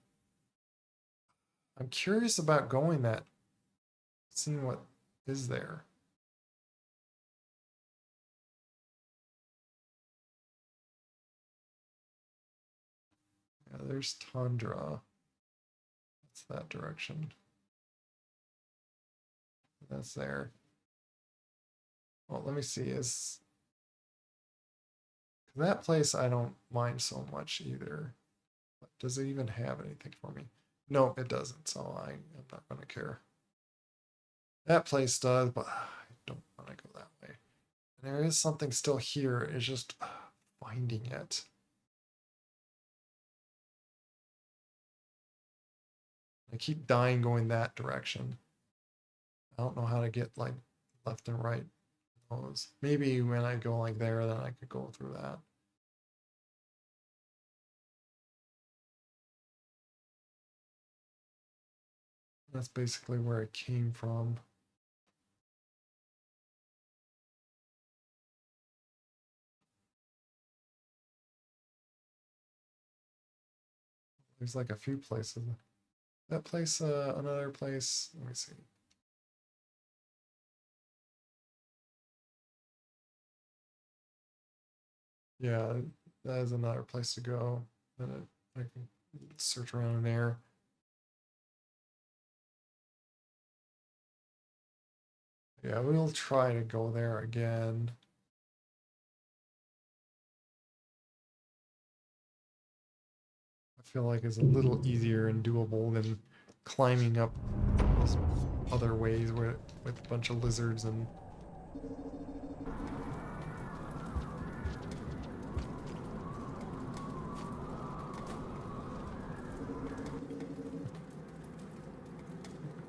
S2: I'm curious about going that, seeing what is there. Yeah, there's Taundra. That's that direction. That's there. Well, let me see. Is that place I don't mind so much either. But does it even have anything for me? No, it doesn't. So I'm not gonna care. That place does, but I don't want to go that way. And there is something still here. It's just finding it. I keep dying going that direction. I don't know how to get like left and right. Maybe when I go like there, then I could go through that. That's basically where it came from. There's like a few places. That place, another place. Let me see. Yeah, that is another place to go. And I can search around in there. Yeah, we'll try to go there again. I feel like it's a little easier and doable than climbing up those other ways with a bunch of lizards and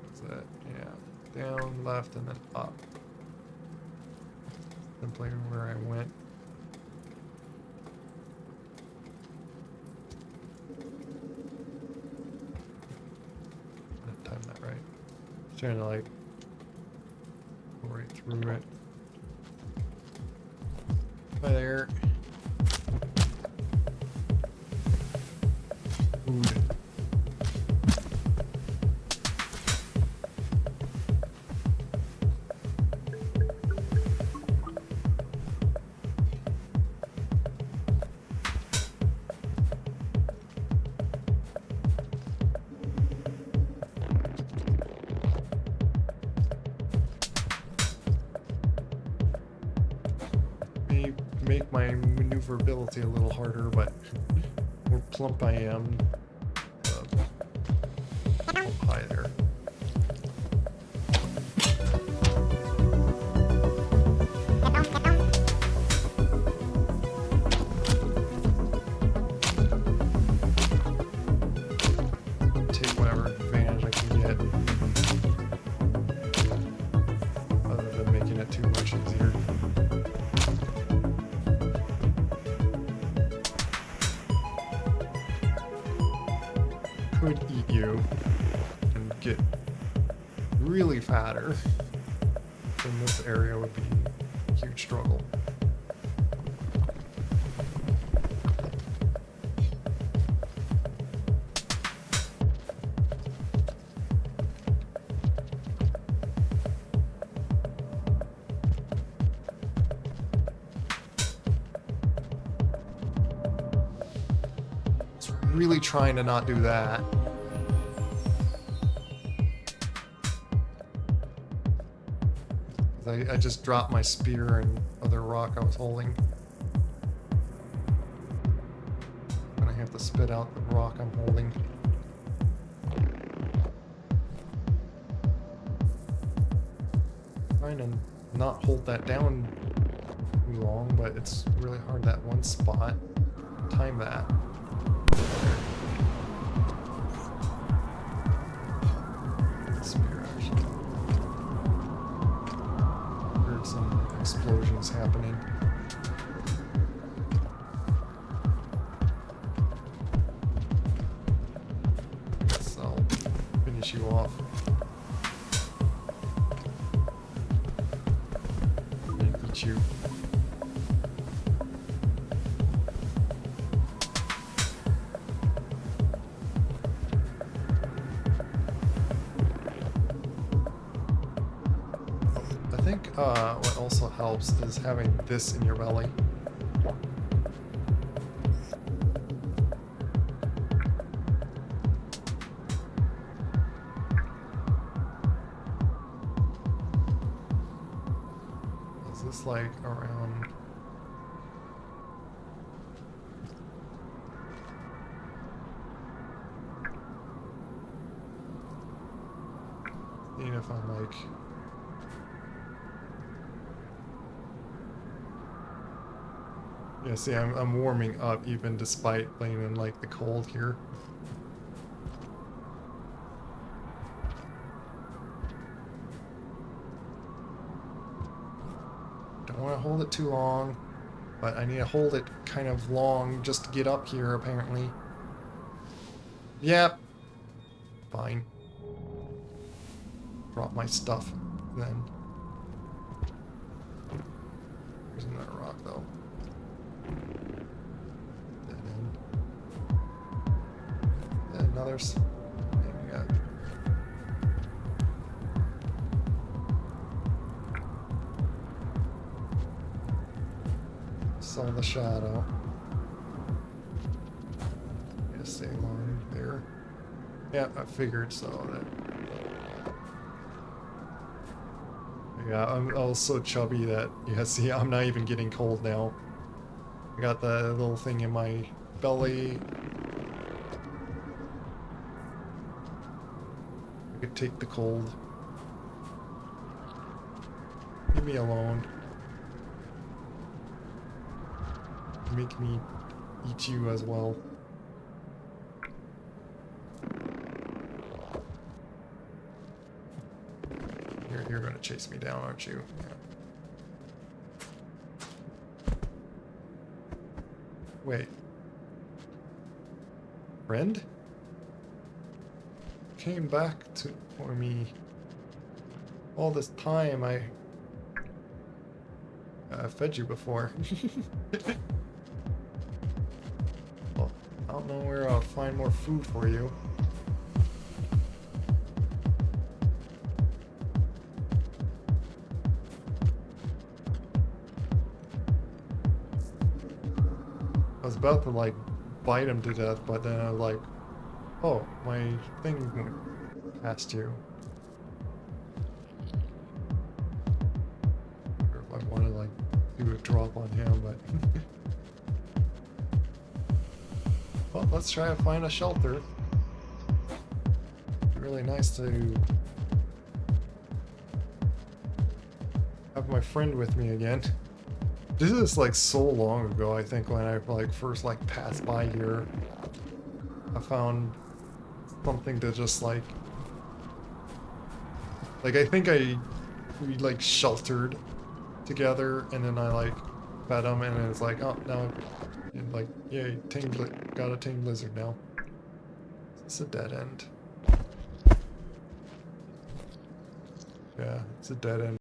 S2: what's that? Yeah, down, left, and then up. Simply where I went. I didn't time that right. Trying to like go right through it. Hi there. Food. May make my maneuverability a little harder, but more plump I am, high there. Take whatever advantage I can get, other than making it too much easier. Could eat you and get really fatter, then this area would be a huge struggle. Really trying to not do that. I just dropped my spear and other rock I was holding. And I have to spit out the rock I'm holding. Trying to not hold that down too long, but it's really hard that one spot. Time that. Spear actually. Heard some explosions happening. Guess I'll finish you off. And eat you. I think what also helps is having this in your belly. Is this like around? Seeing if I'm like. Yeah, see, I'm warming up even despite playing in like the cold here. Don't want to hold it too long, but I need to hold it kind of long just to get up here apparently. Yep. Fine. Drop my stuff then. There's another rock though. Dead end. And another's. We got. Saw the shadow. Yeah, stay along there. Yeah, I figured so. That. Yeah, I was so chubby that, yeah, see, I'm not even getting cold now. I got the little thing in my belly. I could take the cold. Leave me alone. Make me eat you as well. You're gonna chase me down, aren't you? Yeah. Wait. Friend? Came back for me all this time. I fed you before. Well, I don't know where I'll find more food for you. I was about to like bite him to death, but then I was like, oh, my thing went past you. Or if I want to like do a drop on him, but well, let's try to find a shelter. It'd be really nice to have my friend with me again. This is like so long ago, I think, when I like first like passed by here. I found something to just like I think we like sheltered together, and then I like fed him, and it's like, oh, now, and like, yay, got a tame lizard now. It's a dead end. Yeah, it's a dead end.